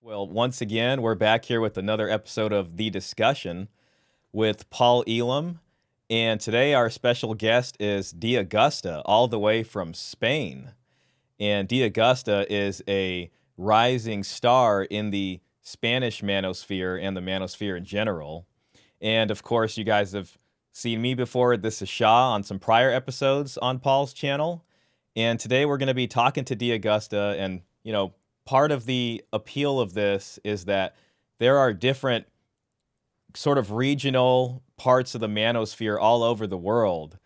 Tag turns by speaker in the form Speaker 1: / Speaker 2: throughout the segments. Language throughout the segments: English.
Speaker 1: Well, once again, we're back here with another episode of The Discussion with Paul Elam. And today our special guest is Augusta, all the way from Spain. And Augusta is a rising star in the Spanish manosphere and the manosphere in general. And of course, you guys have seen me before. This is Shah on some prior episodes on Paul's channel. And today we're going to be talking to Augusta. And, part of the appeal of this is that there are different sort of regional parts of the manosphere all over the world.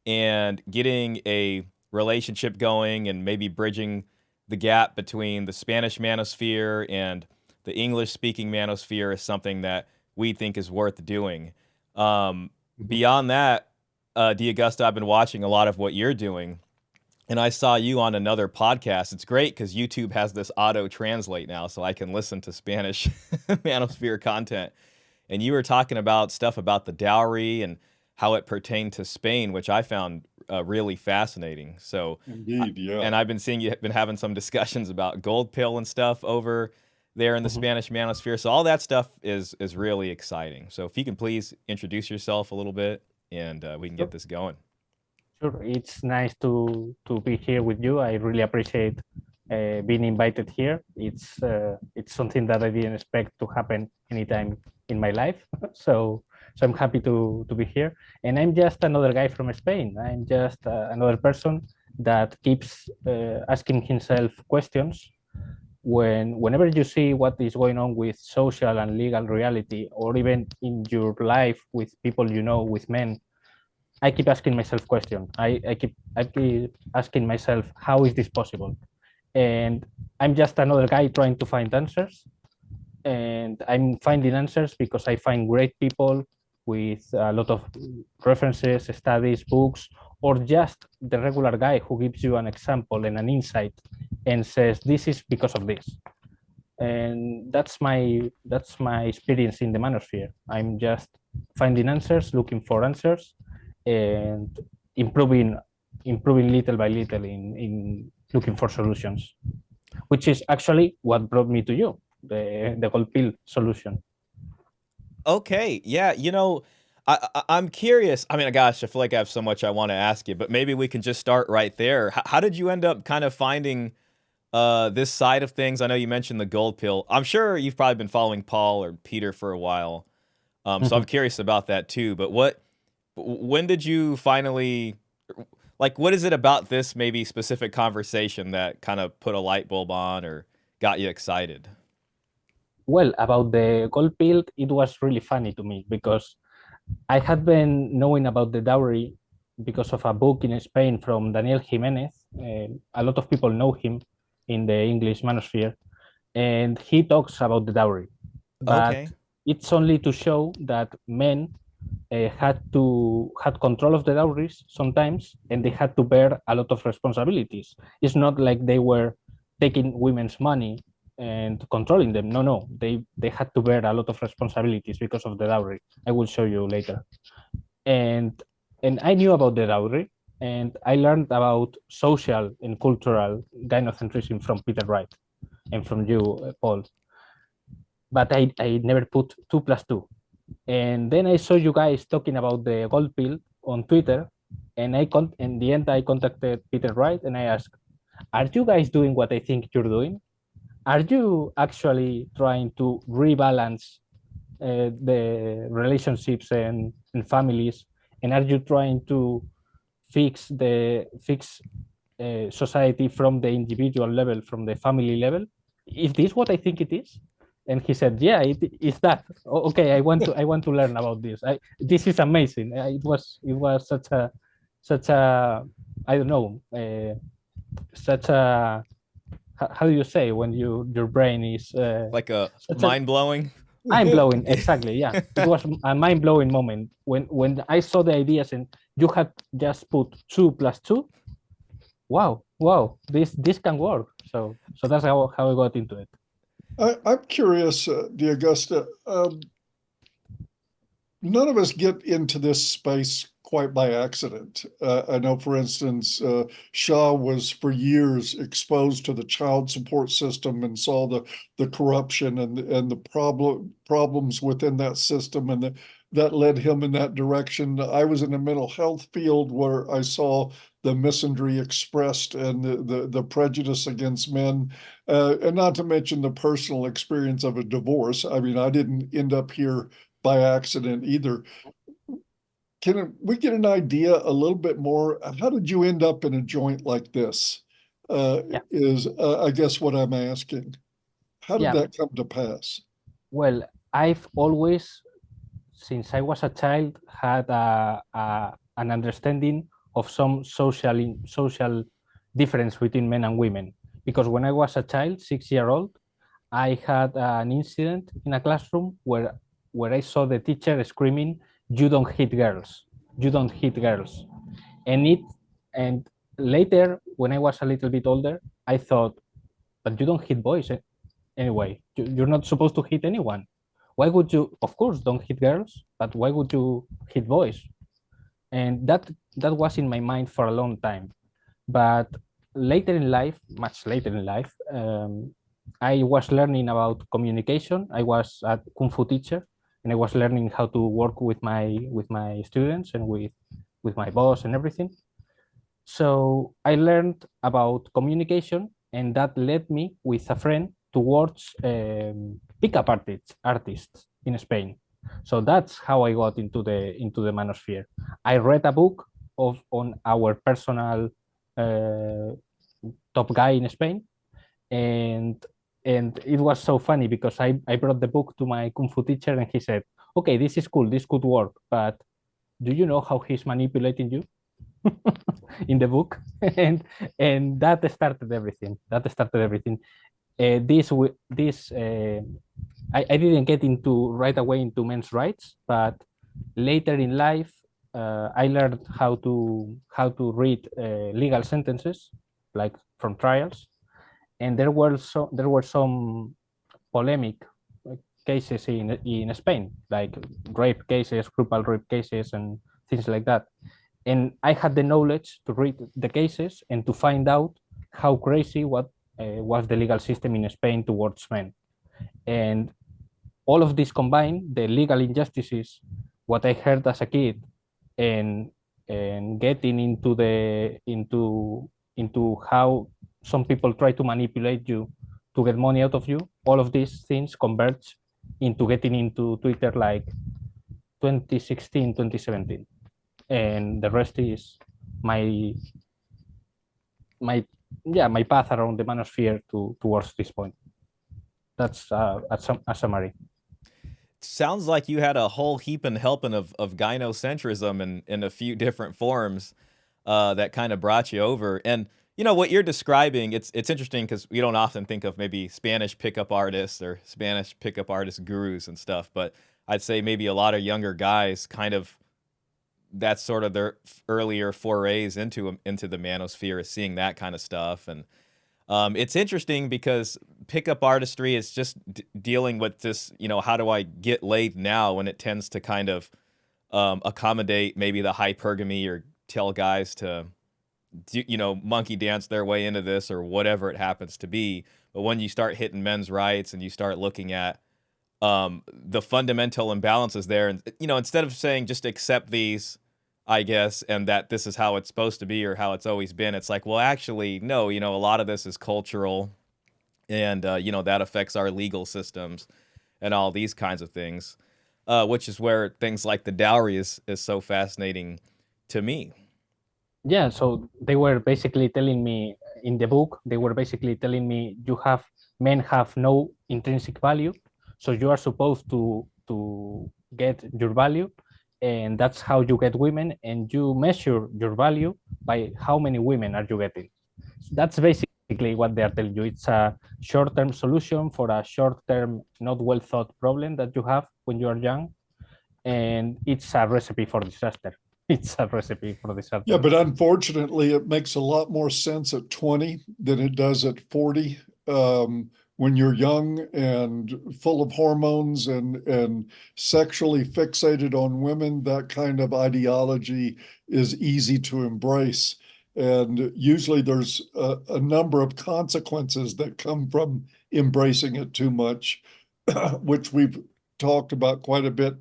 Speaker 1: And getting a relationship going and maybe bridging the gap between the Spanish manosphere and the English-speaking manosphere is something that we think is worth doing. Beyond that, Augusta, I've been watching a lot of what you're doing, and I saw you on another podcast. It's great because YouTube has this auto-translate now, so I can listen to Spanish manosphere content. And you were talking about stuff about the dowry and how it pertained to Spain, which I found really fascinating. So,
Speaker 2: Indeed, yeah.
Speaker 1: and I've been seeing you have been having some discussions about gold pill and stuff over there in the Spanish manosphere. So all that stuff is really exciting. So if you can please introduce yourself a little bit, and we can get this going.
Speaker 3: Sure, it's nice to be here with you. I really appreciate being invited here. It's something that I didn't expect to happen anytime in my life. So I'm happy to be here. And I'm just another guy from Spain. I'm just another person that keeps asking himself questions. Whenever you see what is going on with social and legal reality, or even in your life with people with men, I keep asking myself questions. I keep asking myself, how is this possible? And I'm just another guy trying to find answers. And I'm finding answers because I find great people with a lot of references, studies, books, or just the regular guy who gives you an example and an insight and says, this is because of this. And that's my experience in the manosphere. I'm just finding answers, looking for answers, and improving little by little in looking for solutions, which is actually what brought me to you, the gold pill solution.
Speaker 1: Okay, yeah, I'm curious. I mean, gosh, I feel like I have so much I want to ask you, but maybe we can just start right there. How did you end up kind of finding this side of things? I know you mentioned the gold pill. I'm sure you've probably been following Paul or Peter for a while, so I'm curious about that too. But when did you finally, like, what is it about this maybe specific conversation that kind of put a light bulb on or got you excited?
Speaker 3: Well, about the gold pill, it was really funny to me because I had been knowing about the dowry because of a book in Spain from Daniel Jimenez. A lot of people know him in the English manosphere, and he talks about the dowry. But
Speaker 1: Okay.
Speaker 3: it's only to show that men had control of the dowries sometimes, and they had to bear a lot of responsibilities. It's not like they were taking women's money and controlling them. No, they had to bear a lot of responsibilities because of the dowry. I will show you later. And I knew about the dowry, and I learned about social and cultural gynocentrism from Peter Wright and from you, Paul. But I never put 2 + 2. And then I saw you guys talking about the gold pill on Twitter, and in the end I contacted Peter Wright and I asked, "Are you guys doing what I think you're doing? Are you actually trying to rebalance the relationships and families, and are you trying to fix society from the individual level, from the family level? Is this what I think it is?" And he said, "Yeah, it is that." Okay, I want to learn about this. This is amazing. It was such a I don't know, such a, how do you say when your brain is
Speaker 1: Like a mind-blowing?
Speaker 3: Mind-blowing, exactly, yeah. It was a mind-blowing moment when I saw the ideas and you had just put 2 + 2. Wow, this can work. So that's how I got into it.
Speaker 2: I'm curious, Augusta. None of us get into this space quite by accident. I know, for instance, Shaw was for years exposed to the child support system and saw the corruption and the problems within that system, and that led him in that direction. I was in the mental health field where I saw the misandry expressed and the prejudice against men, and not to mention the personal experience of a divorce. I mean, I didn't end up here by accident either. Can we get an idea a little bit more? How did you end up in a joint like this?
Speaker 3: Yeah,
Speaker 2: Is I guess what I'm asking. How did
Speaker 3: yeah.
Speaker 2: that come to pass?
Speaker 3: Well, I've always, since I was a child, had an understanding of some social difference between men and women. Because when I was a child, 6 year old, I had an incident in a classroom where I saw the teacher screaming, "You don't hit girls! You don't hit girls!" And and later, when I was a little bit older, I thought, "But you don't hit boys anyway. You're not supposed to hit anyone. Why would you? Of course, don't hit girls, but why would you hit boys?" And that was in my mind for a long time. But later in life, much later in life, I was learning about communication. I was a kung fu teacher, and I was learning how to work with my students and with my boss and everything. So I learned about communication, and that led me with a friend towards pickup artists in Spain. So that's how I got into the Manosphere. I read a book on our personal uh, top guy in Spain, and it was so funny because I brought the book to my kung fu teacher, and he said, "Okay, this is cool, this could work, but do you know how he's manipulating you?" In the book. And that started everything. I didn't get into right away into men's rights, but later in life, I learned how to read legal sentences, like from trials, and there were some polemic cases in Spain, like rape cases, brutal rape cases, and things like that. And I had the knowledge to read the cases and to find out how crazy what was the legal system in Spain towards men. And all of this combined, the legal injustices, what I heard as a kid, and getting into how some people try to manipulate you to get money out of you, all of these things converge into getting into Twitter like 2016, 2017. And the rest is my my path around the manosphere towards this point. That's a summary.
Speaker 1: Sounds like you had a whole heap and helping of gynocentrism in a few different forms that kind of brought you over. And you know what you're describing, it's interesting because we don't often think of maybe Spanish pickup artists or Spanish pickup artist gurus and stuff, but I'd say maybe a lot of younger guys kind of that's sort of their earlier forays into the manosphere is seeing that kind of stuff. And it's interesting because pickup artistry is just dealing with this, you know, how do I get laid now, when it tends to kind of accommodate maybe the hypergamy or tell guys to, you know, monkey dance their way into this or whatever it happens to be. But when you start hitting men's rights and you start looking at the fundamental imbalances there, and, you know, instead of saying just accept these, I guess, and that this is how it's supposed to be or how it's always been, it's like, well, actually, no, you know, a lot of this is cultural, and, you know, that affects our legal systems and all these kinds of things, which is where things like the dowry is so fascinating to me.
Speaker 3: Yeah, so they were basically telling me in the book, they were basically telling me men have no intrinsic value, so you are supposed to get your value, and that's how you get women, and you measure your value by how many women are you getting. That's basically what they are telling you. It's a short-term solution for a short-term, not well thought problem that you have when you are young, and it's a recipe for disaster. It's a recipe for
Speaker 2: Yeah,
Speaker 3: disaster.
Speaker 2: but unfortunately, it makes a lot more sense at 20 than it does at 40. when you're young and full of hormones and sexually fixated on women, that kind of ideology is easy to embrace. And usually there's a number of consequences that come from embracing it too much, which we've talked about quite a bit.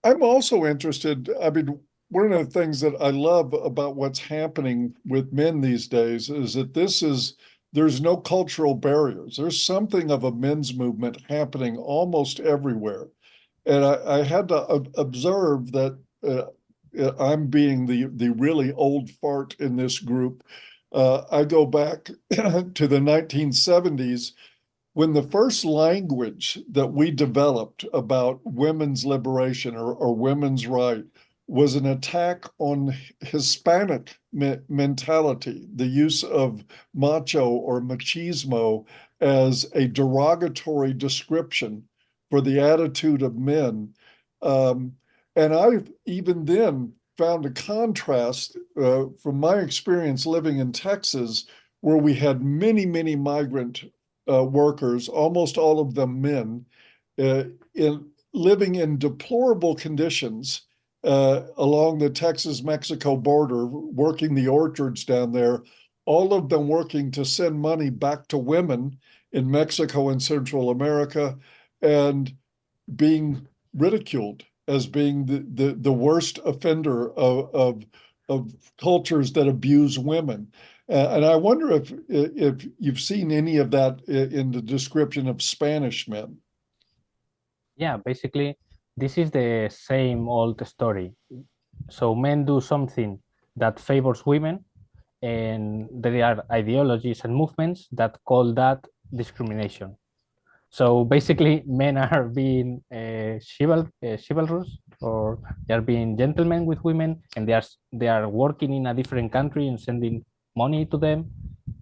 Speaker 2: I'm also interested, I mean, one of the things that I love about what's happening with men these days is that there's no cultural barriers. There's something of a men's movement happening almost everywhere. And I had to observe that I'm being the really old fart in this group. I go back to the 1970s when the first language that we developed about women's liberation or women's right was an attack on Hispanic mentality, the use of macho or machismo as a derogatory description for the attitude of men. Um, and I even then found a contrast from my experience living in Texas, where we had many, many migrant workers, almost all of them men, in living in deplorable conditions along the Texas-Mexico border, working the orchards down there, all of them working to send money back to women in Mexico and Central America, and being ridiculed as being the worst offender of cultures that abuse women. And I wonder if you've seen any of that in the description of Spanish men.
Speaker 3: Yeah, basically, this is the same old story. So men do something that favors women, and there are ideologies and movements that call that discrimination. So basically, men are being chivalrous, or they are being gentlemen with women, and they are working in a different country and sending money to them,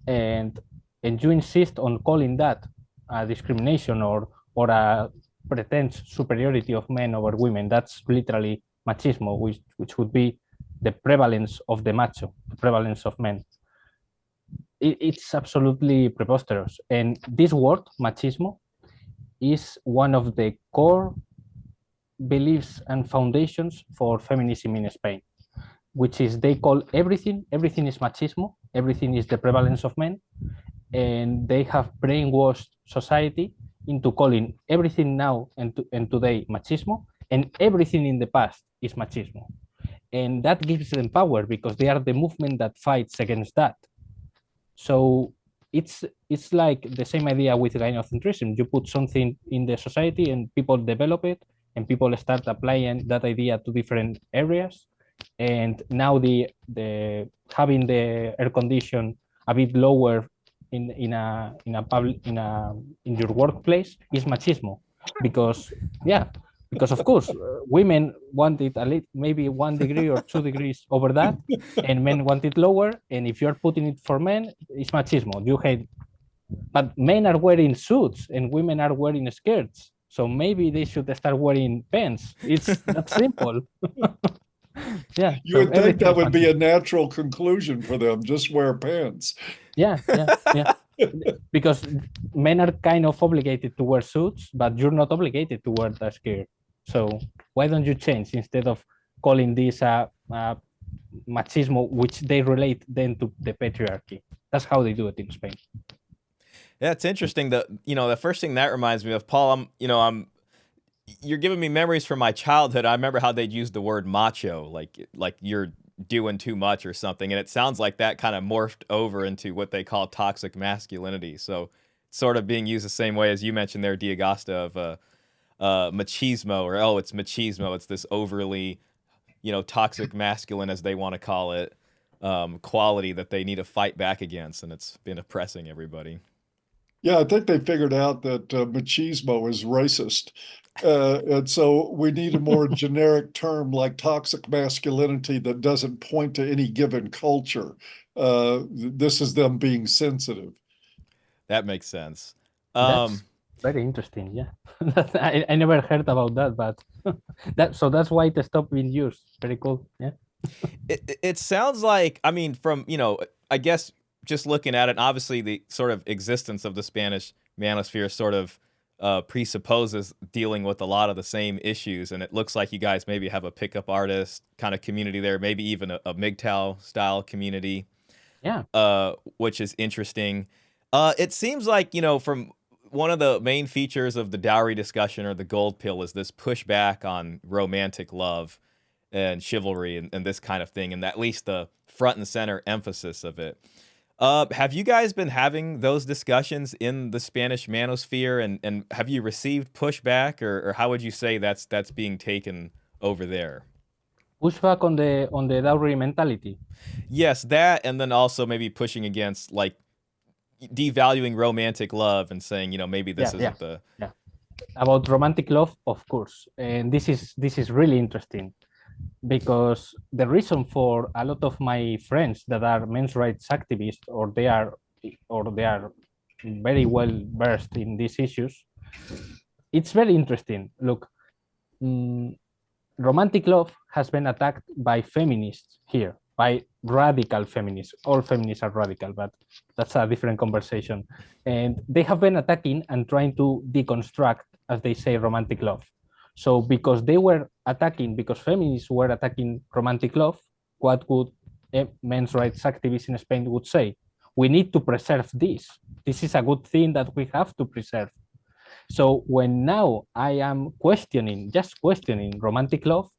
Speaker 3: and you insist on calling that a discrimination or a pretend superiority of men over women. That's literally machismo, which would be the prevalence of the macho, the prevalence of men. It's absolutely preposterous. And this word, machismo, is one of the core beliefs and foundations for feminism in Spain, which is they call everything is machismo, everything is the prevalence of men, and they have brainwashed society into calling everything now and today machismo, and everything in the past is machismo. And that gives them power because they are the movement that fights against that. So it's like the same idea with gynocentrism. You put something in the society and people develop it, and people start applying that idea to different areas. And now the having the air condition a bit lower in a public in your workplace is machismo, because yeah, because of course women want it a little, maybe 1 degree or 2 degrees over that, and men want it lower. And if you're putting it for men, it's machismo. You hate, but men are wearing suits and women are wearing skirts, so maybe they should start wearing pants. It's that simple. Yeah,
Speaker 2: You
Speaker 3: so
Speaker 2: would think
Speaker 3: everything
Speaker 2: that
Speaker 3: is
Speaker 2: would be a
Speaker 3: machismo.
Speaker 2: natural conclusion for them, just wear pants.
Speaker 3: Yeah, yeah, yeah. Because men are kind of obligated to wear suits, but you're not obligated to wear that skirt. So why don't you change instead of calling this a machismo, which they relate then to the patriarchy? That's how they do it in Spain.
Speaker 1: Yeah, it's interesting. The first thing that reminds me of, Paul, you're giving me memories from my childhood. I remember how they'd use the word macho, like you're doing too much or something, and it sounds like that kind of morphed over into what they call toxic masculinity. So, sort of being used the same way as you mentioned there, D'Agosta, of machismo, or oh, it's machismo. It's this overly, toxic masculine, as they want to call it, quality that they need to fight back against, and it's been oppressing everybody.
Speaker 2: Yeah, I think they figured out that machismo is racist. And so we need a more generic term like toxic masculinity that doesn't point to any given culture. This is them being sensitive.
Speaker 1: That makes sense.
Speaker 3: That's
Speaker 1: Um,
Speaker 3: very interesting. Yeah, I never heard about that, but that's why it stopped being used. Very cool. Yeah.
Speaker 1: it sounds like, from I guess just looking at it, obviously the sort of existence of the Spanish Manosphere sort of presupposes dealing with a lot of the same issues, and it looks like you guys maybe have a pickup artist kind of community there, maybe even a MGTOW style community,
Speaker 3: Yeah.
Speaker 1: which is interesting. It seems like, you know, from one of the main features of the dowry discussion or the gold pill is this pushback on romantic love and chivalry and this kind of thing, and at least the front and center emphasis of it. Have you guys been having those discussions in the Spanish manosphere, and have you received pushback, or how would you say that's being taken over there?
Speaker 3: Pushback on the dowry mentality.
Speaker 1: Yes, that, and then also maybe pushing against like devaluing romantic love and saying, you know, maybe this isn't the
Speaker 3: About romantic love, of course, and this is really interesting, because the reason for a lot of my friends that are men's rights activists, or they are very well versed in these issues, it's very interesting. Look, romantic love has been attacked by feminists here, by radical feminists. All feminists are radical, but that's a different conversation. And they have been attacking and trying to deconstruct, as they say, romantic love. So because feminists were attacking romantic love, what would men's rights activists in Spain would say? We need to preserve this. This is a good thing that we have to preserve. So when now I am just questioning romantic love,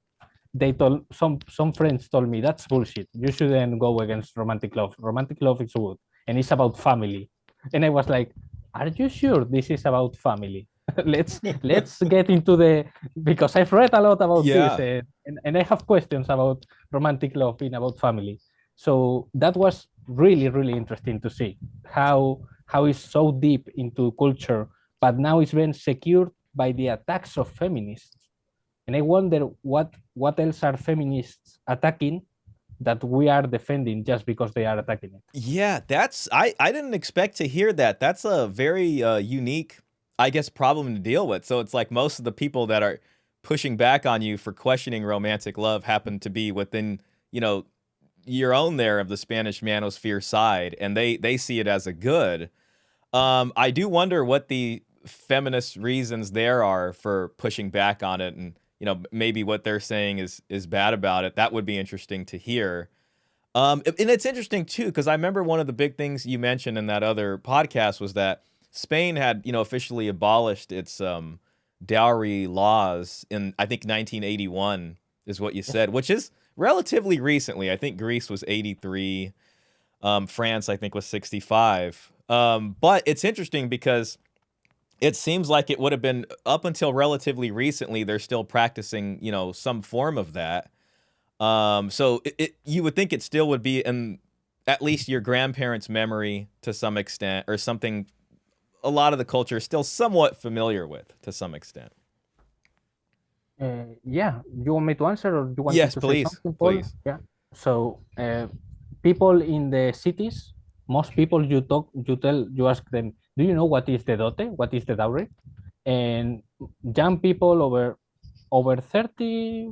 Speaker 3: they told some friends told me that's bullshit. You shouldn't go against romantic love. Romantic love is good, and it's about family. And I was like, are you sure this is about family? let's get into because I've read a lot about this, and I have questions about romantic love being about family. So that was really, really interesting to see how it's so deep into culture, but now it's been secured by the attacks of feminists. And I wonder what else are feminists attacking that we are defending just because they are attacking it.
Speaker 1: Yeah, I didn't expect to hear that. That's a very unique, I guess, problem to deal with. So it's like most of the people that are pushing back on you for questioning romantic love happen to be within, you know, your own there of the Spanish manosphere side, and they see it as a good. I do wonder what the feminist reasons there are for pushing back on it, and you know, maybe what they're saying is bad about it. That would be interesting to hear. And it's interesting too, because I remember one of the big things you mentioned in that other podcast was that Spain had, you know, officially abolished its dowry laws in, I think, 1981 is what you said, which is relatively recently. I think Greece was 83, France I think was 65. But it's interesting because it seems like it would have been up until relatively recently. They're still practicing, you know, some form of that. So you would think it still would be in at least your grandparents' memory to some extent, or something a lot of the culture is still somewhat familiar with to some extent.
Speaker 3: Yeah, you want me to answer, or you want
Speaker 1: Yes,
Speaker 3: to
Speaker 1: please,
Speaker 3: say something, Paul?
Speaker 1: please.
Speaker 3: Yeah. So people in the cities, most people you ask them, do you know what is the dote? What is the dowry? And young people over 30,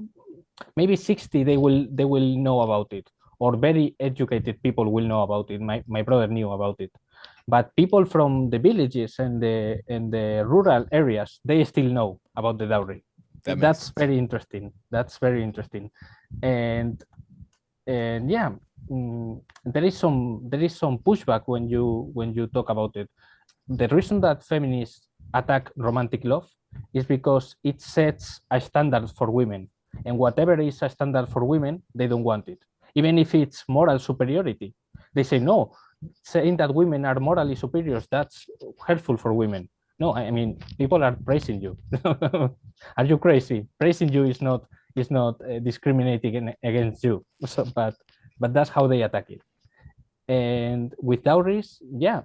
Speaker 3: maybe 60, they will know about it, or very educated people will know about it. My brother knew about it, but people from the villages and the rural areas, they still know about the dowry. That's very interesting. That's very interesting. And yeah, there is some pushback when you talk about it. The reason that feminists attack romantic love is because it sets a standard for women, and whatever is a standard for women, they don't want it, even if it's moral superiority. They say no. Saying that women are morally superior, that's hurtful for women. No, I mean, people are praising you. Are you crazy? Praising you is not discriminating against you. So, but that's how they attack it. And with dowries, yeah,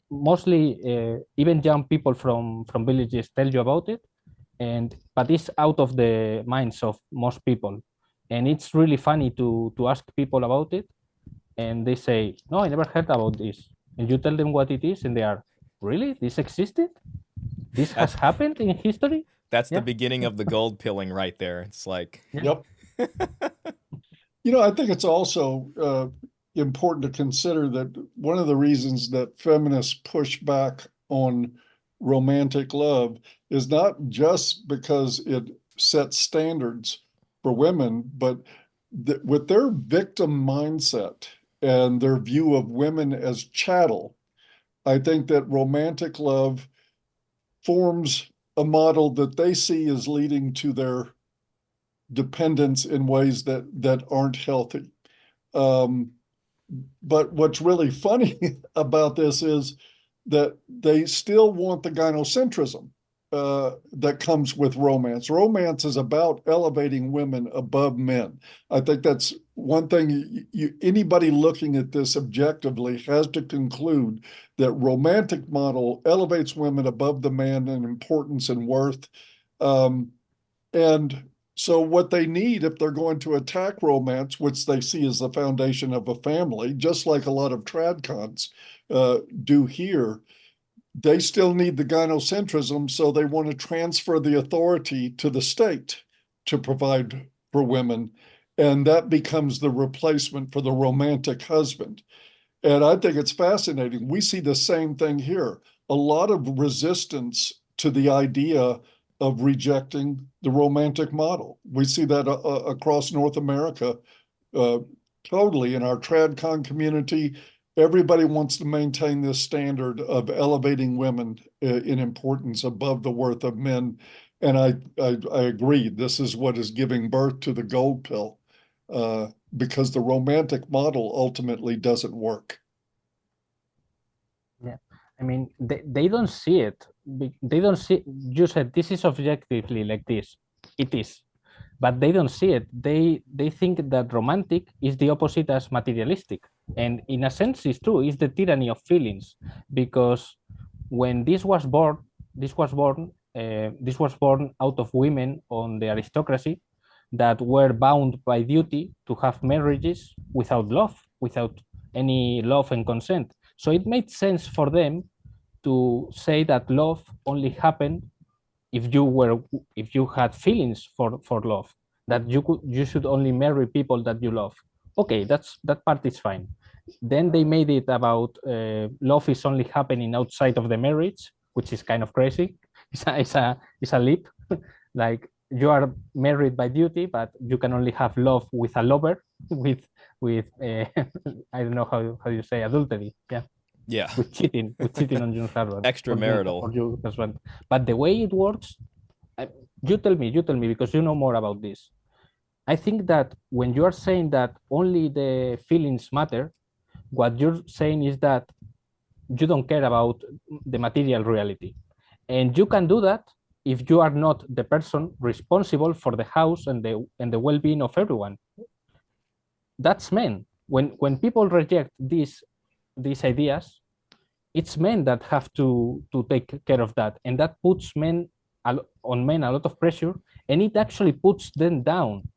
Speaker 3: mostly even young people from villages tell you about it, but it's out of the minds of most people. And it's really funny to ask people about it, and they say, no, I never heard about this. And you tell them what it is, and they are, really, this existed, this has happened in history.
Speaker 1: That's the beginning of the gold pilling right there. It's like,
Speaker 2: yep. You know, I think it's also important to consider that one of the reasons that feminists push back on romantic love is not just because it sets standards for women, but with their victim mindset and their view of women as chattel, I think that romantic love forms a model that they see as leading to their dependence in ways that aren't healthy. But what's really funny about this is that they still want the gynocentrism that comes with romance. Romance is about elevating women above men. I think that's one thing anybody looking at this objectively has to conclude that romantic model elevates women above the man in importance and worth. And so what they need if they're going to attack romance, which they see as the foundation of a family, just like a lot of tradcons do here, they still need the gynocentrism, so they want to transfer the authority to the state to provide for women. And that becomes the replacement for the romantic husband. And I think it's fascinating. We see the same thing here. A lot of resistance to the idea of rejecting the romantic model. We see that across North America, totally in our tradcon community. Everybody wants to maintain this standard of elevating women in importance above the worth of men. And I agree, this is what is giving birth to the gold pill, because the romantic model ultimately doesn't work.
Speaker 3: Yeah, I mean, they don't see it. They don't see. You said this is objectively like this. It is, but they don't see it. They think that romantic is the opposite as materialistic, and in a sense, it's true. It's the tyranny of feelings, because when this was born, this was born out of women on the aristocracy that were bound by duty to have marriages without love, without any love and consent. So it made sense for them to say that love only happened if you had feelings for love, that you should only marry people that you love. Okay, that part is fine. Then they made it about love is only happening outside of the marriage, which is kind of crazy. It's a leap. Like, you are married by duty, but you can only have love with a lover, with I don't know how you say adultery. Yeah,
Speaker 1: Yeah.
Speaker 3: with cheating on your husband,
Speaker 1: Extramarital.
Speaker 3: or your husband. But the way it works, you tell me, because you know more about this. I think that when you are saying that only the feelings matter, what you're saying is that you don't care about the material reality. And you can do that if you are not the person responsible for the house and the well-being of everyone. That's men. When people reject these ideas, it's men that have to take care of that, and that puts on men a lot of pressure, and it actually puts them down,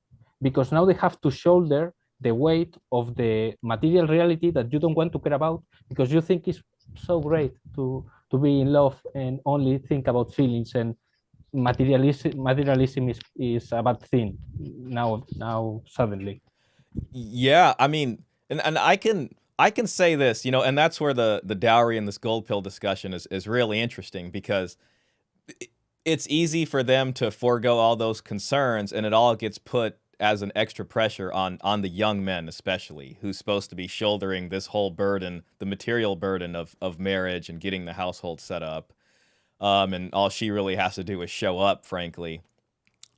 Speaker 3: because now they have to shoulder the weight of the material reality that you don't want to care about, because you think it's so great to be in love and only think about feelings, and materialism is a bad thing now suddenly.
Speaker 1: Yeah, I mean, and I can say this, and that's where the dowry and this gold pill discussion is really interesting, because it's easy for them to forego all those concerns, and it all gets put as an extra pressure on the young men, especially, who's supposed to be shouldering this whole burden, the material burden of marriage and getting the household set up. And all she really has to do is show up, frankly.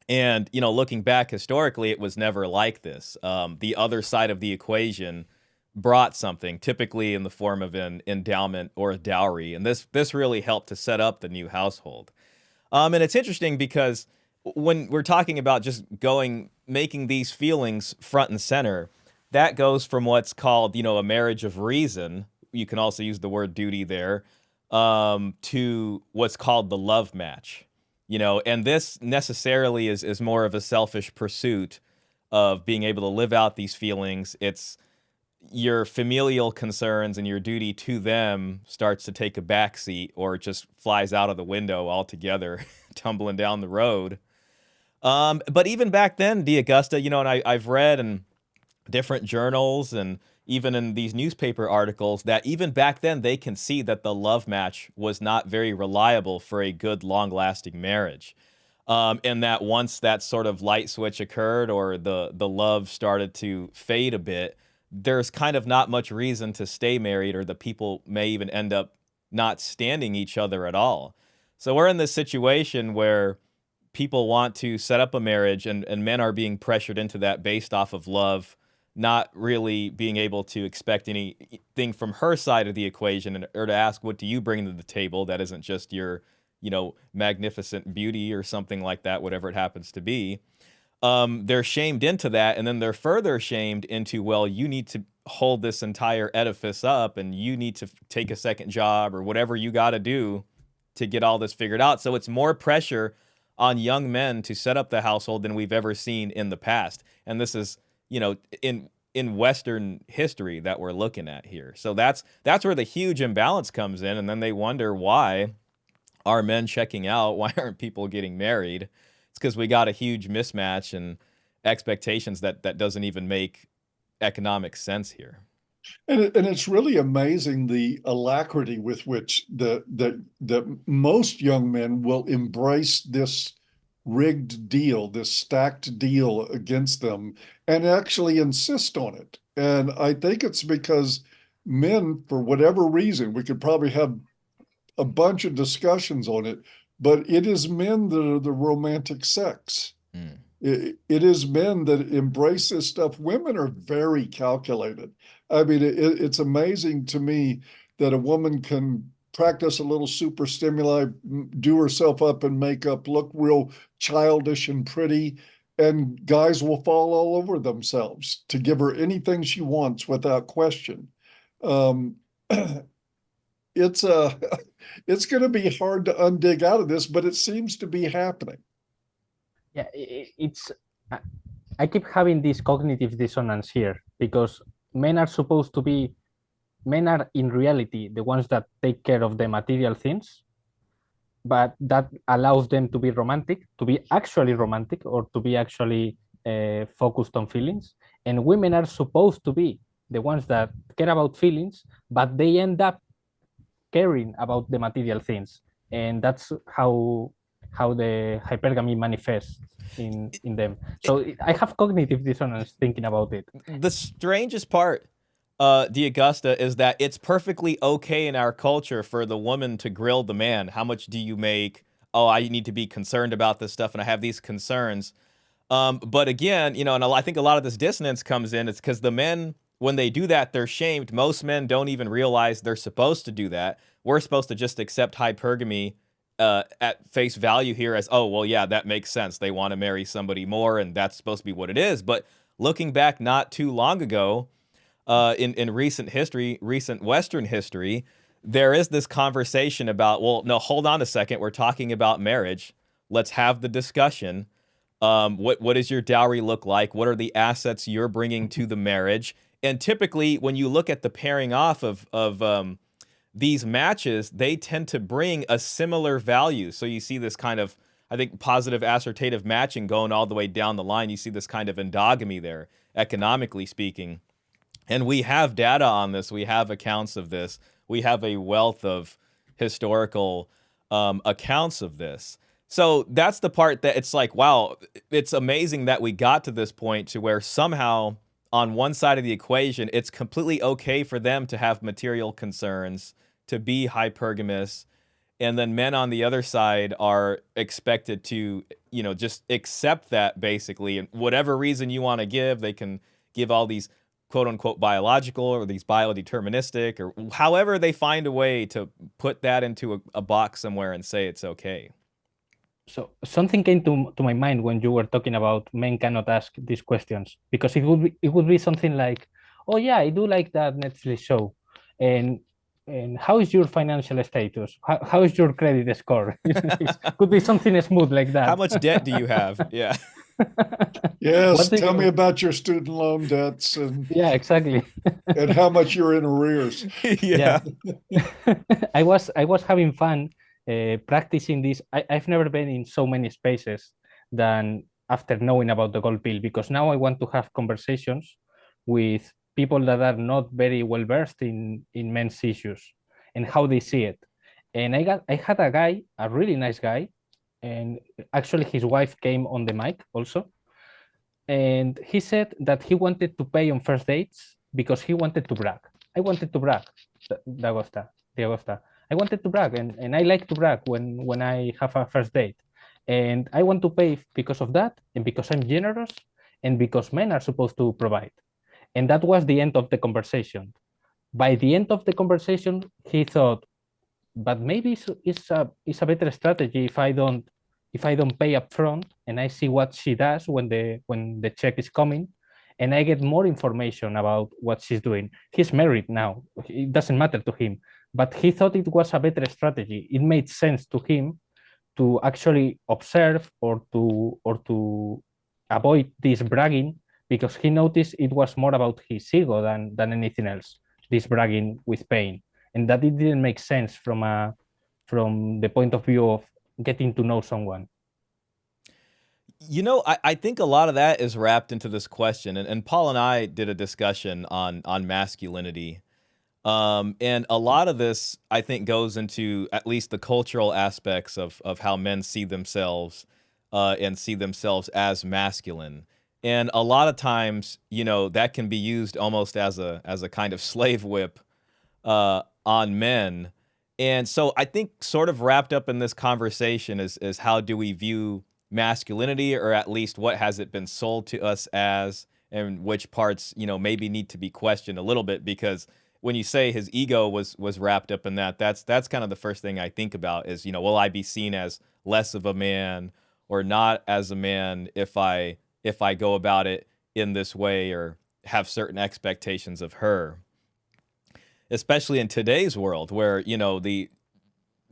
Speaker 1: And, looking back historically, it was never like this. The other side of the equation brought something, typically in the form of an endowment or a dowry. And this really helped to set up the new household. And it's interesting because when we're talking about just making these feelings front and center, that goes from what's called, a marriage of reason. You can also use the word duty there, to what's called the love match. And this necessarily is more of a selfish pursuit of being able to live out these feelings. It's your familial concerns and your duty to them starts to take a backseat, or it just flies out of the window altogether, tumbling down the road. But even back then, Augusta, and I've read and different journals and even in these newspaper articles that even back then they can see that the love match was not very reliable for a good, long-lasting marriage. And that once that sort of light switch occurred or the love started to fade a bit, there's kind of not much reason to stay married, or the people may even end up not standing each other at all. So we're in this situation where people want to set up a marriage, and men are being pressured into that based off of love, not really being able to expect anything from her side of the equation, or to ask, what do you bring to the table that isn't just your, magnificent beauty or something like that, whatever it happens to be. They're shamed into that, and then they're further shamed into, well, you need to hold this entire edifice up, and you need to take a second job or whatever you got to do to get all this figured out. So it's more pressure on young men to set up the household than we've ever seen in the past. And this is, in Western history that we're looking at here. So that's where the huge imbalance comes in. And then they wonder, why are men checking out? Why aren't people getting married? It's because we got a huge mismatch and expectations that doesn't even make economic sense here.
Speaker 2: And it's really amazing the alacrity with which the most young men will embrace this rigged deal, this stacked deal against them, and actually insist on it. And I think it's because men, for whatever reason, we could probably have a bunch of discussions on it, but it is men that are the romantic sex.
Speaker 1: Mm.
Speaker 2: It is men that embrace this stuff. Women are very calculated. I mean, it's amazing to me that a woman can practice a little super stimuli, do herself up in makeup, look real childish and pretty, and guys will fall all over themselves to give her anything she wants without question. Um, it's it's going to be hard to undig out of this, but it seems to be happening.
Speaker 3: Yeah, I keep having this cognitive dissonance here, because men are supposed to be, men are in reality the ones that take care of the material things, but that allows them to be romantic, to be actually romantic, or to be actually focused on feelings. And women are supposed to be the ones that care about feelings, but they end up caring about the material things. And that's how the hypergamy manifests in them. So I have cognitive dissonance thinking about it.
Speaker 1: The strangest part, Augusta, is that it's perfectly okay in our culture for the woman to grill the man. How much do you make? Oh, I need to be concerned about this stuff, and I have these concerns. But again, and I think a lot of this dissonance comes in. It's because the men, when they do that, they're shamed. Most men don't even realize they're supposed to do that. We're supposed to just accept hypergamy at face value here as, oh, well, yeah, that makes sense. They want to marry somebody more, and that's supposed to be what it is. But looking back not too long ago, in recent history, recent Western history, there is this conversation about, well, no, hold on a second. We're talking about marriage. Let's have the discussion. What does your dowry look like? What are the assets you're bringing to the marriage? And typically, when you look at the pairing off of these matches, they tend to bring a similar value. So you see this kind of, I think, positive assortative matching going all the way down the line. You see this kind of endogamy there, economically speaking. And we have data on this. We have accounts of this. We have a wealth of historical accounts of this. So that's the part that it's like, wow, it's amazing that we got to this point to where somehow on one side of the equation, it's completely okay for them to have material concerns, to be hypergamous, and then men on the other side are expected to, just accept that basically. And whatever reason you want to give, they can give all these quote unquote biological or these biodeterministic, or however they find a way to put that into a box somewhere and say it's okay.
Speaker 3: So something came to my mind when you were talking about men cannot ask these questions, because it would be something like, oh yeah, I do like that Netflix show, and how is your financial status? How is your credit score? It could be something smooth like that.
Speaker 1: How much debt do you have? Yeah.
Speaker 2: Yes, tell me about your student loan debts and
Speaker 3: yeah, exactly.
Speaker 2: and how much you're in arrears.
Speaker 1: Yeah.
Speaker 3: I was having fun practicing this. I've never been in so many spaces than after knowing about the gold pill, because now I want to have conversations with people that are not very well versed in men's issues and how they see it. And I had a guy, a really nice guy, and actually his wife came on the mic also. And he said that he wanted to pay on first dates because he wanted to brag. I wanted to brag, the Augusta. I wanted to brag, and I like to brag when I have a first date. And I want to pay because of that, and because I'm generous, and because men are supposed to provide. And that was the end of the conversation. By the end of the conversation, he thought, but maybe it's a better strategy if I don't pay upfront and I see what she does when the check is coming, and I get more information about what she's doing. He's married now; it doesn't matter to him, but he thought it was a better strategy. It made sense to him to actually observe or to avoid this bragging because he noticed it was more about his ego than anything else. This bragging with pain, and that it didn't make sense from the point of view of getting to know someone.
Speaker 1: You know, I think a lot of that is wrapped into this question, and Paul and I did a discussion on masculinity. And a lot of this, I think, goes into at least the cultural aspects of how men see themselves and see themselves as masculine. And a lot of times, you know, that can be used almost as a kind of slave whip on men. And so I think sort of wrapped up in this conversation is how do we view masculinity, or at least what has it been sold to us as, and which parts, you know, maybe need to be questioned a little bit, because when you say his ego was wrapped up in that, that's kind of the first thing I think about is, you know, will I be seen as less of a man or not as a man if I go about it in this way or have certain expectations of her, especially in today's world where, you know, the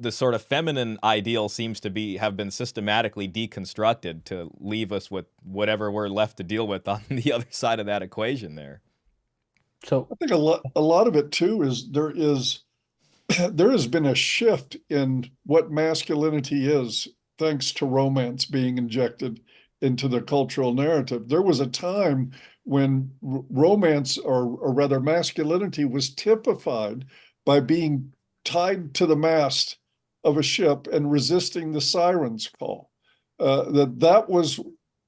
Speaker 1: sort of feminine ideal seems to have been systematically deconstructed to leave us with whatever we're left to deal with on the other side of that equation there.
Speaker 3: So
Speaker 2: I think a lot of it too is there has been a shift in what masculinity is thanks to romance being injected into the cultural narrative. There was a time when romance, or rather masculinity, was typified by being tied to the mast of a ship and resisting the siren's call. That was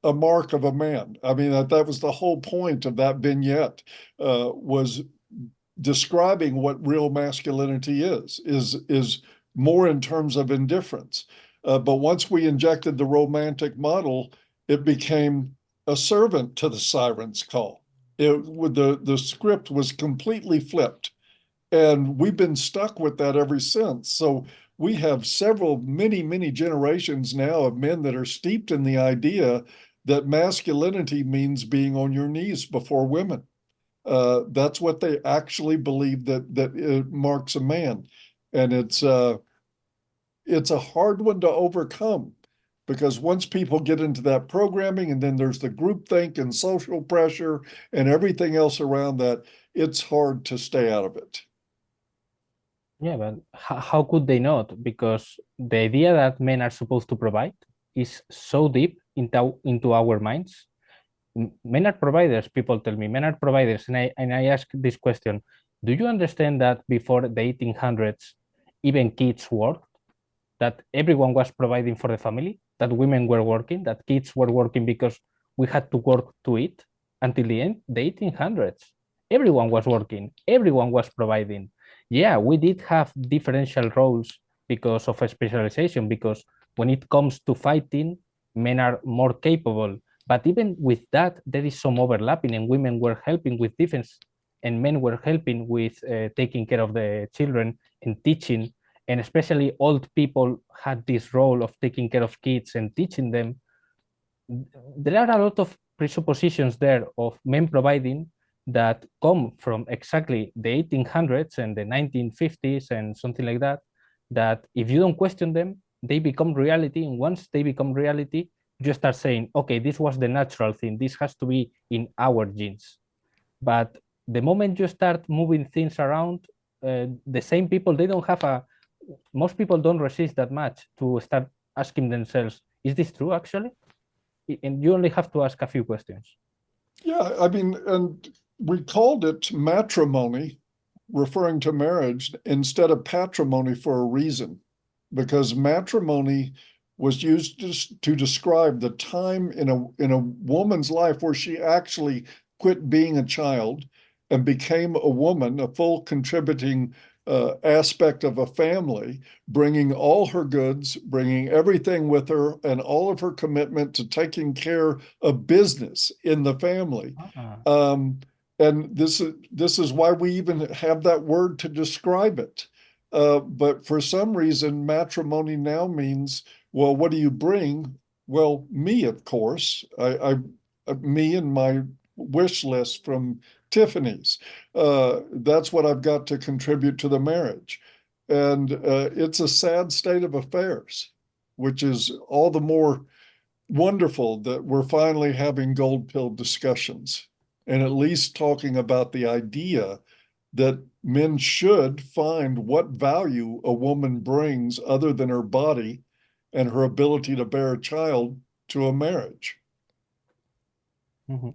Speaker 2: a mark of a man. I mean, that was the whole point of that vignette, was describing what real masculinity is more in terms of indifference. But once we injected the romantic model, it became a servant to the siren's call. The script was completely flipped, and we've been stuck with that ever since. So we have many generations now of men that are steeped in the idea that masculinity means being on your knees before women. That's what they actually believe that it marks a man, and it's a hard one to overcome, because once people get into that programming, and then there's the groupthink and social pressure and everything else around that, it's hard to stay out of it.
Speaker 3: yeah, but how could they not? Because the idea that men are supposed to provide is so deep into our minds. Men are providers, people tell me. Men are providers. And I ask this question: do you understand that before the 1800s, even kids worked? That everyone was providing for the family, that women were working, that kids were working because we had to work to eat until the 1800s. Everyone was working, everyone was providing. Yeah, we did have differential roles because of a specialization, because when it comes to fighting, men are more capable. But even with that, there is some overlapping, and women were helping with defense, and men were helping with taking care of the children and teaching, and especially old people had this role of taking care of kids and teaching them. There are a lot of presuppositions there of men providing that come from exactly the 1800s and the 1950s and something like that, that if you don't question them, they become reality. And once they become reality, you start saying, okay, this was the natural thing, this has to be in our genes. But the moment you start moving things around, the same people, they don't have a, most people don't resist that much to start asking themselves, is this true actually? And you only have to ask a few questions.
Speaker 2: Yeah, I mean, and we called it matrimony, referring to marriage, instead of patrimony for a reason, because matrimony was used to describe the time in a woman's life where she actually quit being a child and became a woman, a full contributing aspect of a family, bringing all her goods, bringing everything with her, and all of her commitment to taking care of business in the family. Um, and this is why we even have that word to describe it. But for some reason, matrimony now means, well, what do you bring? Well, me, of course. Me and my wish list from Tiffany's. That's what I've got to contribute to the marriage. And it's a sad state of affairs, which is all the more wonderful that we're finally having gold pill discussions and at least talking about the idea that men should find what value a woman brings other than her body and her ability to bear a child to a marriage.
Speaker 3: Mhm.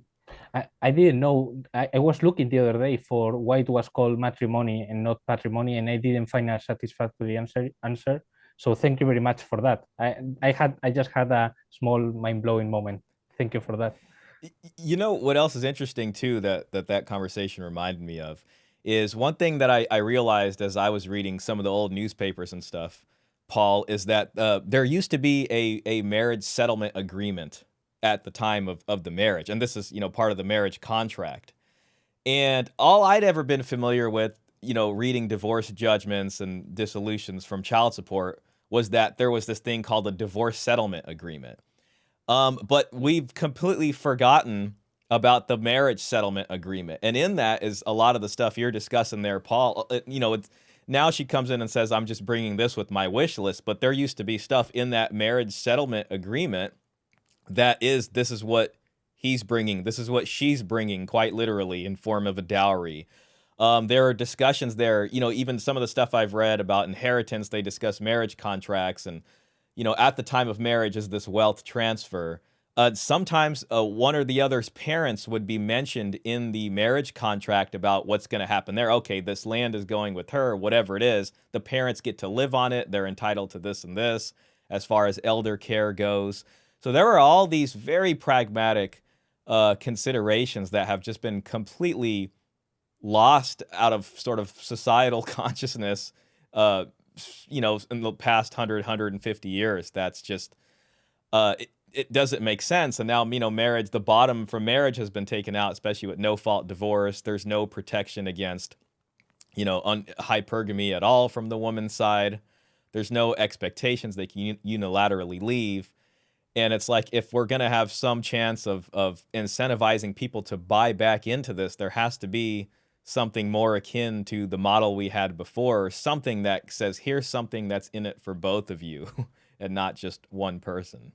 Speaker 3: I didn't know. I was looking the other day for why it was called matrimony and not patrimony, and I didn't find a satisfactory answer. So thank you very much for that. I just had a small mind blowing moment. Thank you for that.
Speaker 1: You know what else is interesting too that conversation reminded me of is one thing that I realized as I was reading some of the old newspapers and stuff, Paul, is that there used to be a marriage settlement agreement at the time of the marriage, and this is part of the marriage contract. And all I'd ever been familiar with, reading divorce judgments and dissolutions from child support was that there was this thing called a divorce settlement agreement. But we've completely forgotten about the marriage settlement agreement. And in that is a lot of the stuff you're discussing there, Paul. Now she comes in and says, I'm just bringing this with my wish list. But there used to be stuff in that marriage settlement agreement that this is what he's bringing. This is what she's bringing, quite literally, in form of a dowry. There are discussions there, even some of the stuff I've read about inheritance, they discuss marriage contracts and at the time of marriage is this wealth transfer. Sometimes one or the other's parents would be mentioned in the marriage contract about what's going to happen there. Okay, this land is going with her, whatever it is. The parents get to live on it. They're entitled to this and this as far as elder care goes. So there are all these very pragmatic considerations that have just been completely lost out of sort of societal consciousness in the past 150 years. That's just it doesn't make sense. And now marriage, the bottom for marriage has been taken out, especially with no fault divorce. There's no protection against hypergamy at all from the woman's side. There's no expectations they can unilaterally leave. And it's like, if we're going to have some chance of incentivizing people to buy back into this, there has to be something more akin to the model we had before, something that says, here's something that's in it for both of you and not just one person.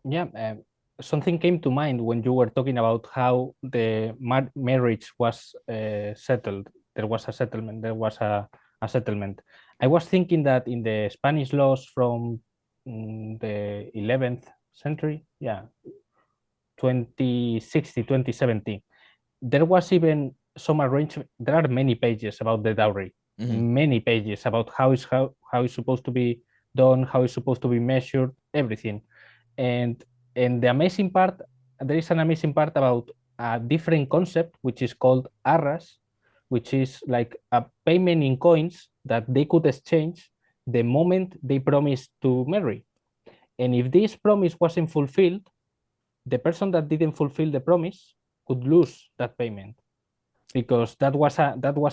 Speaker 3: Yeah, something came to mind when you were talking about how the marriage was settled. There was a settlement. A settlement. I was thinking that in the Spanish laws from the 11th century, 2060, 2070, there was even some arrangement. There are many pages about the dowry, many pages about how it's supposed to be done, how it's supposed to be measured, everything. And the amazing part, there is an amazing part about a different concept which is called arras, which is like a payment in coins that they could exchange the moment they promised to marry. And if this promise wasn't fulfilled, the person that didn't fulfill the promise could lose that payment, because that was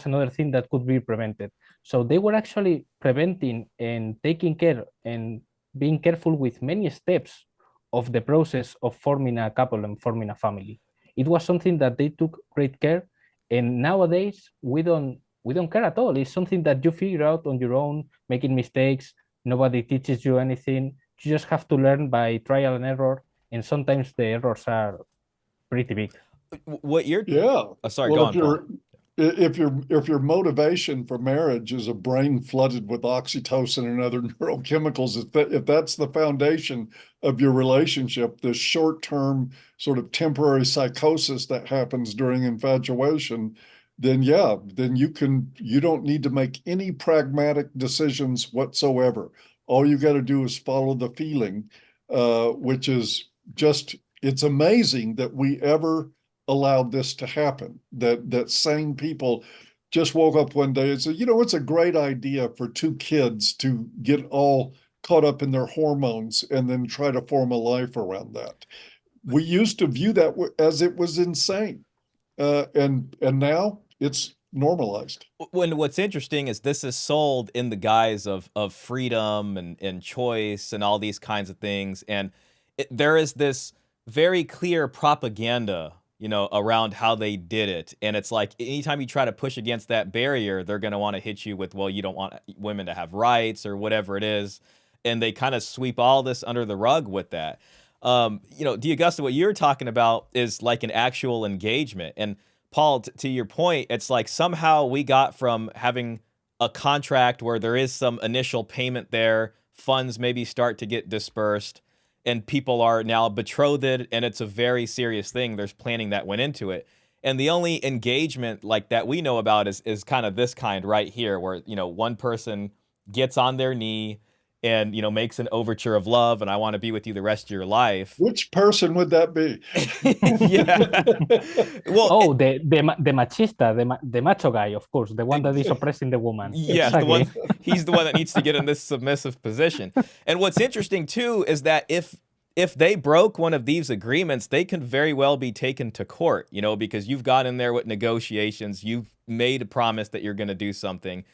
Speaker 3: another thing that could be prevented. So they were actually preventing and taking care and being careful with many steps of the process of forming a couple and forming a family. It was something that they took great care, and nowadays we don't care at all. It's something that you figure out on your own, making mistakes. Nobody teaches you anything. You just have to learn by trial and error, and sometimes the errors are pretty big.
Speaker 1: What you're
Speaker 2: Yeah.
Speaker 1: sorry,
Speaker 2: Well,
Speaker 1: go on, Paul.
Speaker 2: if your motivation for marriage is a brain flooded with oxytocin and other neurochemicals, if that's the foundation of your relationship, the short-term sort of temporary psychosis that happens during infatuation, then yeah, then you don't need to make any pragmatic decisions whatsoever. All you got to do is follow the feeling, which is just, it's amazing that we ever allowed this to happen, that sane people just woke up one day and said, it's a great idea for two kids to get all caught up in their hormones and then try to form a life around that. We used to view that as it was insane, and now it's normalized.
Speaker 1: When what's interesting is this is sold in the guise of freedom and choice and all these kinds of things, and there is this very clear propaganda, around how they did it, and it's like anytime you try to push against that barrier, they're going to want to hit you with, well, you don't want women to have rights or whatever it is, and they kind of sweep all this under the rug with that. D'Augusta, what you're talking about is like an actual engagement. And Paul, to your point, it's like somehow we got from having a contract where there is some initial payment there, funds maybe start to get dispersed, and people are now betrothed, and it's a very serious thing. There's planning that went into it. And the only engagement like that we know about is kind of this kind right here, where, one person gets on their knee and, makes an overture of love, and I want to be with you the rest of your life.
Speaker 2: Which person would that be?
Speaker 1: Yeah. Well,
Speaker 3: the machista, the macho guy, of course, the one that is oppressing the woman.
Speaker 1: Yeah,
Speaker 3: exactly.
Speaker 1: He's the one that needs to get in this submissive position. And what's interesting too is that if they broke one of these agreements, they can very well be taken to court, because you've got in there with negotiations, you've made a promise that you're going to do something,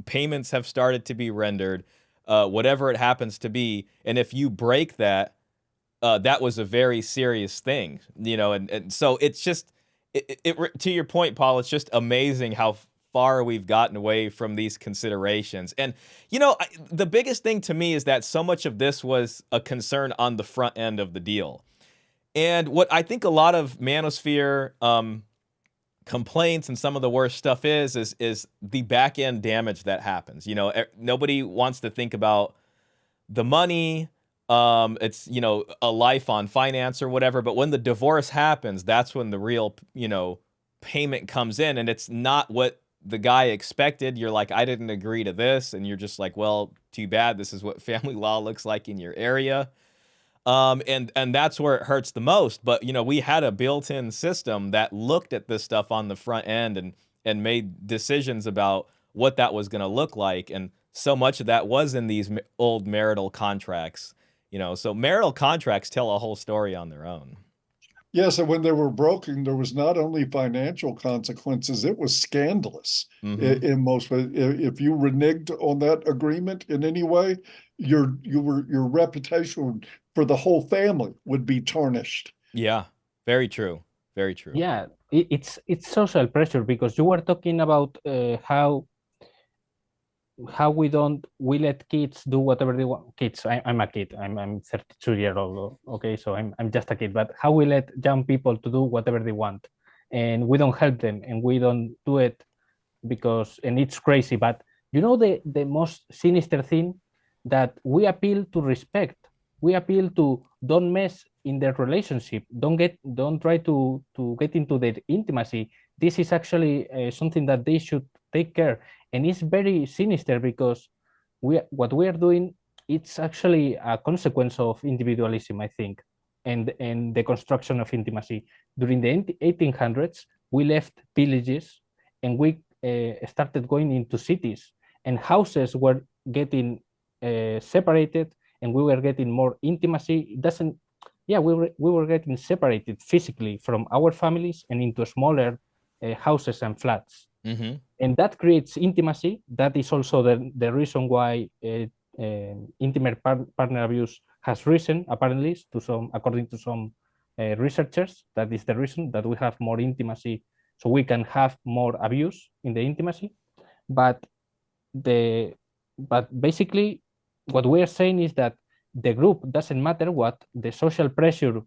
Speaker 1: payments have started to be rendered, whatever it happens to be, and if you break that, that was a very serious thing, and so it's just, to your point, Paul, it's just amazing how far we've gotten away from these considerations. And, the biggest thing to me is that so much of this was a concern on the front end of the deal. And what I think a lot of Manosphere complaints and some of the worst stuff is the back end damage that happens. Nobody wants to think about the money. It's, a life on finance or whatever. But when the divorce happens, that's when the real, payment comes in, and it's not what the guy expected. You're like, I didn't agree to this. And you're just like, well, too bad. This is what family law looks like in your area. And that's where it hurts the most. But, we had a built-in system that looked at this stuff on the front end and made decisions about what that was going to look like. And so much of that was in these old marital contracts, so marital contracts tell a whole story on their own.
Speaker 2: Yes, and when they were broken, there was not only financial consequences, it was scandalous in most ways. If you reneged on that agreement in any way, your reputation for the whole family would be tarnished.
Speaker 1: Yeah, very true. Very true.
Speaker 3: Yeah, it's social pressure, because you were talking about how we let kids do whatever they want. Kids, I'm a kid. I'm 32-year old. Okay, so I'm just a kid. But how we let young people to do whatever they want, and we don't help them, and we don't do it and it's crazy. But the most sinister thing, that we appeal to respect. We appeal to don't mess in their relationship. Don't try to get into their intimacy. This is actually something that they should take care. And it's very sinister, because what we are doing, it's actually a consequence of individualism, I think, and the construction of intimacy. During the 1800s, we left villages, and we started going into cities, and houses were getting separated, and we were getting more intimacy. We were getting separated physically from our families and into smaller houses and flats.
Speaker 1: Mm-hmm.
Speaker 3: And that creates intimacy. That is also the reason why intimate partner abuse has risen, apparently, according to some researchers. That is the reason that we have more intimacy, so we can have more abuse in the intimacy. But basically, what we are saying is that the group doesn't matter what the social pressure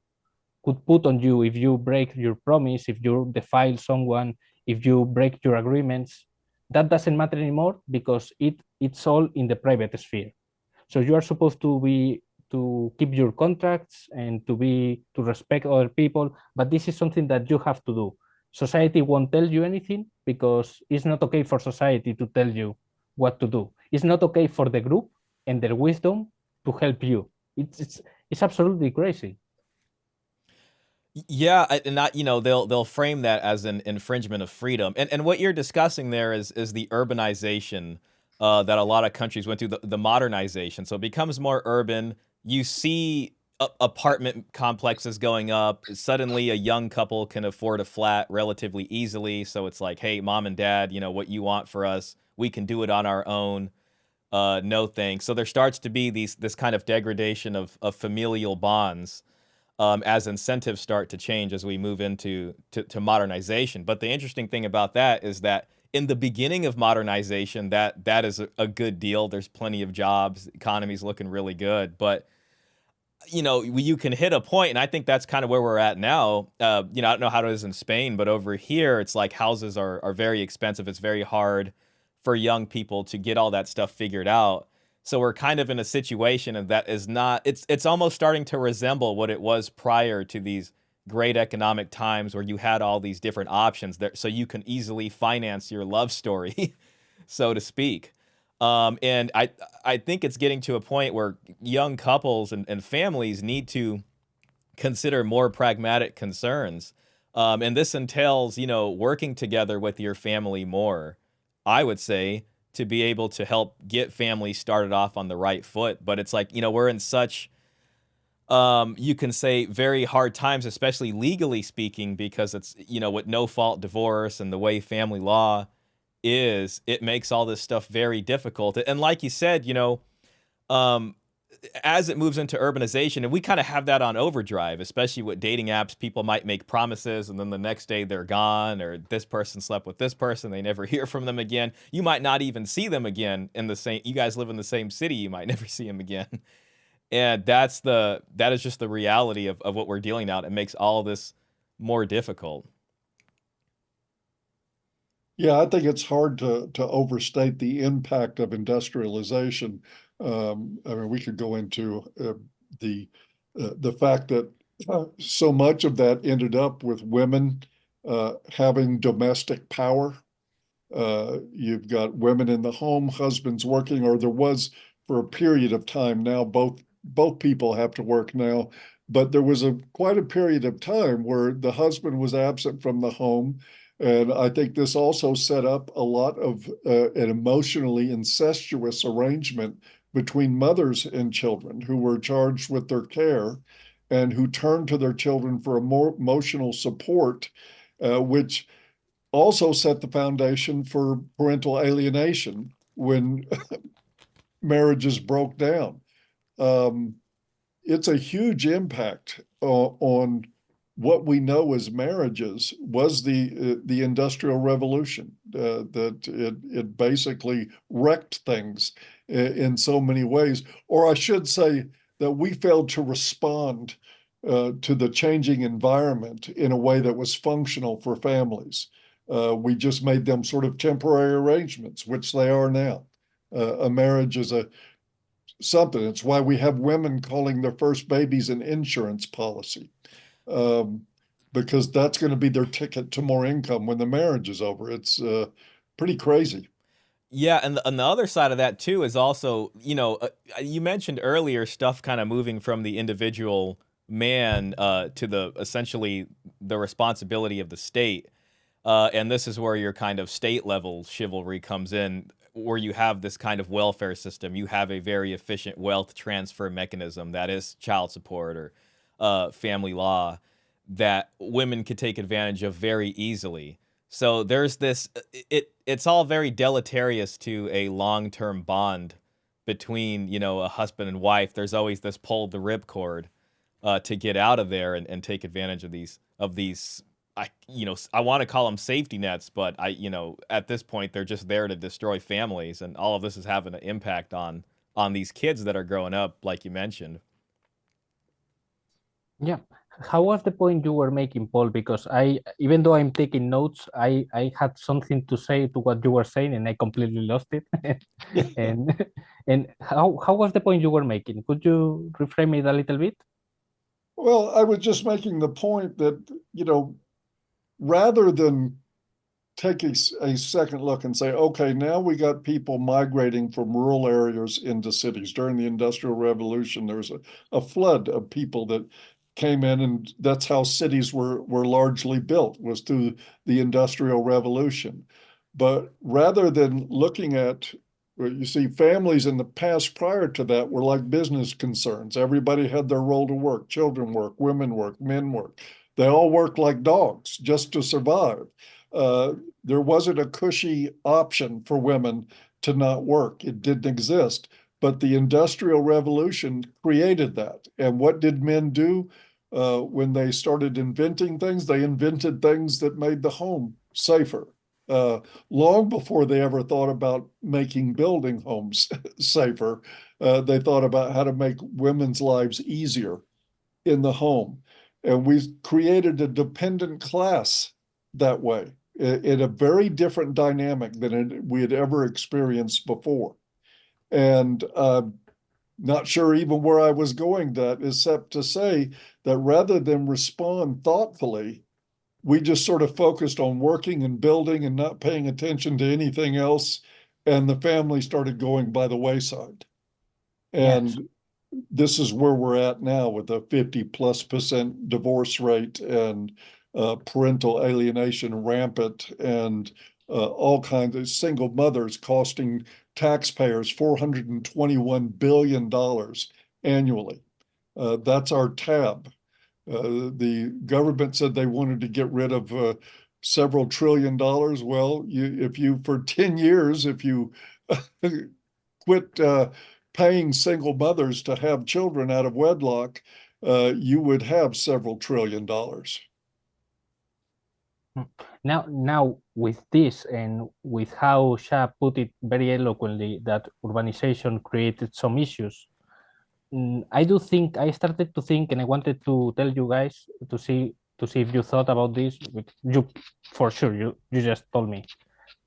Speaker 3: could put on you if you break your promise, if you defile someone, if you break your agreements, that doesn't matter anymore because it's all in the private sphere. So you are supposed to keep your contracts and to respect other people, but this is something that you have to do. Society won't tell you anything because it's not okay for society to tell you what to do. It's not okay for the group and their wisdom to help you. It's absolutely crazy.
Speaker 1: Yeah, and not, they'll frame that as an infringement of freedom. And what you're discussing there is the urbanization that a lot of countries went through, the modernization. So it becomes more urban. You see apartment complexes going up. Suddenly, a young couple can afford a flat relatively easily. So it's like, hey, mom and dad, what you want for us, we can do it on our own. No thanks. So there starts to be this kind of degradation of familial bonds as incentives start to change as we move into to modernization. But the interesting thing about that is that in the beginning of modernization, that is a good deal. There's plenty of jobs, economy's looking really good. But you can hit a point, and I think that's kind of where we're at now. I don't know how it is in Spain, but over here, it's like houses are very expensive. It's very hard for young people to get all that stuff figured out. So we're kind of in a situation that is not. It's almost starting to resemble what it was prior to these great economic times, where you had all these different options there, so you can easily finance your love story, so to speak. And I think it's getting to a point where young couples and families need to consider more pragmatic concerns. And this entails, working together with your family more, I would say, to be able to help get families started off on the right foot. But it's like, we're in such, you can say, very hard times, especially legally speaking, because it's, with no fault divorce and the way family law is, it makes all this stuff very difficult. And like you said, um, as it moves into urbanization, and we kind of have that on overdrive, especially with dating apps, people might make promises and then the next day they're gone, or this person slept with this person, they never hear from them again. You might not even see them again in the same, you guys live in the same city, you might never see them again. And that is just the reality of what we're dealing now. It makes all this more difficult.
Speaker 2: Yeah, I think it's hard to overstate the impact of industrialization. I mean, we could go into the the fact that so much of that ended up with women having domestic power. You've got women in the home, husbands working, or there was for a period of time. Now both people have to work now, but there was a quite a period of time where the husband was absent from the home. And I think this also set up a lot of an emotionally incestuous arrangement between mothers and children who were charged with their care and who turned to their children for a more emotional support, which also set the foundation for parental alienation when marriages broke down. Um, it's a huge impact on what we know as marriages was the Industrial Revolution, that it basically wrecked things in so many ways. Or I should say that we failed to respond to the changing environment in a way that was functional for families. We just made them sort of temporary arrangements, which they are now. A marriage is a something. It's why we have women calling their first babies an insurance policy, um, because that's going to be their ticket to more income when the marriage is over. It's pretty crazy.
Speaker 1: Yeah, and the other side of that too is also, you mentioned earlier stuff kind of moving from the individual man to the essentially the responsibility of the state. And this is where your kind of state level chivalry comes in, where you have this kind of welfare system. You have a very efficient wealth transfer mechanism that is child support or family law that women could take advantage of very easily. So there's this, it's all very deleterious to a long-term bond between, a husband and wife. There's always this pull the ripcord to get out of there and take advantage of these. I want to call them safety nets, but at this point they're just there to destroy families, and all of this is having an impact on these kids that are growing up, like you mentioned.
Speaker 3: Yeah. how was the point you were making, Paul? Because even though I'm taking notes, I had something to say to what you were saying, and I completely lost it. and and how was the point you were making? Could you reframe it a little bit?
Speaker 2: Well, I was just making the point that, rather than take a second look and say, okay, now we got people migrating from rural areas into cities. During the Industrial Revolution, there was a flood of people that came in, and that's how cities were largely built, was through the Industrial Revolution. But rather than looking at, you see, families in the past prior to that were like business concerns. Everybody had their role to work. Children work, women work, men work. They all worked like dogs just to survive. Uh, there wasn't a cushy option for women to not work. It didn't exist. But the Industrial Revolution created that. And what did men do when they started inventing things? They invented things that made the home safer. Long before they ever thought about making building homes safer, they thought about how to make women's lives easier in the home. And we created a dependent class that way in a very different dynamic than we had ever experienced before. And not sure even where I was going that, except to say that rather than respond thoughtfully, we just sort of focused on working and building and not paying attention to anything else. And the family started going by the wayside.
Speaker 3: Yes.
Speaker 2: And this is where we're at now with a 50+% divorce rate and parental alienation rampant, and all kinds of single mothers costing taxpayers $421 billion annually. That's our tab. The government said they wanted to get rid of several $1 trillion. Well, if you for 10 years, if you quit paying single mothers to have children out of wedlock, you would have several $1 trillion.
Speaker 3: Now with this and with how Shah put it very eloquently, that urbanization created some issues. I do think I started to think, and I wanted to tell you guys to see if you thought about this. You, for sure, you just told me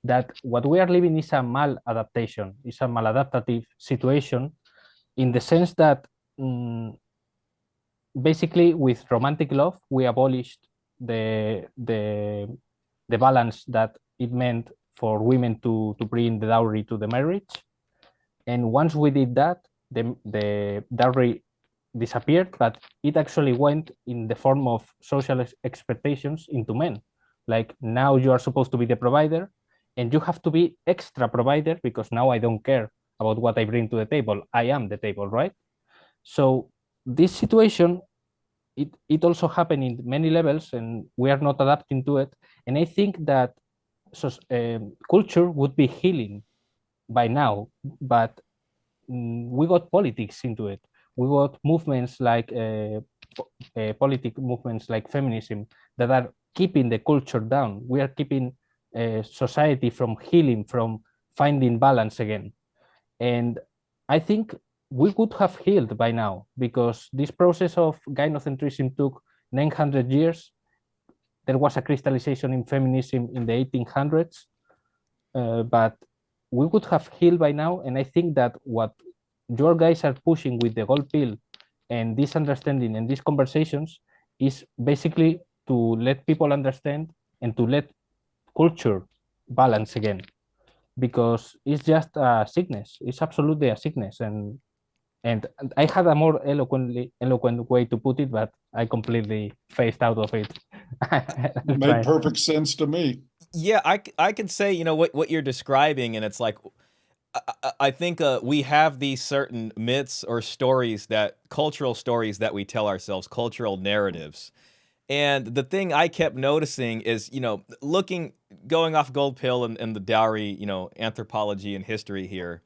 Speaker 3: that what we are living is a maladaptation, is a maladaptative situation, in the sense that basically with romantic love we abolished the the the balance that it meant for women to bring the dowry to the marriage. And once we did that, the dowry disappeared, but it actually went in the form of social expectations into men. Like, now you are supposed to be the provider, and you have to be extra provider because now I don't care about what I bring to the table. I am the table, right? So this situation, it also happened in many levels, and we are not adapting to it. And I think that culture would be healing by now, but we got politics into it. We got movements like politic movements like feminism that are keeping the culture down. We are keeping society from healing, from finding balance again. And I think we could have healed by now, because this process of gynocentrism took 900 years. There was a crystallization in feminism in the 1800s, but we could have healed by now. And I think that what your guys are pushing with the gold pill and this understanding and these conversations is basically to let people understand and to let culture balance again, because it's just a sickness. It's absolutely a sickness. And I had a more eloquent way to put it, but I completely phased out of it. I'll
Speaker 2: Made
Speaker 3: try.
Speaker 2: perfect sense to me.
Speaker 1: Yeah, I can say, what you're describing, and it's like, I think we have these certain myths or stories, that cultural stories that we tell ourselves, cultural narratives. And the thing I kept noticing is, going off Gold Pill and the dowry, anthropology and history here,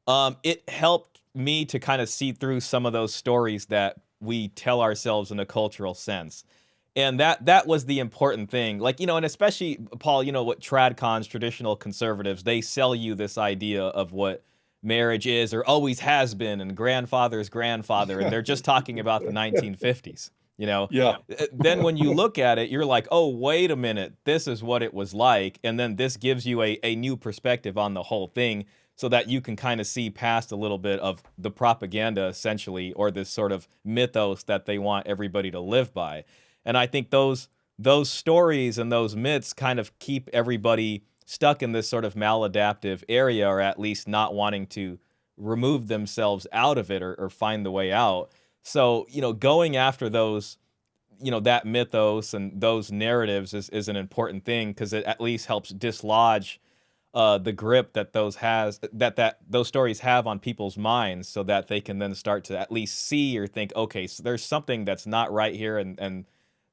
Speaker 1: it helped me to kind of see through some of those stories that we tell ourselves in a cultural sense. And that was the important thing. Like, and especially, Paul, what tradcons, traditional conservatives, they sell you this idea of what marriage is or always has been, and grandfather's grandfather, and they're just talking about the 1950s. you know.
Speaker 2: Yeah.
Speaker 1: Then when you look at it, you're like, oh, wait a minute, this is what it was like. And then this gives you a new perspective on the whole thing, so that you can kind of see past a little bit of the propaganda, essentially, or this sort of mythos that they want everybody to live by. And I think those stories and those myths kind of keep everybody stuck in this sort of maladaptive area, or at least not wanting to remove themselves out of it, or find the way out. So, going after those, that mythos and those narratives is an important thing, because it at least helps dislodge the grip that those stories have on people's minds, so that they can then start to at least see or think, okay, so there's something that's not right here, and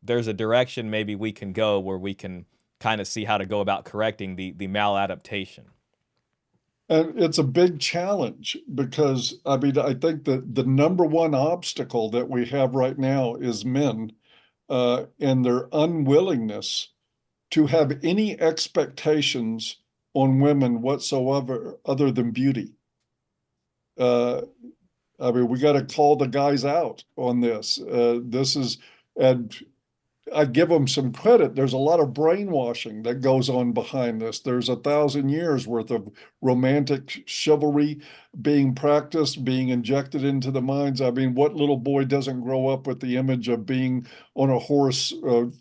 Speaker 1: there's a direction maybe we can go, where we can kind of see how to go about correcting the maladaptation.
Speaker 2: And it's a big challenge because, I mean, I think that the number one obstacle that we have right now is men and their unwillingness to have any expectations on women whatsoever other than beauty. Uh, I mean, we got to call the guys out on this. And I give them some credit. There's a lot of brainwashing that goes on behind this. There's 1,000 years worth of romantic chivalry being practiced, being injected into the minds. I mean, what little boy doesn't grow up with the image of being on a horse,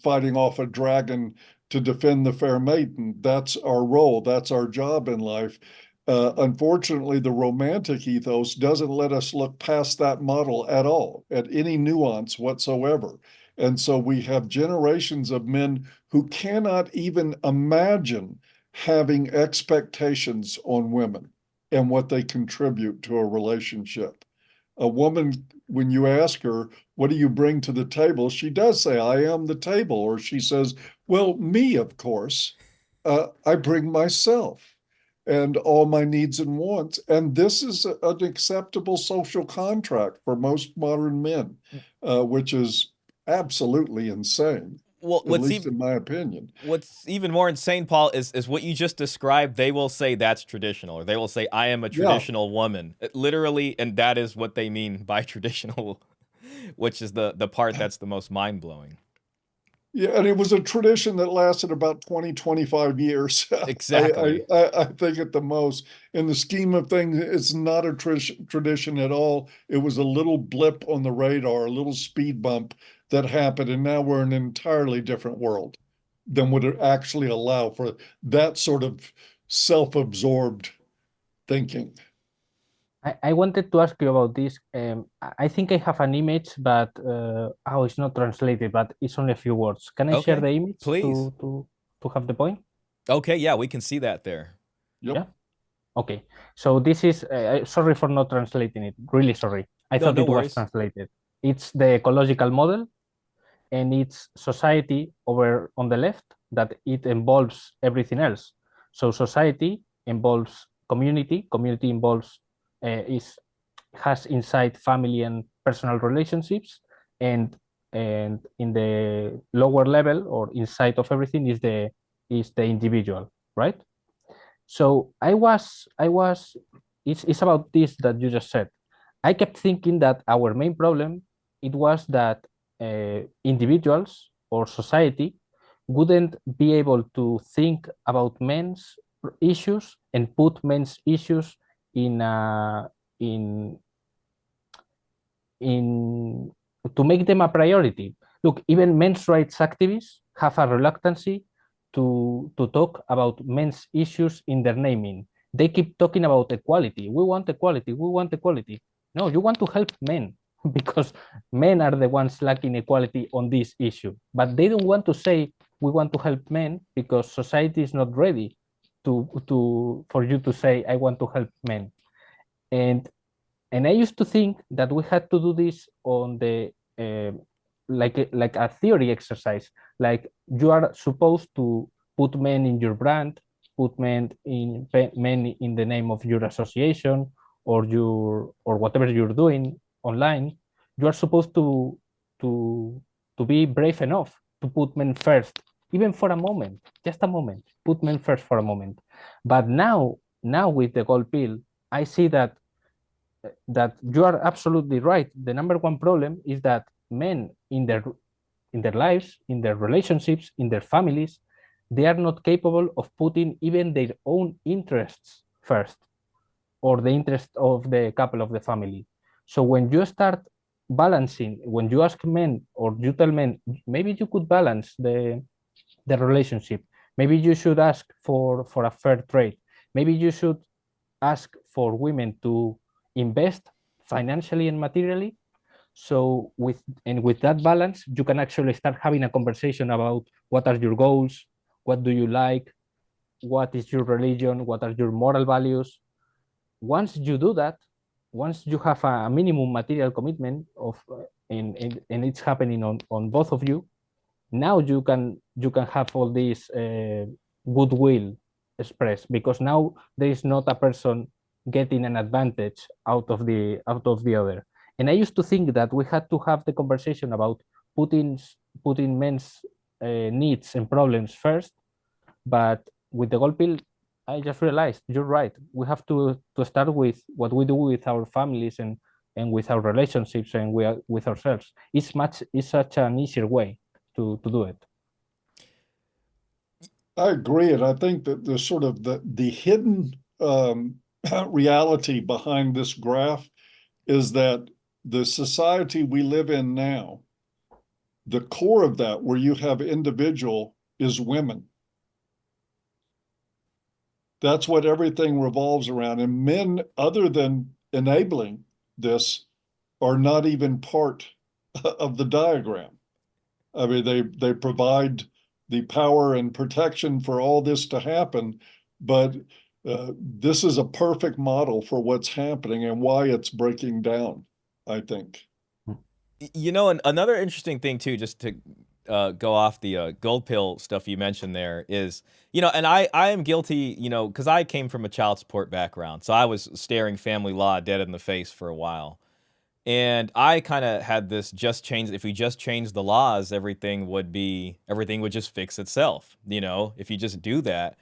Speaker 2: fighting off a dragon to defend the fair maiden? That's our role. That's our job in life. Unfortunately, the romantic ethos doesn't let us look past that model at all, at any nuance whatsoever. And so we have generations of men who cannot even imagine having expectations on women and what they contribute to a relationship. A woman, when you ask her, what do you bring to the table? She does say, I am the table. Or she says, well, me, of course. I bring myself and all my needs and wants. And this is an acceptable social contract for most modern men, which is absolutely insane,
Speaker 1: Well,
Speaker 2: at least in my opinion.
Speaker 1: what's even more insane, Paul, is what you just described. They will say that's traditional, or they will say, I am a
Speaker 2: Yeah.
Speaker 1: traditional woman. Literally, and that is what they mean by traditional, which is the part that's the most mind-blowing.
Speaker 2: Yeah, and it was a tradition that lasted about 20, 25 years.
Speaker 1: Exactly.
Speaker 2: I think at the most. In the scheme of things, it's not a tradition at all. It was a little blip on the radar, a little speed bump that happened, and now we're in an entirely different world than would it actually allow for that sort of self-absorbed thinking.
Speaker 3: I wanted to ask you about this. I think I have an image, but it's not translated, but it's only a few words. Can I share
Speaker 1: Okay,
Speaker 3: the image
Speaker 1: please.
Speaker 3: to have the point?
Speaker 1: Okay, yeah, we can see that there.
Speaker 2: Yep.
Speaker 3: Yeah. Okay. So this is sorry for not translating it. Really sorry. I
Speaker 1: No,
Speaker 3: thought
Speaker 1: no
Speaker 3: it was
Speaker 1: worries.
Speaker 3: translated. It's the ecological model, and it's society over on the left, that it involves everything else. So society involves community. Community involves has inside family and personal relationships, and in the lower level or inside of everything is the individual, right? So it's about this that you just said. I kept thinking that our main problem, it was that individuals or society wouldn't be able to think about men's issues and put men's issues in in in to make them a priority. Look, even men's rights activists have a reluctancy to talk about men's issues in their naming. They keep talking about equality. We want equality. We want equality. No, you want to help men because men are the ones lacking equality on this issue. But they don't want to say we want to help men because society is not ready for you to say I want to help men. And I used to think that we had to do this on the like a theory exercise. Like you are supposed to put men in your brand, put men in the name of your association or whatever you're doing online. You are supposed to be brave enough to put men first, even for a moment, just a moment. Put men first for a moment. But now with the gold pill, I see that you are absolutely right. The number one problem is that men in their lives, in their relationships, in their families, they are not capable of putting even their own interests first, or the interest of the couple, of the family. So when you start balancing, when you ask men or you tell men, maybe you could balance the relationship. Maybe you should ask for a fair trade. Maybe you should ask for women to invest financially and materially. So with that balance, you can actually start having a conversation about what are your goals, what do you like, what is your religion, what are your moral values. Once you do that, once you have a minimum material commitment of and it's happening on both of you, now you can have all this goodwill expressed, because now there is not a person getting an advantage out of the other. And I used to think that we had to have the conversation about putting putting men's needs and problems first, but with the gold pill, I just realized you're right. We have to start with what we do with our families and with our relationships and with ourselves. It's such an easier way to do it.
Speaker 2: I agree, and I think that the sort of the hidden reality behind this graph is that the society we live in now, the core of that, where you have individual, is women. That's what everything revolves around. And men, other than enabling this, are not even part of the diagram. I mean, they provide the power and protection for all this to happen, but this is a perfect model for what's happening and why it's breaking down, I think.
Speaker 1: You know, and another interesting thing too, just to go off the gold pill stuff you mentioned there is, you know, and I am guilty, you know, because I came from a child support background, so I was staring family law dead in the face for a while, and I kind of had this just change. If we just change the laws, everything would just fix itself, you know, if you just do that.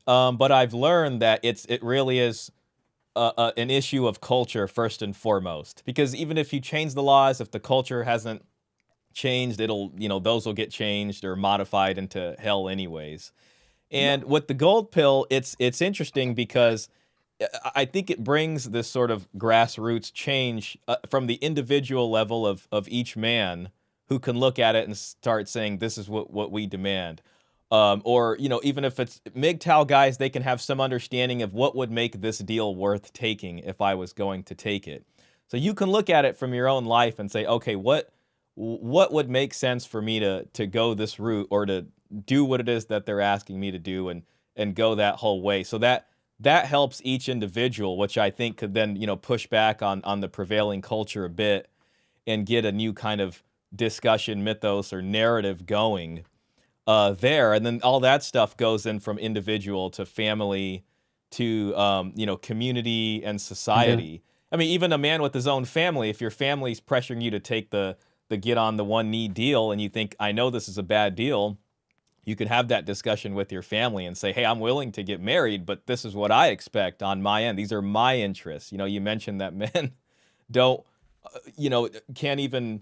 Speaker 1: But I've learned that it really is an issue of culture first and foremost, because even if you change the laws, if the culture hasn't changed, it'll, you know, those will get changed or modified into hell anyways. And with the gold pill, it's interesting because I think it brings this sort of grassroots change from the individual level of each man, who can look at it and start saying, this is what we demand. Or, you know, even if it's MGTOW guys, they can have some understanding of what would make this deal worth taking if I was going to take it. So you can look at it from your own life and say, okay, what would make sense for me to go this route, or to do what it is that they're asking me to do, and go that whole way. So that helps each individual, which I think could then, you know, push back on the prevailing culture a bit, and get a new kind of discussion, mythos, or narrative going there. And then all that stuff goes in from individual to family to, you know, community and society. I mean, even a man with his own family, if your family's pressuring you to take the get on the one knee deal, and you think, I know this is a bad deal, you can have that discussion with your family and say, hey, I'm willing to get married, but this is what I expect on my end. These are my interests. You know, you mentioned that men don't, you know, can't even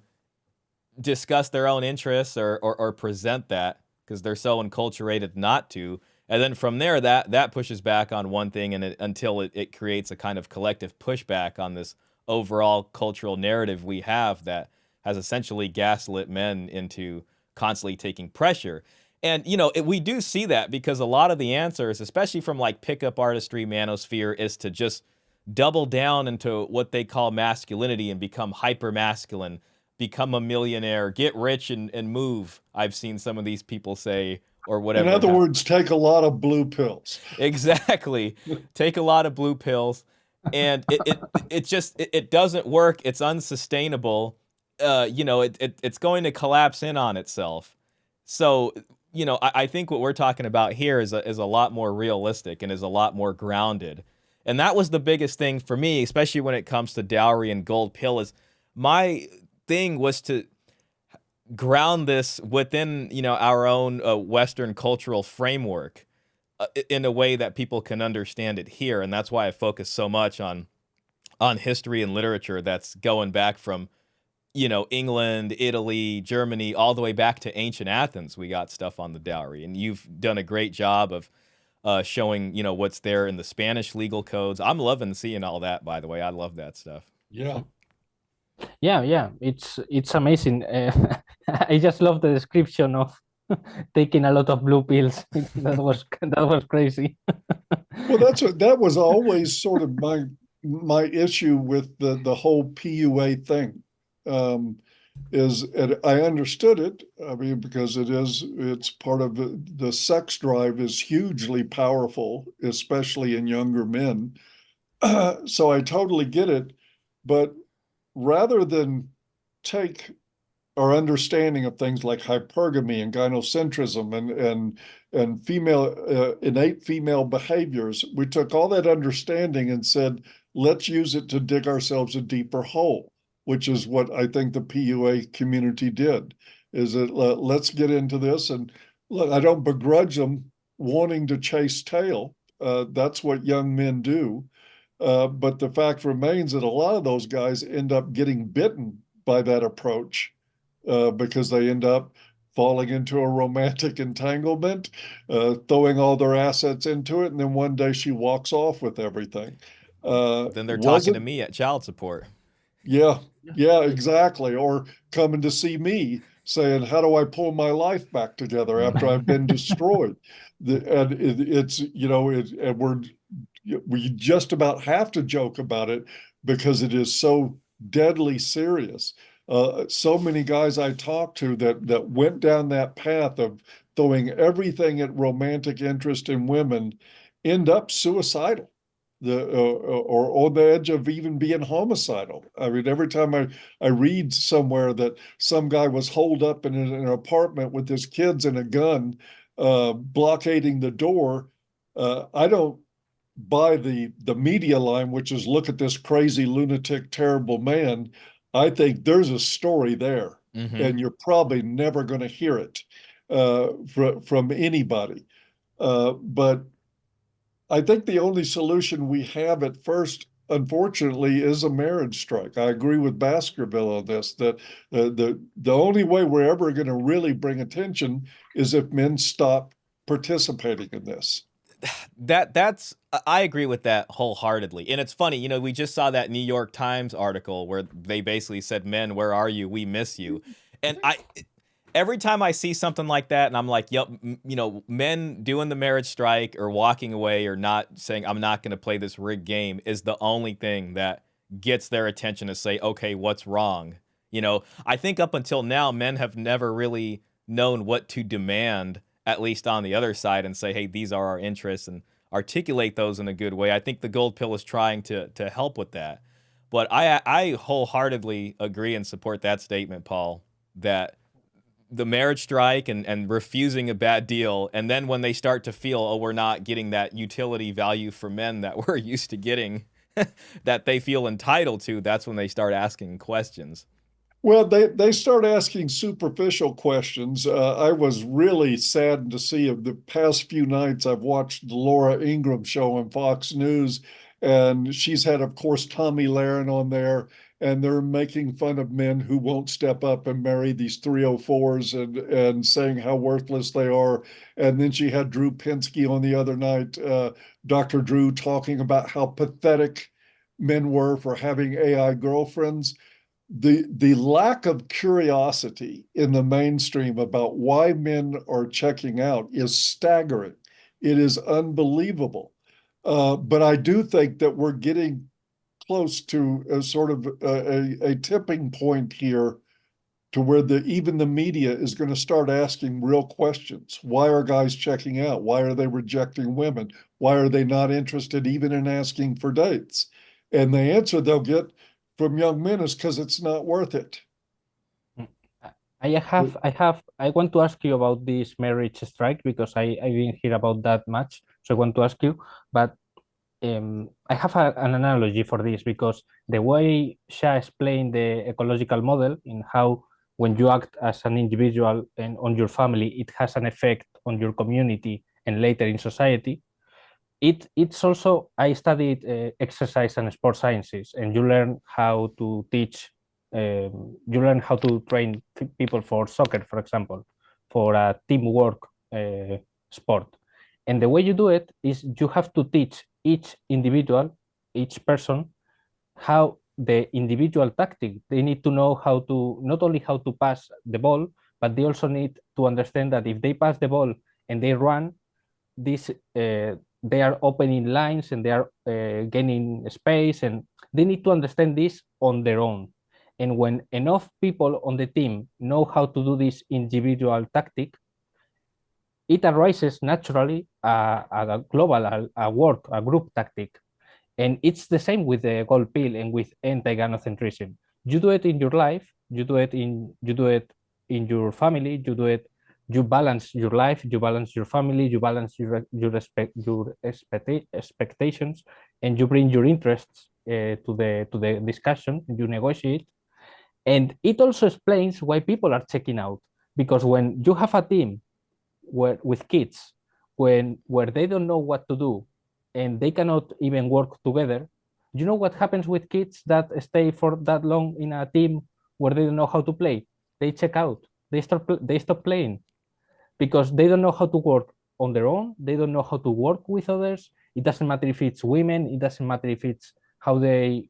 Speaker 1: discuss their own interests or present that, because they're so enculturated not to. And then from there, that pushes back on one thing, and until it creates a kind of collective pushback on this overall cultural narrative we have that has essentially gaslit men into constantly taking pressure. And, you know, we do see that, because a lot of the answers, especially from like pickup artistry, Manosphere, is to just double down into what they call masculinity and become hyper masculine, become a millionaire, get rich and move. I've seen some of these people say, or
Speaker 2: In
Speaker 1: whatever.
Speaker 2: other words, take a lot of blue pills.
Speaker 1: Exactly. Take a lot of blue pills. And it just it doesn't work. It's unsustainable. You know, it's going to collapse in on itself. So, you know, I think what we're talking about here is a lot more realistic and is a lot more grounded. And that was the biggest thing for me, especially when it comes to dowry and gold pill, is my thing was to ground this within, you know, our own Western cultural framework, in a way that people can understand it here. And that's why I focus so much on history and literature that's going back from England, Italy, Germany, all the way back to ancient Athens, we got stuff on the dowry. And you've done a great job of showing, what's there in the Spanish legal codes. I'm loving seeing all that, by the way. I love that stuff.
Speaker 2: Yeah.
Speaker 3: Yeah, it's amazing. I just love the description of taking a lot of blue pills. That was crazy.
Speaker 2: Well, that was always sort of my issue with the whole PUA thing. And I understood it. I mean, because it's part of the sex drive is hugely powerful, especially in younger men. So I totally get it. But rather than take our understanding of things like hypergamy and gynocentrism and female innate female behaviors, we took all that understanding and said, let's use it to dig ourselves a deeper hole, which is what I think the PUA community did. Is that let's get into this, and look, I don't begrudge them wanting to chase tail. That's what young men do. But the fact remains that a lot of those guys end up getting bitten by that approach because they end up falling into a romantic entanglement, throwing all their assets into it, and then one day she walks off with everything.
Speaker 1: Then they're
Speaker 2: Was
Speaker 1: talking
Speaker 2: it?
Speaker 1: to me at child support.
Speaker 2: Yeah, yeah, exactly. Or coming to see me saying, how do I pull my life back together after I've been destroyed? And it's, and we just about have to joke about it because it is so deadly serious. So many guys I talked to that went down that path of throwing everything at romantic interest in women end up suicidal, or on the edge of even being homicidal. I mean, every time I read somewhere that some guy was holed up in an apartment with his kids and a gun, blockading the door, I don't buy the media line, which is look at this crazy lunatic, terrible man. I think there's a story there,
Speaker 1: Mm-hmm.
Speaker 2: and you're probably never going to hear it from anybody. But I think the only solution we have at first, unfortunately, is a marriage strike. I agree with Baskerville on this, that the only way we're ever going to really bring attention is if men stop participating in this.
Speaker 1: That's I agree with that wholeheartedly. And it's funny, we just saw that New York Times article where they basically said, "Men, where are you? We miss you." And every time I see something like that, and I'm like, "Yep, men doing the marriage strike or walking away or not saying I'm not going to play this rigged game is the only thing that gets their attention to say, "Okay, what's wrong?" I think up until now, men have never really known what to demand, at least on the other side, and say, hey, these are our interests, and articulate those in a good way. I think the gold pill is trying to help with that. But I wholeheartedly agree and support that statement, Paul, that the marriage strike and refusing a bad deal, and then when they start to feel, oh, we're not getting that utility value for men that we're used to getting, that they feel entitled to, that's when they start asking questions.
Speaker 2: Well, they start asking superficial questions. I was really saddened to see of the past few nights I've watched the Laura Ingraham show on Fox News, and she's had, of course, Tommy Lahren on there, and they're making fun of men who won't step up and marry these 304s and saying how worthless they are. And then she had Drew Pinsky on the other night, Dr. Drew talking about how pathetic men were for having AI girlfriends. The lack of curiosity in the mainstream about why men are checking out is staggering. It is unbelievable. But I do think that we're getting close to a sort of a tipping point here to where even the media is going to start asking real questions. Why are guys checking out? Why are they rejecting women? Why are they not interested even in asking for dates? And the answer they'll get from young men is because it's not worth it.
Speaker 3: I want to ask you about this marriage strike because I didn't hear about that much. So I want to ask you, but I have an analogy for this because the way Shah explained the ecological model in how when you act as an individual and on your family, it has an effect on your community and later in society. It's also I studied exercise and sport sciences, and you learn how to teach You learn how to train people for soccer, for example, for a teamwork sport. And the way you do it is you have to teach each individual, each person, how the individual tactic. They need to know how to not only how to pass the ball, but they also need to understand that if they pass the ball and they run, this they are opening lines and they are gaining space, and they need to understand this on their own. And when enough people on the team know how to do this individual tactic, it arises naturally a global, a work, a group tactic. And it's the same with the gold pill and with anti-gynocentrism. You do it in your life, you do it in your family, you do it, you balance your life, you balance your family, you balance your expectations, and you bring your interests to the discussion, and you negotiate. And it also explains why people are checking out, because when you have a team with kids, where they don't know what to do and they cannot even work together, you know what happens with kids that stay for that long in a team where they don't know how to play? They check out. They stop playing because they don't know how to work on their own. They don't know how to work with others. It doesn't matter if it's women. It doesn't matter if it's how they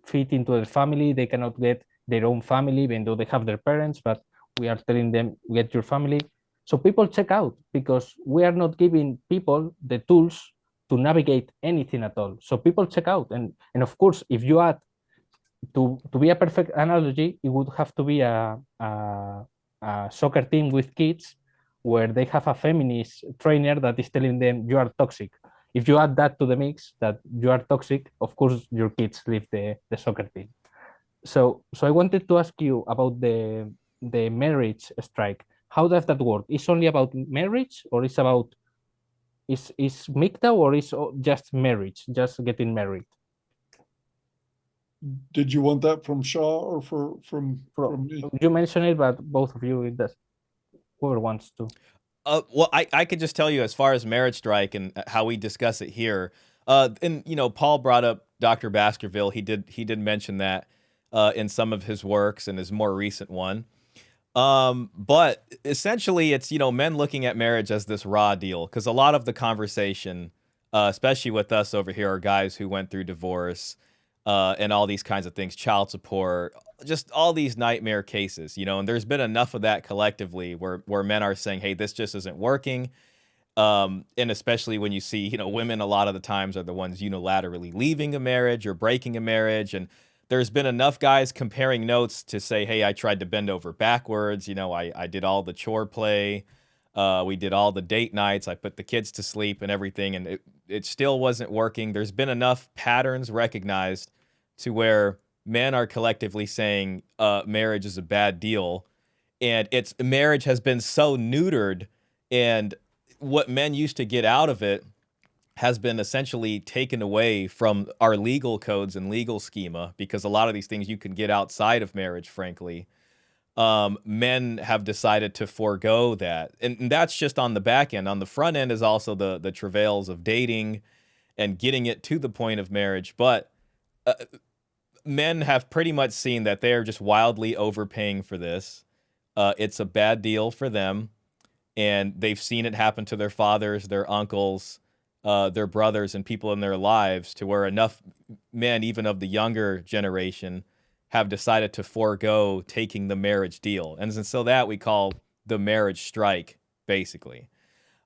Speaker 3: fit into their family. They cannot get their own family, even though they have their parents, but we are telling them, get your family. So people check out because we are not giving people the tools to navigate anything at all. So people check out. And of course, if you add, to be a perfect analogy, it would have to be a soccer team with kids where they have a feminist trainer that is telling them you are toxic. If you add that to the mix, that you are toxic, of course your kids leave the soccer team. So I wanted to ask you about the marriage strike. How does that work? Is only about marriage, or is about is MGTOW, or is just marriage, just getting married?
Speaker 2: Did you want that from Shaw or from me?
Speaker 3: You mentioned it, but both of you, it does. Whoever wants to.
Speaker 1: Well, I could just tell you as far as marriage strike and how we discuss it here. And Paul brought up Dr. Baskerville. He did mention that in some of his works and his more recent one. But essentially, it's men looking at marriage as this raw deal, because a lot of the conversation, especially with us over here, are guys who went through divorce and all these kinds of things, child support, just all these nightmare cases, and there's been enough of that collectively where men are saying, hey, this just isn't working. And especially when you see, women a lot of the times are the ones unilaterally leaving a marriage or breaking a marriage. And there's been enough guys comparing notes to say, hey, I tried to bend over backwards. I did all the chore play. We did all the date nights. I put the kids to sleep and everything. And it still wasn't working. There's been enough patterns recognized to where men are collectively saying marriage is a bad deal. And marriage has been so neutered, and what men used to get out of it has been essentially taken away from our legal codes and legal schema, because a lot of these things you can get outside of marriage, frankly. Men have decided to forego that. And that's just on the back end. On the front end is also the travails of dating and getting it to the point of marriage. But men have pretty much seen that they are just wildly overpaying for this. It's a bad deal for them. And they've seen it happen to their fathers, their uncles, their brothers, and people in their lives, to where enough men, even of the younger generation, have decided to forego taking the marriage deal. And so that we call the marriage strike, basically.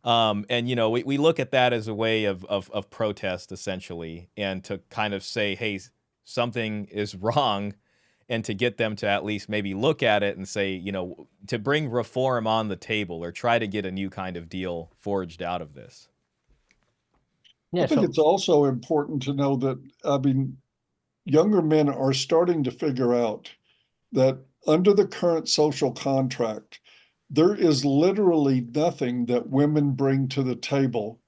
Speaker 1: And, we look at that as a way of protest, essentially, and to kind of say, hey, something is wrong, and to get them to at least maybe look at it and say, to bring reform on the table or try to get a new kind of deal forged out of this.
Speaker 2: I
Speaker 3: Yeah.
Speaker 2: think
Speaker 3: So
Speaker 2: it's also important to know that, younger men are starting to figure out that under the current social contract, there is literally nothing that women bring to the table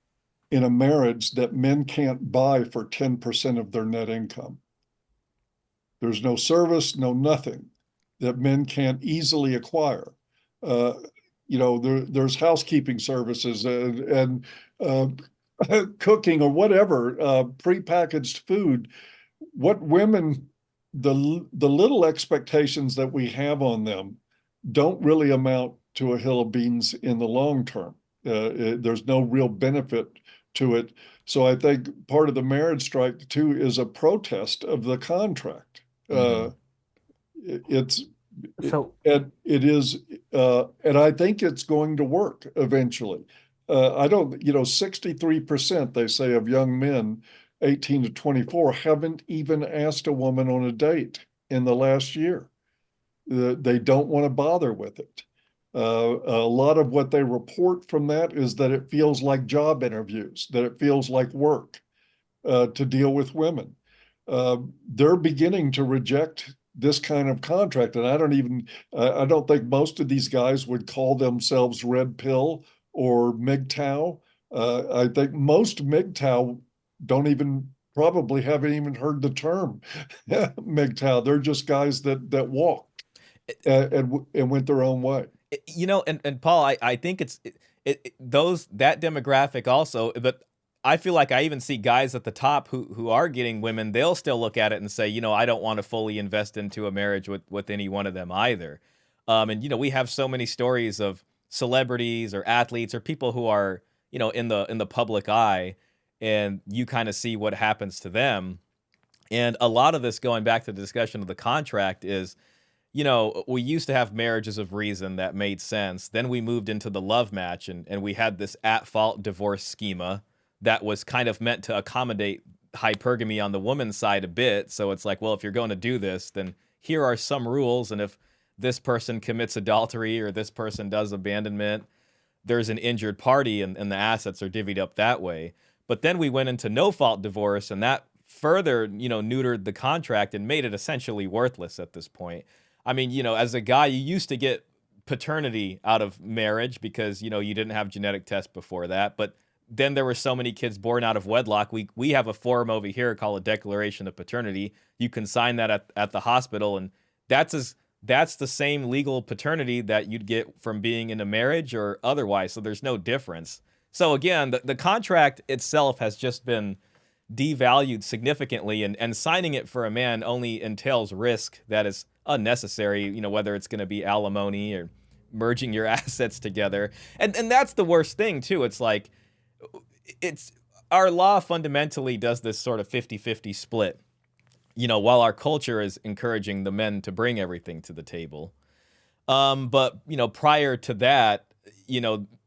Speaker 2: in a marriage that men can't buy for 10% of their net income. There's no service, no nothing that men can't easily acquire. There's housekeeping services and cooking or whatever, prepackaged food. What women the little expectations that we have on them don't really amount to a hill of beans in the long term. There's no real benefit to it. So I think part of the marriage strike too is a protest of the contract.
Speaker 1: Hmm.
Speaker 2: It's
Speaker 3: So
Speaker 2: and it is, and I think it's going to work eventually. I don't, 63% they say of young men 18 to 24 haven't even asked a woman on a date in the last year. They don't want to bother with it. A lot of what they report from that is that it feels like job interviews, that it feels like work to deal with women. They're beginning to reject this kind of contract. And I don't think most of these guys would call themselves red pill or MGTOW. I think most MGTOW don't even probably haven't even heard the term MGTOW. They're just guys that walked and went their own way.
Speaker 1: And Paul, I think those that demographic also, but I feel like I even see guys at the top who are getting women. They'll still look at it and say, I don't want to fully invest into a marriage with any one of them either. And we have so many stories of celebrities or athletes or people who are in the public eye, and you kind of see what happens to them. And a lot of this, going back to the discussion of the contract, is we used to have marriages of reason that made sense. Then we moved into the love match, and we had this at-fault divorce schema that was kind of meant to accommodate hypergamy on the woman's side a bit. So it's like, well, if you're going to do this, then here are some rules. And if this person commits adultery or this person does abandonment, there's an injured party, and the assets are divvied up that way. But then we went into no-fault divorce, and that further, neutered the contract and made it essentially worthless at this point. I mean, as a guy, you used to get paternity out of marriage because, you didn't have genetic tests before that. But then there were so many kids born out of wedlock. We have a form over here called a declaration of paternity. You can sign that at the hospital, and that's the same legal paternity that you'd get from being in a marriage or otherwise. So there's no difference. So again, the contract itself has just been devalued significantly, and signing it for a man only entails risk that is unnecessary, whether it's going to be alimony or merging your assets together. And that's the worst thing too. It's like, it's our law fundamentally does this sort of 50-50 split, while our culture is encouraging the men to bring everything to the table. But prior to that,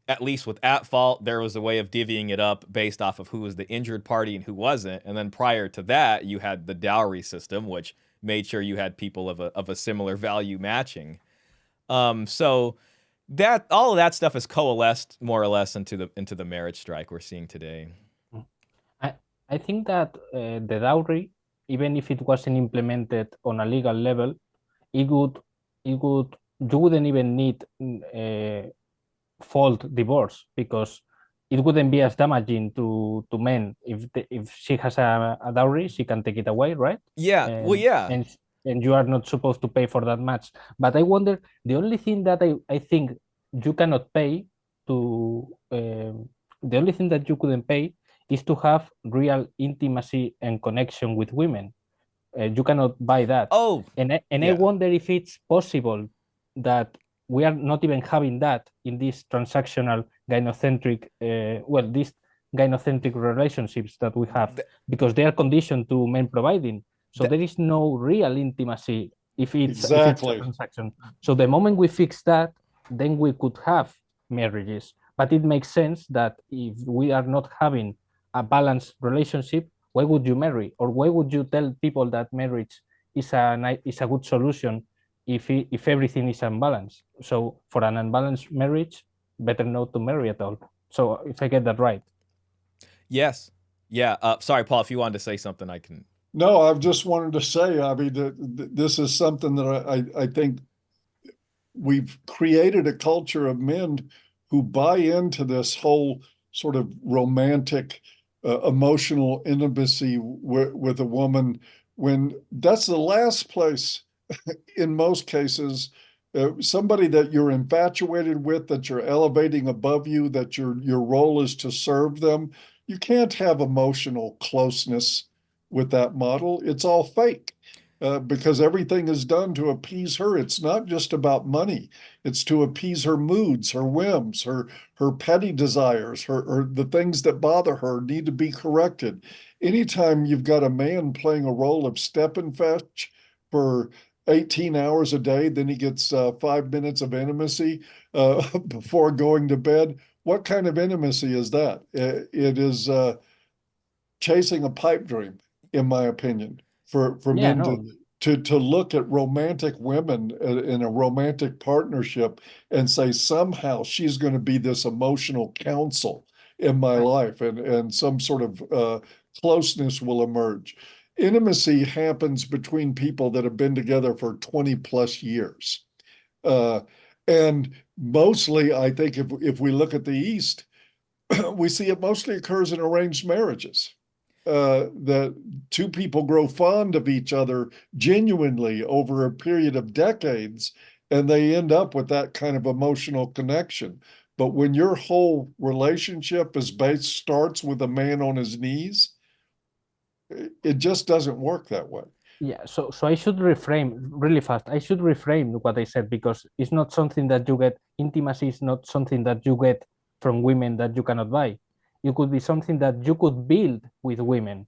Speaker 1: at least with at fault, there was a way of divvying it up based off of who was the injured party and who wasn't. And then prior to that, you had the dowry system, which made sure you had people of a similar value matching. So that all of that stuff has coalesced more or less into the marriage strike we're seeing today.
Speaker 3: I I think that the dowry, even if it wasn't implemented on a legal level, it would you wouldn't even need fault divorce, because it wouldn't be as damaging to men. If she has a dowry, she can take it away, right?
Speaker 1: Yeah, well,
Speaker 3: and
Speaker 1: yeah.
Speaker 3: and and you are not supposed to pay for that much. But I wonder, the only thing that I think you cannot pay to the only thing that you couldn't pay is to have real intimacy and connection with women. You cannot buy that.
Speaker 1: Oh,
Speaker 3: And I
Speaker 1: yeah.
Speaker 3: wonder if it's possible that we are not even having that in these transactional gynocentric, these gynocentric relationships that we have,
Speaker 1: Th-
Speaker 3: because they are conditioned to men providing. So
Speaker 1: th-
Speaker 3: there is no real intimacy if it's a
Speaker 2: Exactly.
Speaker 3: transaction. So the moment we fix that, then we could have marriages. But it makes sense that if we are not having a balanced relationship, why would you marry, or why would you tell people that marriage is a good solution if everything is unbalanced? So for an unbalanced marriage, better not to marry at all. So if I get that right.
Speaker 1: Yes. Yeah. Sorry, Paul, if you wanted to say something, I can.
Speaker 2: No, I've just wanted to say, I mean, this is something that I think we've created a culture of men who buy into this whole sort of romantic, emotional intimacy with a woman, when that's the last place in most cases. Somebody that you're infatuated with, that you're elevating above you, that your role is to serve them. You can't have emotional closeness with that model. It's all fake. because everything is done to appease her. It's not just about money. It's to appease her moods, her whims, her petty desires, her the things that bother her need to be corrected. Anytime you've got a man playing a role of step and fetch for 18 hours a day, then he gets 5 minutes of intimacy before going to bed. What kind of intimacy is that? It is chasing a pipe dream, in my opinion, for
Speaker 3: Yeah,
Speaker 2: men
Speaker 3: no,
Speaker 2: to look at romantic women in a romantic partnership and say somehow she's going to be this emotional counsel in my life, and some sort of closeness will emerge. Intimacy happens between people that have been together for 20 plus years. Uh, and mostly, I think if we look at the East, we see it mostly occurs in arranged marriages. That two people grow fond of each other genuinely over a period of decades, and they end up with that kind of emotional connection. But when your whole relationship is based, starts with a man on his knees, it just doesn't work that way.
Speaker 3: yeah, so I should reframe really fast. I should reframe what I said, because it's not something that you get. Intimacy is not something that you get from women that you cannot buy. It could be something that you could build with women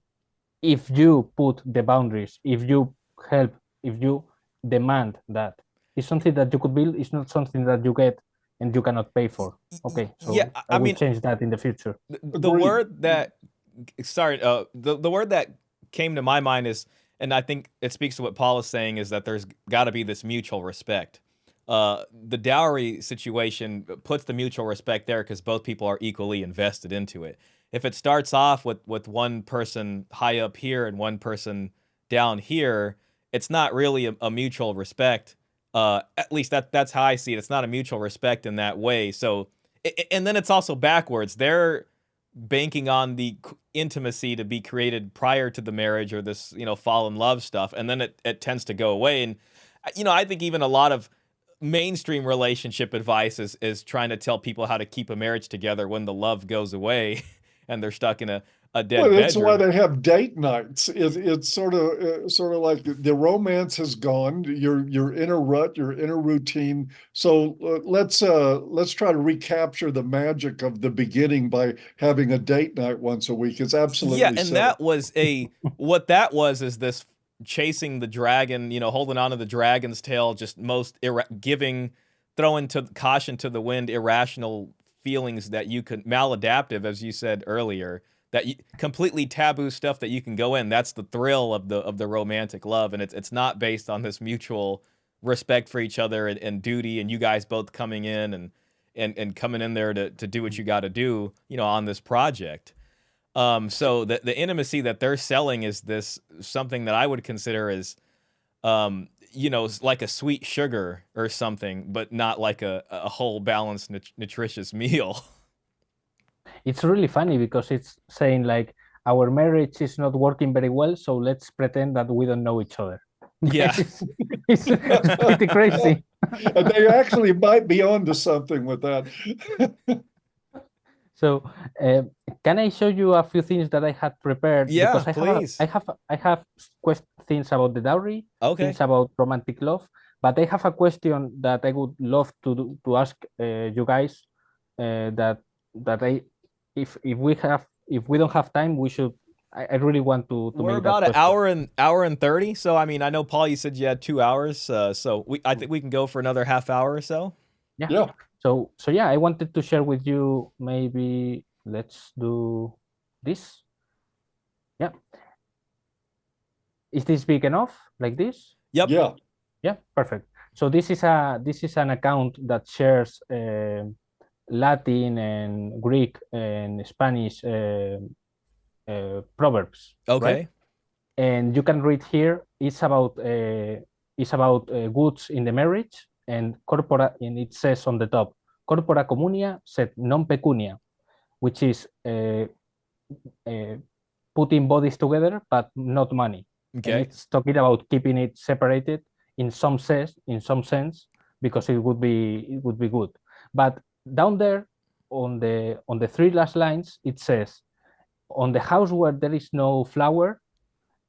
Speaker 3: if you put the boundaries, if you help, if you demand that. It's something that you could build. It's not something that you get and you cannot pay for. Okay,
Speaker 1: Yeah,
Speaker 3: so I
Speaker 1: I
Speaker 3: will
Speaker 1: mean,
Speaker 3: change that in the future.
Speaker 1: the
Speaker 2: Agreed.
Speaker 1: word that sorry, the word that came to my mind is, and I think it speaks to what Paul is saying, is that there's got to be this mutual respect. The dowry situation puts the mutual respect there because both people are equally invested into it. If it starts off with one person high up here and one person down here, it's not really a mutual respect. At least that's how I see it. It's not a mutual respect in that way. So, and then it's also backwards. They're banking on the intimacy to be created prior to the marriage, or this, fall in love stuff, and then it tends to go away. And I think even a lot of mainstream relationship advice is trying to tell people how to keep a marriage together when the love goes away and they're stuck in a
Speaker 2: Well,
Speaker 1: dead
Speaker 2: that's why
Speaker 1: bedroom.
Speaker 2: they have date nights. It's sort of like the romance has gone. You're in a rut. You're in a routine. So let's try to recapture the magic of the beginning by having a date night once a week. It's
Speaker 1: Yeah,
Speaker 2: absolutely
Speaker 1: and
Speaker 2: silly.
Speaker 1: that was what that was is this chasing the dragon, holding on to the dragon's tail, just throwing to caution to the wind, irrational feelings that you could maladaptive, as you said earlier, that completely taboo stuff that you can go in. That's the thrill of the romantic love, and it's not based on this mutual respect for each other and duty, and you guys both coming in and coming in there to do what you got to do, on this project. So the intimacy that they're selling is this something that I would consider as, like a sweet sugar or something, but not like a whole balanced nutritious meal.
Speaker 3: It's really funny because it's saying like our marriage is not working very well, so let's pretend that we don't know each other.
Speaker 1: Yeah.
Speaker 3: It's pretty crazy.
Speaker 2: And they actually might be onto something with that.
Speaker 3: So, uh, can I show you a few things that I had prepared?
Speaker 1: Yeah,
Speaker 3: Because
Speaker 1: please.
Speaker 3: I have things about the dowry, things
Speaker 1: Okay.
Speaker 3: about romantic love, but I have a question that I would love to ask you guys. That that I, if we don't have time, we should. I really want to
Speaker 1: We're
Speaker 3: make that
Speaker 1: about an
Speaker 3: question.
Speaker 1: hour and 30. So I mean, I know Paul, you said you had 2 hours. So I think we can go for another half hour or so.
Speaker 3: Yeah.
Speaker 2: Yeah,
Speaker 3: So yeah, I wanted to share with you. Maybe let's do this. Yeah. Is this big enough? Like this?
Speaker 1: Yep.
Speaker 2: yeah.
Speaker 3: Yeah, perfect. So this is an account that shares Latin and Greek and Spanish proverbs, right?
Speaker 1: Okay.
Speaker 3: And you can read here. It's about goods in the marriage and corpora, and it says on the top, corpora communia sed non pecunia, which is uh, putting bodies together but not money. And
Speaker 1: Okay.
Speaker 3: it's talking about keeping it separated in some sense, because it would be good. But down there on the three last lines, it says, on the house where there is no flower,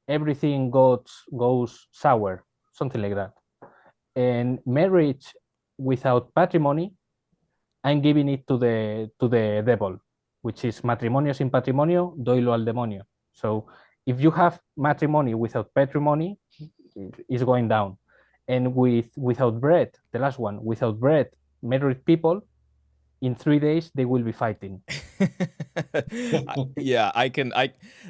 Speaker 3: everything goes sour, something like that. And marriage without patrimony, I'm giving it to the devil, which is matrimonio sin patrimonio, doilo al demonio. So if you have matrimony without patrimony, it's going down. And without bread, the last one, without bread, married people, in 3 days they will be fighting.
Speaker 1: Yeah,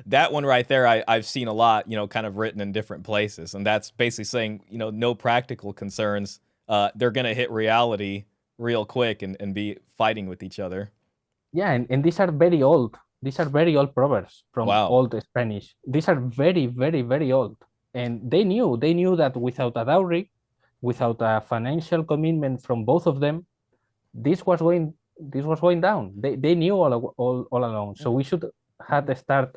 Speaker 1: that one right there, I've seen a lot, kind of written in different places. And that's basically saying, no practical concerns. They're going to hit reality real quick and be fighting with each other.
Speaker 3: Yeah, and these are very old. These are very old proverbs from
Speaker 1: Wow.
Speaker 3: old Spanish. These are very, very, very old. And they knew that without a dowry, without a financial commitment from both of them, this was going down. They knew all along. So we should have to start.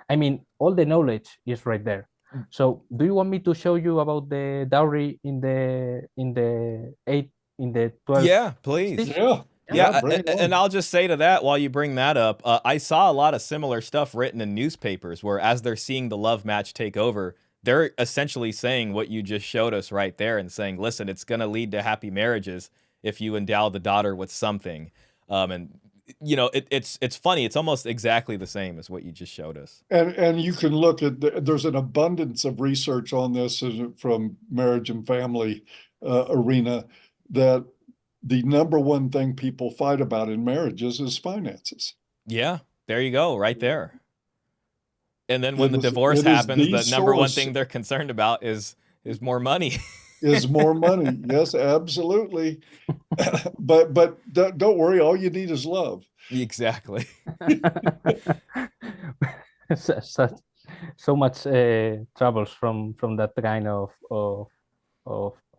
Speaker 3: I mean, all the knowledge is right there. So do you want me to show you about the dowry in the 12?
Speaker 1: Yeah, please.
Speaker 2: Yeah,
Speaker 1: Yeah,
Speaker 2: bring it
Speaker 1: and
Speaker 2: on.
Speaker 1: I'll just say to that while you bring that up, I saw a lot of similar stuff written in newspapers where as they're seeing the love match take over, they're essentially saying what you just showed us right there and saying, listen, it's going to lead to happy marriages if you endow the daughter with something. And it's funny. It's almost exactly the same as what you just showed us.
Speaker 2: And you can look at there's an abundance of research on this from marriage and family arena, that the number one thing people fight about in marriages is finances.
Speaker 1: Yeah, there you go, right there. And then when the
Speaker 2: It
Speaker 1: divorce
Speaker 2: is
Speaker 1: happens,
Speaker 2: the
Speaker 1: the number one
Speaker 2: source
Speaker 1: thing they're concerned about is more money.
Speaker 2: is more money. Yes, absolutely. But don't worry, all you need is love.
Speaker 1: Exactly.
Speaker 3: so much troubles from that kind of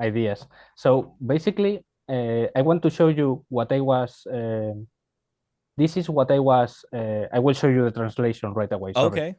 Speaker 3: ideas. So basically, I want to show you what I was. This is what I was. I will show you the translation right away. Sorry,
Speaker 1: Okay.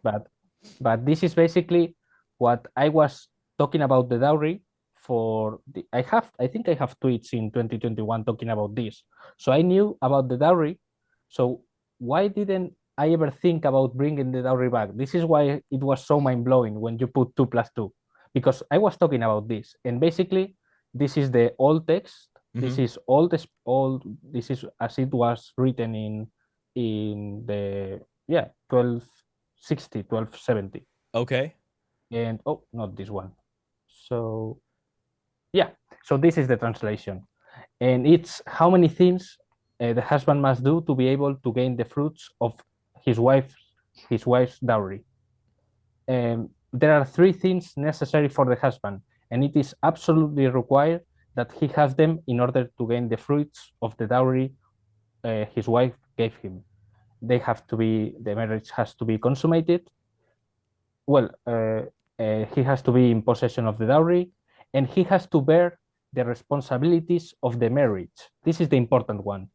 Speaker 3: but this is basically what I was talking about the dowry. I think I have tweets in 2021 talking about this. So I knew about the dowry. So why didn't I ever think about bringing the dowry back? This is why it was so mind blowing when you put 2 + 2, because I was talking about this, and basically this is the old text. This is all. This is as it was written in the 1260, 1270.
Speaker 1: Okay.
Speaker 3: And not this one. So so this is the translation, and it's how many things the husband must do to be able to gain the fruits of his wife's dowry. There are 3 things necessary for the husband, and it is absolutely required that he has them in order to gain the fruits of the dowry his wife gave him. The marriage has to be consummated. Well, he has to be in possession of the dowry, and he has to bear the responsibilities of the marriage. This is the important one.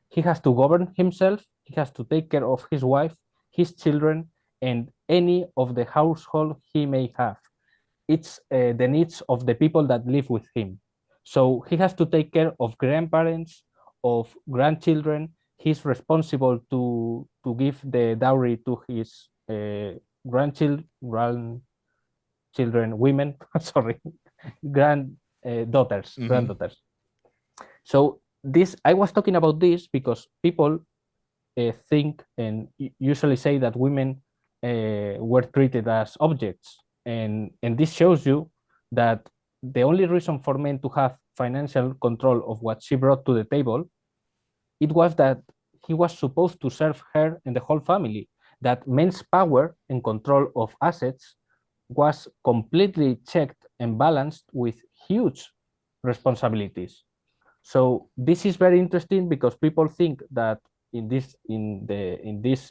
Speaker 3: He has to govern himself. He has to take care of his wife, his children, and any of the household he may have. It's the needs of the people that live with him. So he has to take care of grandparents, of grandchildren. He's responsible to give the dowry to his grandchildren, women, sorry, granddaughters. So I was talking about this because people think and usually say that women were treated as objects, and this shows you that the only reason for men to have financial control of what she brought to the table, it was that he was supposed to serve her and the whole family. That men's power and control of assets was completely checked and balanced with huge responsibilities. So this is very interesting because people think that in this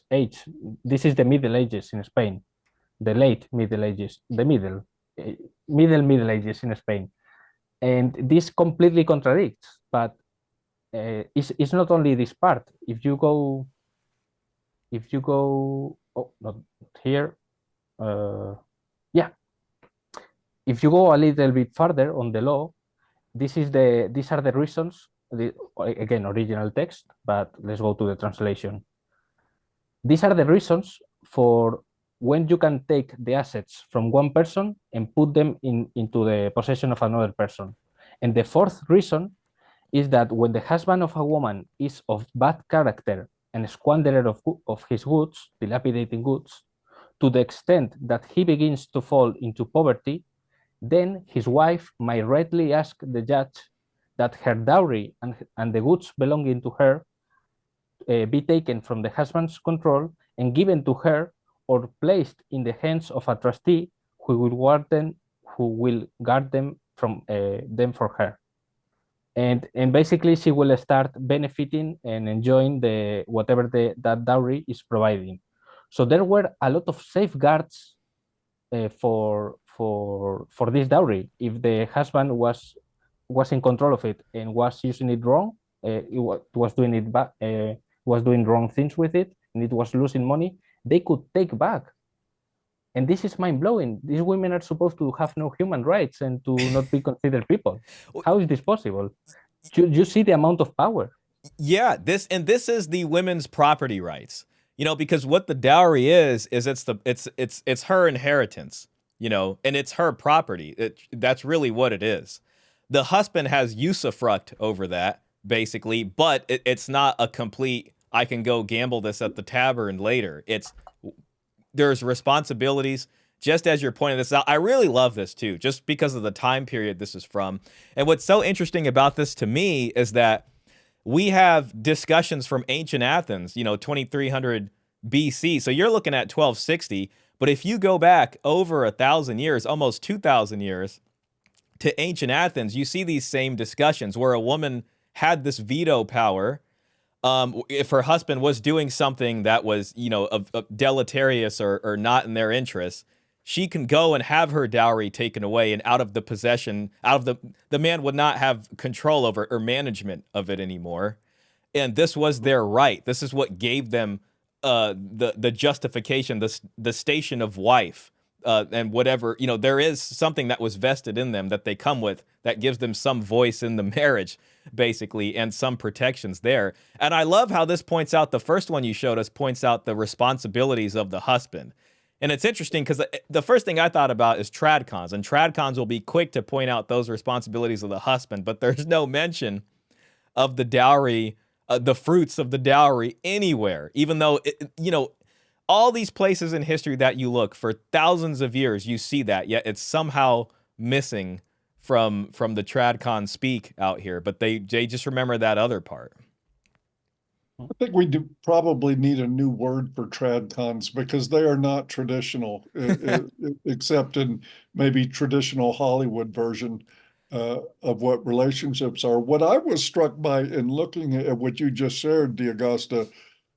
Speaker 3: age, this is the Middle Ages in Spain, the late Middle Ages, the Middle Ages in Spain, and this completely contradicts. But it's not only this part. If you go, not here, yeah. If you go a little bit further on the law, these are the reasons. Again, original text, but let's go to the translation. These are the reasons for when you can take the assets from one person and put them into the possession of another person. And the fourth reason is that when the husband of a woman is of bad character and squanderer of his goods, dilapidating goods, to the extent that he begins to fall into poverty, then his wife might rightly ask the judge that her dowry and the goods belonging to her be taken from the husband's control and given to her or placed in the hands of a trustee who will guard them from them for her. And basically she will start benefiting and enjoying the whatever that dowry is providing. So there were a lot of safeguards for this dowry. If the husband was in control of it and was using it wrong, was doing it back, was doing wrong things with it, and it was losing money, they could take back. And this is mind blowing. These women are supposed to have no human rights and to not be considered people. How is this possible? You see the amount of power.
Speaker 1: Yeah, this is the women's property rights. You know, because what the dowry is it's her inheritance, you know, and it's her property. That's really what it is. The husband has usufruct over that, basically, but it's not a complete I can go gamble this at the tavern later. There's responsibilities, just as you're pointing this out. I really love this too, just because of the time period this is from. And what's so interesting about this to me is that we have discussions from ancient Athens, you know, 2300 BC. So you're looking at 1260. But if you go back over 1,000 years, almost 2,000 years to ancient Athens, you see these same discussions where a woman had this veto power. If her husband was doing something that was, you know, of deleterious or not in their interests, she can go and have her dowry taken away and out of the possession, out of the man would not have control over or management of it anymore. And this was their right. This is what gave them the justification, the station of wife, and whatever, you know, there is something that was vested in them that they come with that gives them some voice in the marriage, basically, and some protections there. And I love how this points out, the first one you showed us points out the responsibilities of the husband. And it's interesting because the first thing I thought about is tradcons, and tradcons will be quick to point out those responsibilities of the husband, but there's no mention of the dowry, the fruits of the dowry anywhere, even though, you know, all these places in history that you look for thousands of years, you see that, yet it's somehow missing from the tradcon speak out here, but they just remember that other part.
Speaker 2: I think we do probably need a new word for tradcons because they are not traditional, except in maybe traditional Hollywood version of what relationships are. What I was struck by in looking at what you just shared, D'Augusta,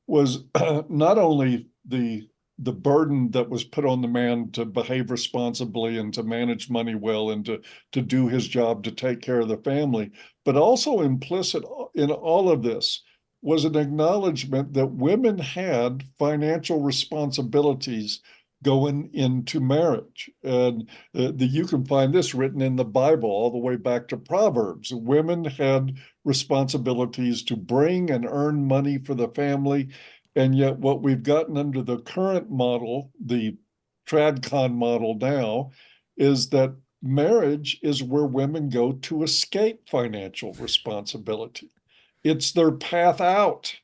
Speaker 2: was not only the burden that was put on the man to behave responsibly and to manage money well and to do his job to take care of the family, but also implicit in all of this was an acknowledgement that women had financial responsibilities going into marriage. And you can find this written in the Bible all the way back to Proverbs. Women had responsibilities to bring and earn money for the family. And yet what we've gotten under the current model, the tradcon model now, is that marriage is where women go to escape financial responsibility. It's their path out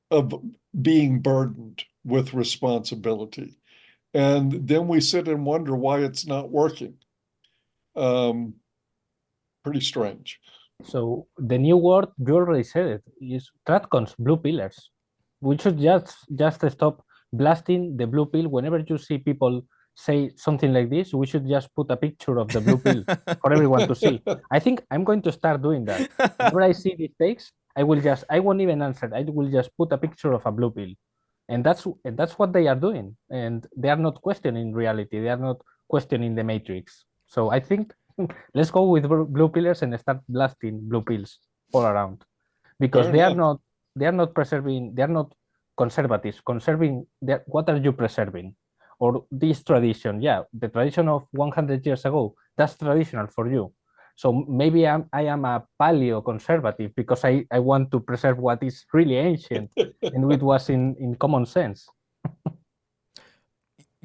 Speaker 2: of being burdened with responsibility. And then we sit and wonder why it's not working. Pretty strange.
Speaker 3: So the new word, you already said it, is tradcons, blue pillars. We should just stop blasting the blue pill. Whenever you see people say something like this, we should just put a picture of the blue pill for everyone to see. I think I'm going to start doing that. Whenever I see these takes, I won't even answer. I will just put a picture of a blue pill. And that's what they are doing. And they are not questioning reality. They are not questioning the matrix. So I think let's go with blue pillars and start blasting blue pills all around, because
Speaker 2: Fair enough.
Speaker 3: they are not preserving, they are not conservatives. Conserving, what are you preserving? Or this tradition, yeah, the tradition of 100 years ago, that's traditional for you. So maybe I am a paleo conservative because I want to preserve what is really ancient and it was in common sense.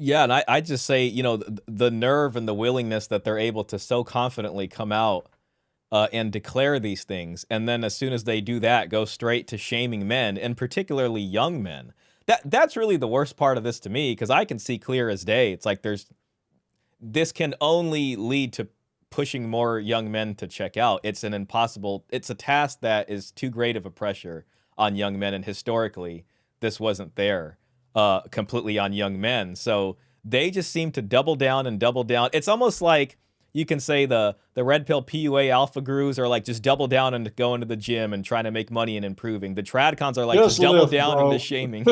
Speaker 1: Yeah, and I just say, you know, the nerve and the willingness that they're able to so confidently come out and declare these things, and then as soon as they do that, go straight to shaming men, and particularly young men. That's really the worst part of this to me, because I can see clear as day. It's like this can only lead to pushing more young men to check out. It's a task that is too great of a pressure on young men, and historically, this wasn't there completely on young men. So they just seem to double down and double down. It's almost like you can say the red pill PUA alpha gurus are like just double down and go into the gym and trying to make money and improving. The tradcons are like
Speaker 2: Just
Speaker 1: just double
Speaker 2: lift,
Speaker 1: down into
Speaker 2: bro.
Speaker 1: shaming.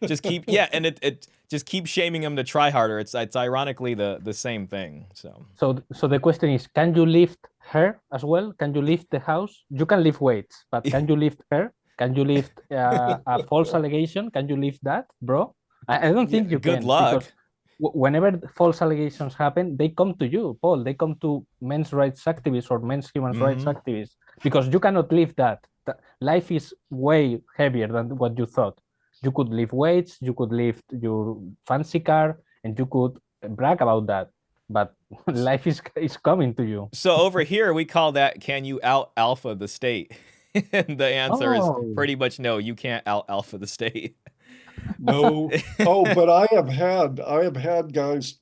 Speaker 1: Just keep and it just keep shaming them to try harder. It's ironically the same thing. So
Speaker 3: So the question is, can you lift her as well? Can you lift the house? You can lift weights, but can you lift her? Can you lift a false allegation? Can you lift that, bro? I don't
Speaker 1: yeah,
Speaker 3: think you
Speaker 1: good
Speaker 3: can,
Speaker 1: luck.
Speaker 3: because whenever false allegations happen, they come to you, Paul. They come to men's rights activists or men's human rights
Speaker 1: Hmm.
Speaker 3: activists, because you cannot lift that. Life is way heavier than what you thought. You could lift weights, you could lift your fancy car, and you could brag about that, but life is coming to you.
Speaker 1: So over here we call that, can you out alpha the state? And the answer is
Speaker 3: Oh,
Speaker 1: pretty much no, you can't out alpha the state.
Speaker 2: No. Oh, but I have had guys,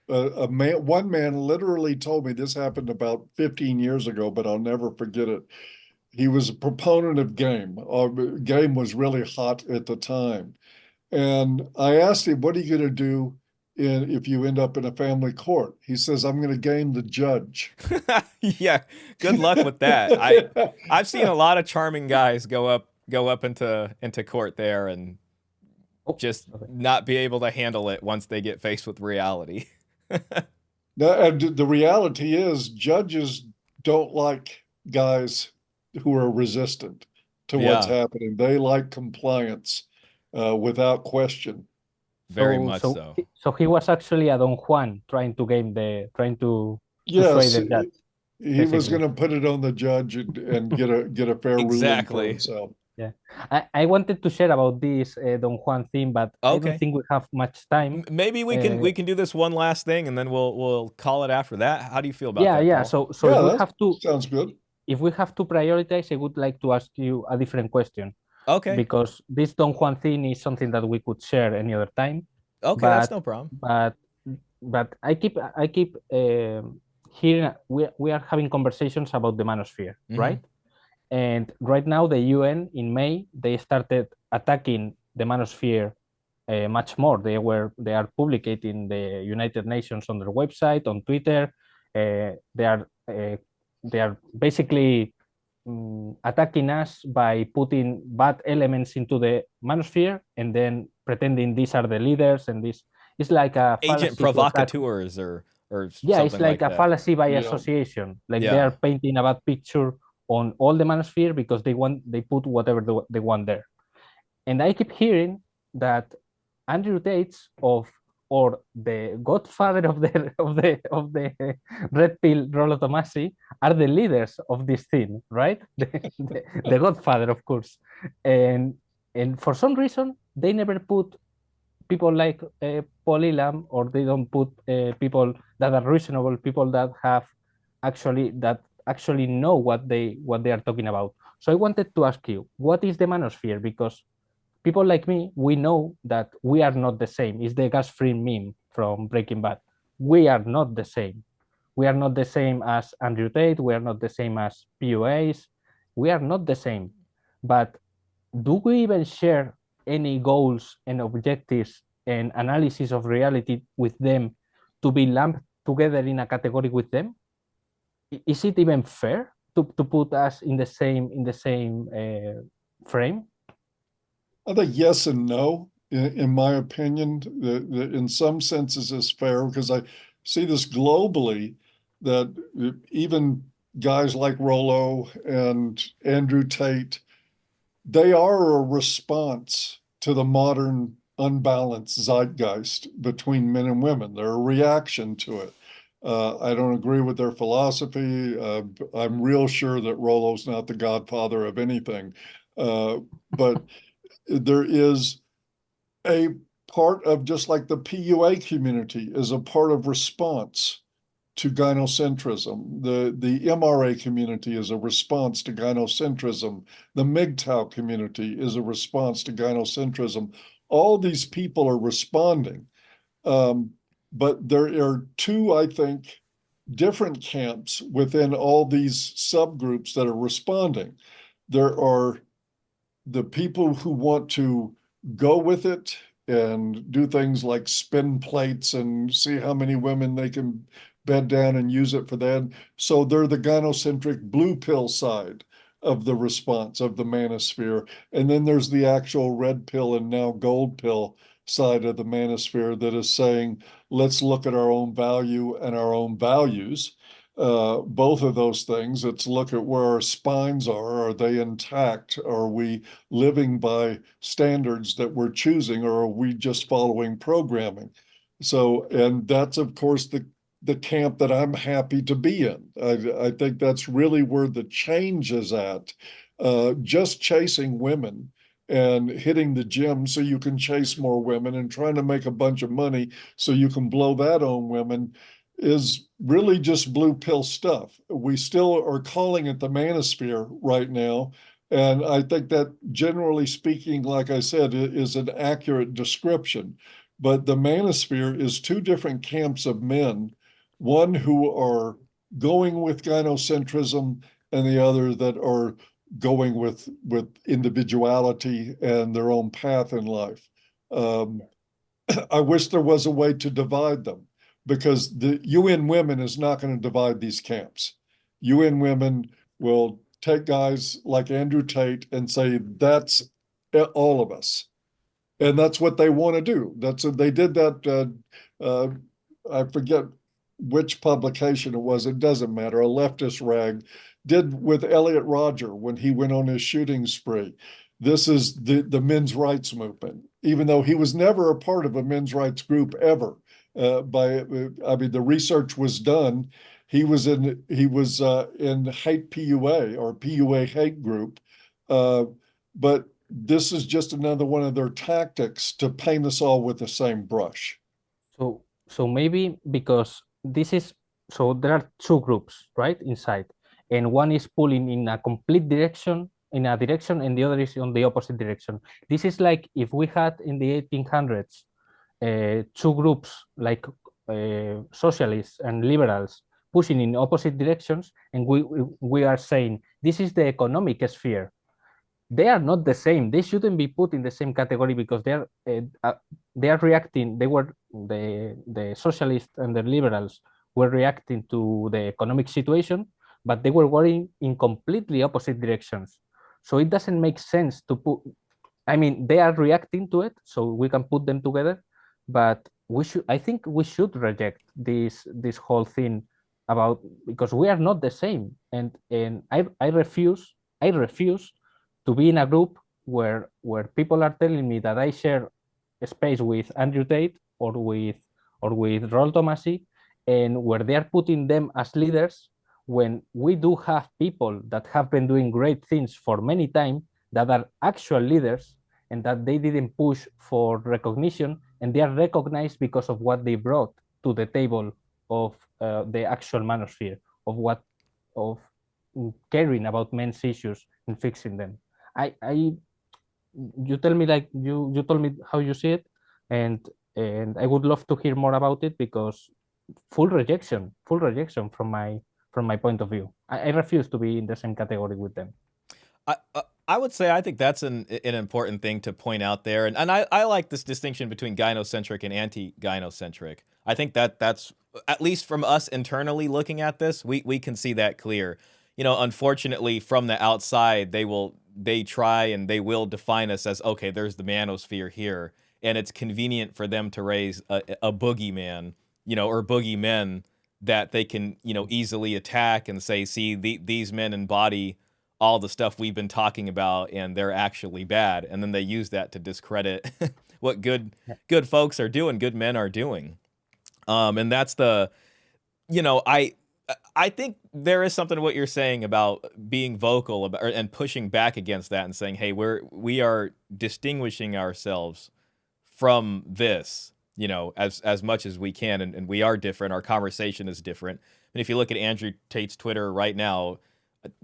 Speaker 2: one man literally told me, this happened about 15 years ago, but I'll never forget it. He was a proponent of game. Game was really hot at the time. And I asked him, what are you going to do if you end up in a family court? He says, I'm going to game the judge.
Speaker 1: Yeah, good luck with that. I've seen a lot of charming guys go up into court there and
Speaker 3: oh,
Speaker 1: just
Speaker 3: okay.
Speaker 1: not be able to handle it once they get faced with reality.
Speaker 2: And the reality is, judges don't like guys who are resistant to what's
Speaker 1: Yeah,
Speaker 2: happening. They like compliance without question.
Speaker 1: very
Speaker 3: So
Speaker 1: much
Speaker 3: so
Speaker 1: so.
Speaker 3: so he was actually a Don Juan trying to sway
Speaker 2: Yes,
Speaker 3: the judge,
Speaker 2: he was
Speaker 3: basically.
Speaker 2: going to put it on the judge and get a fair ruling for
Speaker 1: Exactly.
Speaker 2: himself.
Speaker 3: Yeah. I wanted to share about this Don Juan theme, but I don't
Speaker 1: Okay.
Speaker 3: think we have much time.
Speaker 1: Maybe we can
Speaker 3: Uh,
Speaker 1: we can do this one last thing and then we'll call it after that. How do you feel about
Speaker 3: yeah,
Speaker 1: that,
Speaker 3: yeah.
Speaker 1: Paul?
Speaker 3: So
Speaker 2: Yeah, that sounds good.
Speaker 3: if we have to prioritize, I would like to ask you a different question,
Speaker 1: Okay.
Speaker 3: because this Don Juan thing is something that we could share any other time.
Speaker 1: Okay, that's
Speaker 3: But
Speaker 1: no problem.
Speaker 3: but but I keep hearing, we are having conversations about the manosphere,
Speaker 1: Hmm.
Speaker 3: right? And right now the UN in May, they started attacking the manosphere much more. They are publicating the United Nations on their website, on Twitter. They are basically attacking us by putting bad elements into the manosphere and then pretending these are the leaders, and this is like a
Speaker 1: Agent
Speaker 3: fallacy to attack.
Speaker 1: provocateurs or
Speaker 3: Yeah, it's
Speaker 1: something
Speaker 3: like
Speaker 1: like
Speaker 3: a
Speaker 1: that.
Speaker 3: fallacy by
Speaker 2: Yeah.
Speaker 3: association. Like they
Speaker 1: Yeah.
Speaker 3: are painting a bad picture on all the manosphere because they put whatever they want there. And I keep hearing that Andrew Tate's of or the godfather of the red pill Rollo Tomassi are the leaders of this thing, right? The godfather, of course. And and for some reason they never put people like Paul Elam, or they don't put people that are reasonable, people that have actually know what they are talking about. So I wanted to ask you, what is the manosphere? Because people like me, we know that we are not the same. It's the gas free meme from Breaking Bad. We are not the same. We are not the same as Andrew Tate. We are not the same as PUAs. We are not the same. But do we even share any goals and objectives and analysis of reality with them to be lumped together in a category with them? Is it even fair to put us in the same frame?
Speaker 2: I think yes and no. In my opinion, in some senses is fair, because I see this globally, that even guys like Rollo and Andrew Tate, they are a response to the modern unbalanced zeitgeist between men and women. They're a reaction to it. I don't agree with their philosophy. I'm real sure that Rollo's not the godfather of anything. But there is a part of, just like the PUA community is a part of response to gynocentrism. The MRA community is a response to gynocentrism. The MGTOW community is a response to gynocentrism. All these people are responding. But there are two, I think, different camps within all these subgroups that are responding. There are the people who want to go with it and do things like spin plates and see how many women they can bed down and use it for that. So they're the gynocentric blue pill side of the response of the manosphere. And then there's the actual red pill and now gold pill side of the manosphere that is saying, let's look at our own value and our own values. Both of those things. It's look at where our spines are. Are they intact? Are we living by standards that we're choosing, or are we just following programming? So, and that's of course the camp that I'm happy to be in. I think that's really where the change is at. Just chasing women and hitting the gym so you can chase more women and trying to make a bunch of money so you can blow that on women is really just blue pill stuff. We still are calling it the manosphere right now. And I think that generally speaking, like I said, is an accurate description. But the manosphere is two different camps of men, one who are going with gynocentrism and the other that are going with individuality and their own path in life. Um, I wish there was a way to divide them, because the UN Women is not going to divide these camps. UN Women will take guys like Andrew Tate and say, that's all of us. And that's what they want to do. They did that. I forget which publication it was. It doesn't matter. A leftist rag did with Elliot Rodger when he went on his shooting spree. This is the men's rights movement, even though he was never a part of a men's rights group ever. I mean, the research was done. He was in hate PUA or PUA hate group, but this is just another one of their tactics to paint us all with the same brush.
Speaker 3: So maybe because this is, so there are two groups, right, inside, and one is pulling in a complete direction, in a direction, and the other is on the opposite direction. This is like if we had in the 1800s two groups like socialists and liberals pushing in opposite directions, and we are saying this is the economic sphere. They are not the same. They shouldn't be put in the same category because they are reacting. They were the socialists and the liberals were reacting to the economic situation, but they were going in completely opposite directions. So it doesn't make sense to put. I mean, they are reacting to it, so we can put them together. But we should. I think we should reject this whole thing about, because we are not the same, and I refuse. I refuse to be in a group where people are telling me that I share a space with Andrew Tate or with Roll Tomasi, and where they are putting them as leaders when we do have people that have been doing great things for many time that are actual leaders, and that they didn't push for recognition, and they are recognized because of what they brought to the table of the actual manosphere of caring about men's issues and fixing them. I you tell me, like you told me how you see it, and I would love to hear more about it, because full rejection from my point of view. I refuse to be in the same category with them.
Speaker 1: I would say I think that's an important thing to point out there, and I like this distinction between gynocentric and anti-gynocentric. I think that's, at least from us internally looking at this, we can see that clear. You know, unfortunately, from the outside, they try and they will define us as, okay, there's the manosphere here, and it's convenient for them to raise a boogeyman, you know, or boogeymen that they can, you know, easily attack and say, see, these men embody all the stuff we've been talking about, and they're actually bad, and then they use that to discredit what good folks are doing, good men are doing. And that's the, you know, I think there is something to what you're saying about being vocal about, and pushing back against that and saying, hey, we are distinguishing ourselves from this, as much as we can, and we are different. Our conversation is different. And if you look at Andrew Tate's Twitter right now,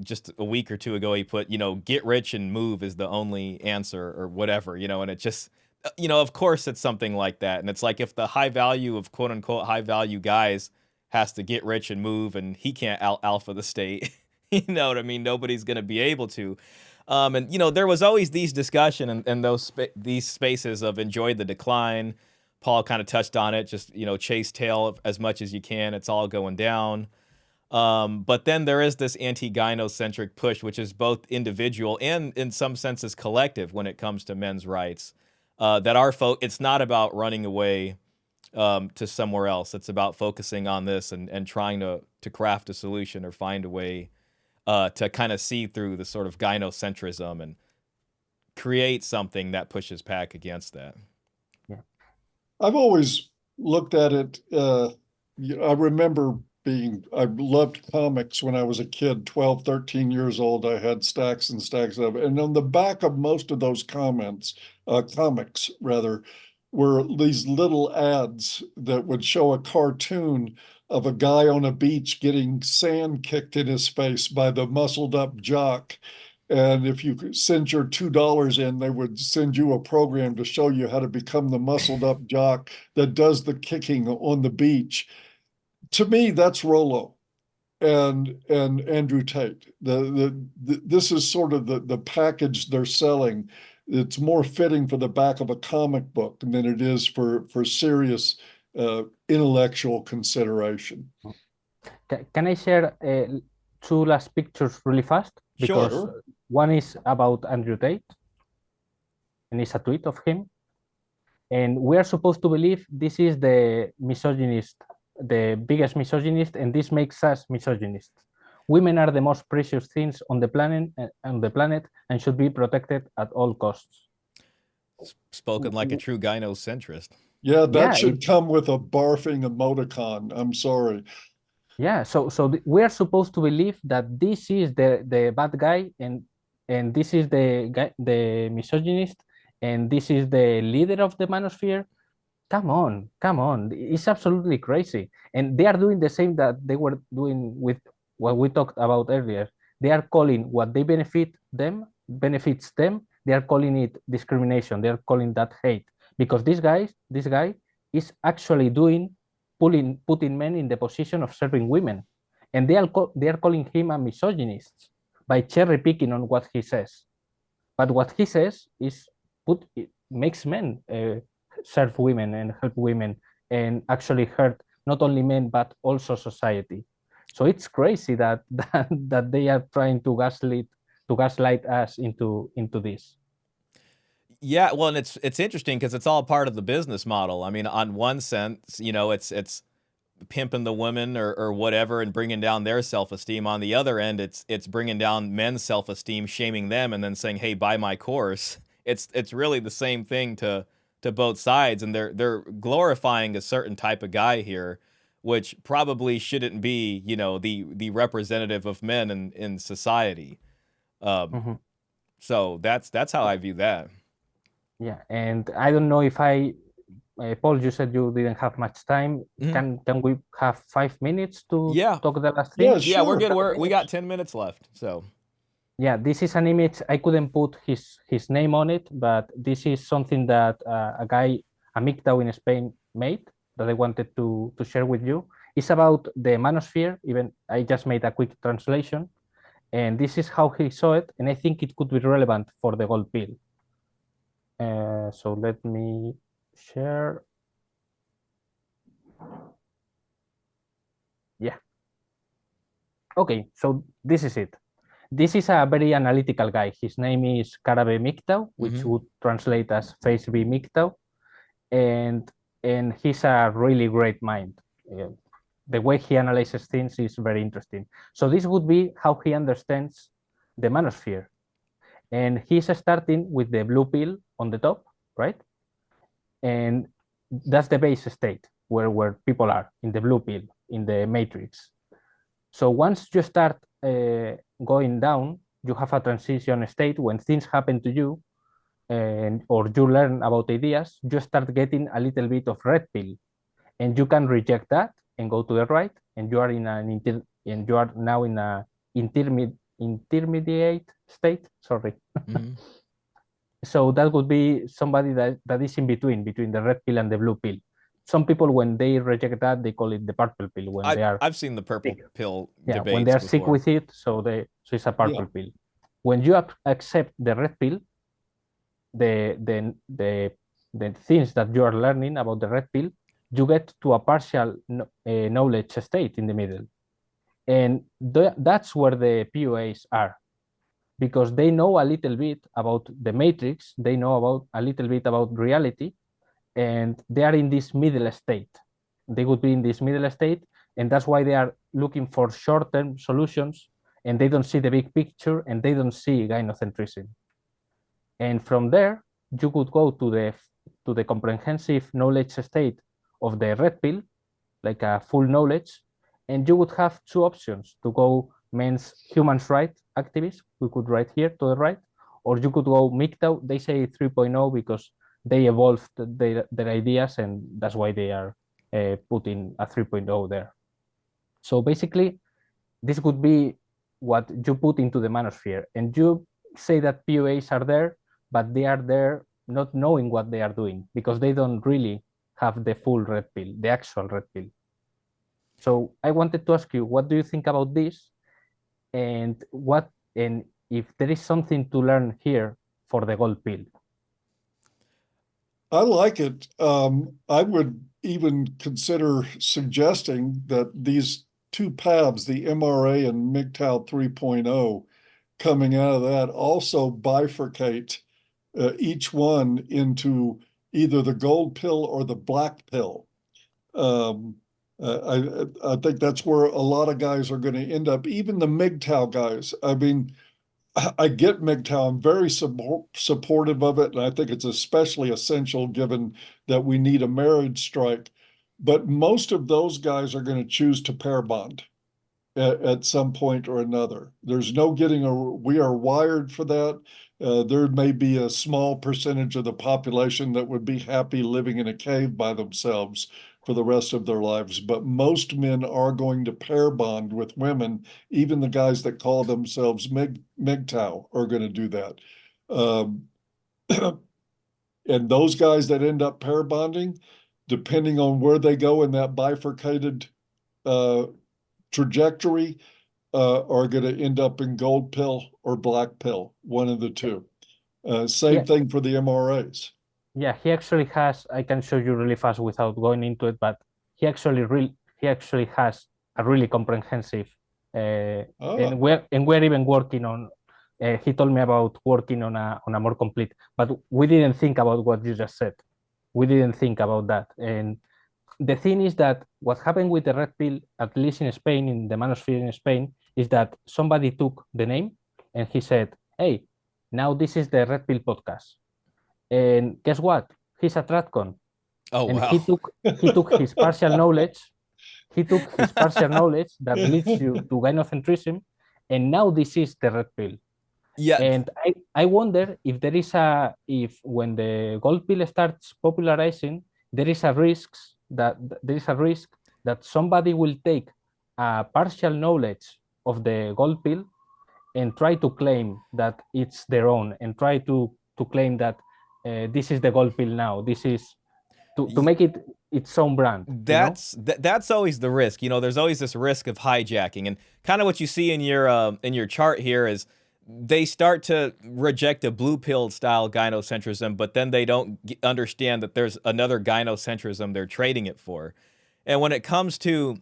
Speaker 1: just a week or two ago, he put, get rich and move is the only answer or whatever, and it just, of course it's something like that. And it's like, if the high value of quote unquote high value guys has to get rich and move and he can't alpha the state, you know what I mean? Nobody's going to be able to. And, there was always these discussion and these spaces of enjoy the decline. Paul kind of touched on it, just, chase tail as much as you can. It's all going down. But then there is this anti-gynocentric push, which is both individual and in some senses collective when it comes to men's rights, that it's not about running away to somewhere else. It's about focusing on this and trying to craft a solution or find a way to kind of see through the sort of gynocentrism and create something that pushes back against that.
Speaker 3: Yeah.
Speaker 2: I've always looked at it, I remember I loved comics when I was a kid, 12, 13 years old. I had stacks and stacks of it. And on the back of most of those comics rather, were these little ads that would show a cartoon of a guy on a beach getting sand kicked in his face by the muscled up jock. And if you could send your $2 in, they would send you a program to show you how to become the muscled up jock that does the kicking on the beach. To me, that's Rollo and Andrew Tate. This is sort of the package they're selling. It's more fitting for the back of a comic book than it is for serious intellectual consideration.
Speaker 3: Can I share two last pictures really fast? Because
Speaker 2: Sure.
Speaker 3: One is about Andrew Tate, and it's a tweet of him. And we are supposed to believe this is the misogynist, the biggest misogynist, and this makes us misogynists. Women are the most precious things on the planet and should be protected at all costs.
Speaker 1: Spoken like a true gynocentrist.
Speaker 2: Yeah, that should come with a barfing emoticon. I'm sorry.
Speaker 3: Yeah, so we are supposed to believe that this is the bad guy and this is the misogynist and this is the leader of the manosphere. Come on, it's absolutely crazy. And they are doing the same that they were doing with what we talked about earlier. They are calling what they benefits them, they are calling it discrimination. They are calling that hate, because this guy is actually putting men in the position of serving women, and they are calling him a misogynist by cherry picking on what he says. But what he says is makes men serve women and help women and actually hurt not only men but also society. So it's crazy that they are trying to gaslight us into this.
Speaker 1: Yeah, well, and it's interesting because it's all part of the business model. I mean, on one sense, it's pimping the women or whatever and bringing down their self-esteem. On the other end, it's bringing down men's self-esteem, shaming them, and then saying, "Hey, buy my course." It's really the same thing to both sides, and they're glorifying a certain type of guy here, which probably shouldn't be, the representative of men in society. So that's how I view that.
Speaker 3: Yeah, and I don't know if Paul, you said you didn't have much time. Can we have 5 minutes to talk the last thing?
Speaker 2: Yeah, sure.
Speaker 1: Yeah, we're good. We got 10 minutes left. So
Speaker 3: yeah, this is an image. I couldn't put his name on it, but this is something that a guy, a MGTOW in Spain, made that I wanted to share with you. It's about the Manosphere. Even I just made a quick translation, and this is how he saw it, and I think it could be relevant for the gold pill. So let me share. Yeah. Okay, so this is it. This is a very analytical guy. His name is Karabe MGTOW, which would translate as Face B MGTOW, and he's a really great mind. The way he analyzes things is very interesting. So this would be how he understands the Manosphere, and he's starting with the blue pill on the top, right? And that's the base state where people are in the blue pill, in the matrix. So once you start going down, you have a transition state when things happen to you. and or you learn about ideas, you start getting a little bit of red pill, and you can reject that and go to the right, and you are in and you are now in a intermediate state. Sorry.
Speaker 1: Mhm.
Speaker 3: So that would be somebody that is in between the red pill and the blue pill. Some people, when they reject that, they call it the purple pill when they are
Speaker 1: I've seen the
Speaker 3: sick.
Speaker 1: purple pill
Speaker 3: Yeah, when they
Speaker 1: debates
Speaker 3: are sick
Speaker 1: before.
Speaker 3: with it, so it's a
Speaker 2: Yeah.
Speaker 3: purple pill. When you accept the red pill, the the the the things that you are learning about the red pill, you get to a partial knowledge state in the middle, and that's where the POAs are, because they know a little bit about the matrix, they know about a little bit about reality, and they are in this middle state. They would be in this middle state, and that's why they are looking for short-term solutions, and they don't see the big picture, and they don't see gynocentrism. And from there, you could go to the comprehensive knowledge state of the red pill, like a full knowledge, and you would have two options to go men's human rights activists, we could write here to the right, or you could go MGTOW, they say 3.0 because they evolved their ideas, and that's why they are putting a 3.0 there. So basically, this would be what you put into the manosphere, and you say that POAs are there, but they are there not knowing what they are doing because they don't really have the full red pill, the actual red pill. So I wanted to ask you, what do you think about this, and if there is something to learn here for the gold pill?
Speaker 2: I like it. I would even consider suggesting that these two paths, the MRA and MGTOW 3.0, coming out of that also bifurcate each one into either the gold pill or the black pill. Um, I think that's where a lot of guys are going to end up, even the MGTOW guys. I mean, I get MGTOW. I'm very supportive of it, and I think it's especially essential given that we need a marriage strike. But most of those guys are going to choose to pair bond at some point or another. There's no we are wired for that. There may be a small percentage of the population that would be happy living in a cave by themselves for the rest of their lives, but most men are going to pair bond with women. Even the guys that call themselves MGTOW are going to do that. Um, and those guys that end up pair bonding, depending on where they go in that bifurcated uh, trajectory, are going to end up in gold pill or black pill, one of the two. Same
Speaker 3: Yeah,
Speaker 2: thing for the MRAs.
Speaker 3: yeah, he actually has. I can show you really fast without going into it, but he actually has a really comprehensive,
Speaker 2: Ah,
Speaker 3: and we're even working on. He told me about working on a more complete, but we didn't think about what you just said. We didn't think about that, and the thing is that what happened with the red pill, at least in Spain, in the manosphere in Spain, is that somebody took the name and he said, "Hey, now this is the red pill podcast." And guess what? He's a tradcon,
Speaker 1: Oh
Speaker 3: and
Speaker 1: wow.
Speaker 3: he took his partial knowledge. He took his partial knowledge that leads you to gynocentrism, and now this is the red pill.
Speaker 1: Yeah,
Speaker 3: And I wonder if there is a if when the gold pill starts popularizing, there is a risk that somebody will take a partial knowledge of the gold pill and try to claim that it's their own, and try to claim that this is the gold pill now. This is to
Speaker 1: y-
Speaker 3: make it its own brand, you know?
Speaker 1: that's always the risk. You know, there's always this risk of hijacking, and kind of what you see in your chart here is they start to reject a blue pill style gynocentrism, but then they don't understand that there's another gynocentrism they're trading it for. And when it comes to,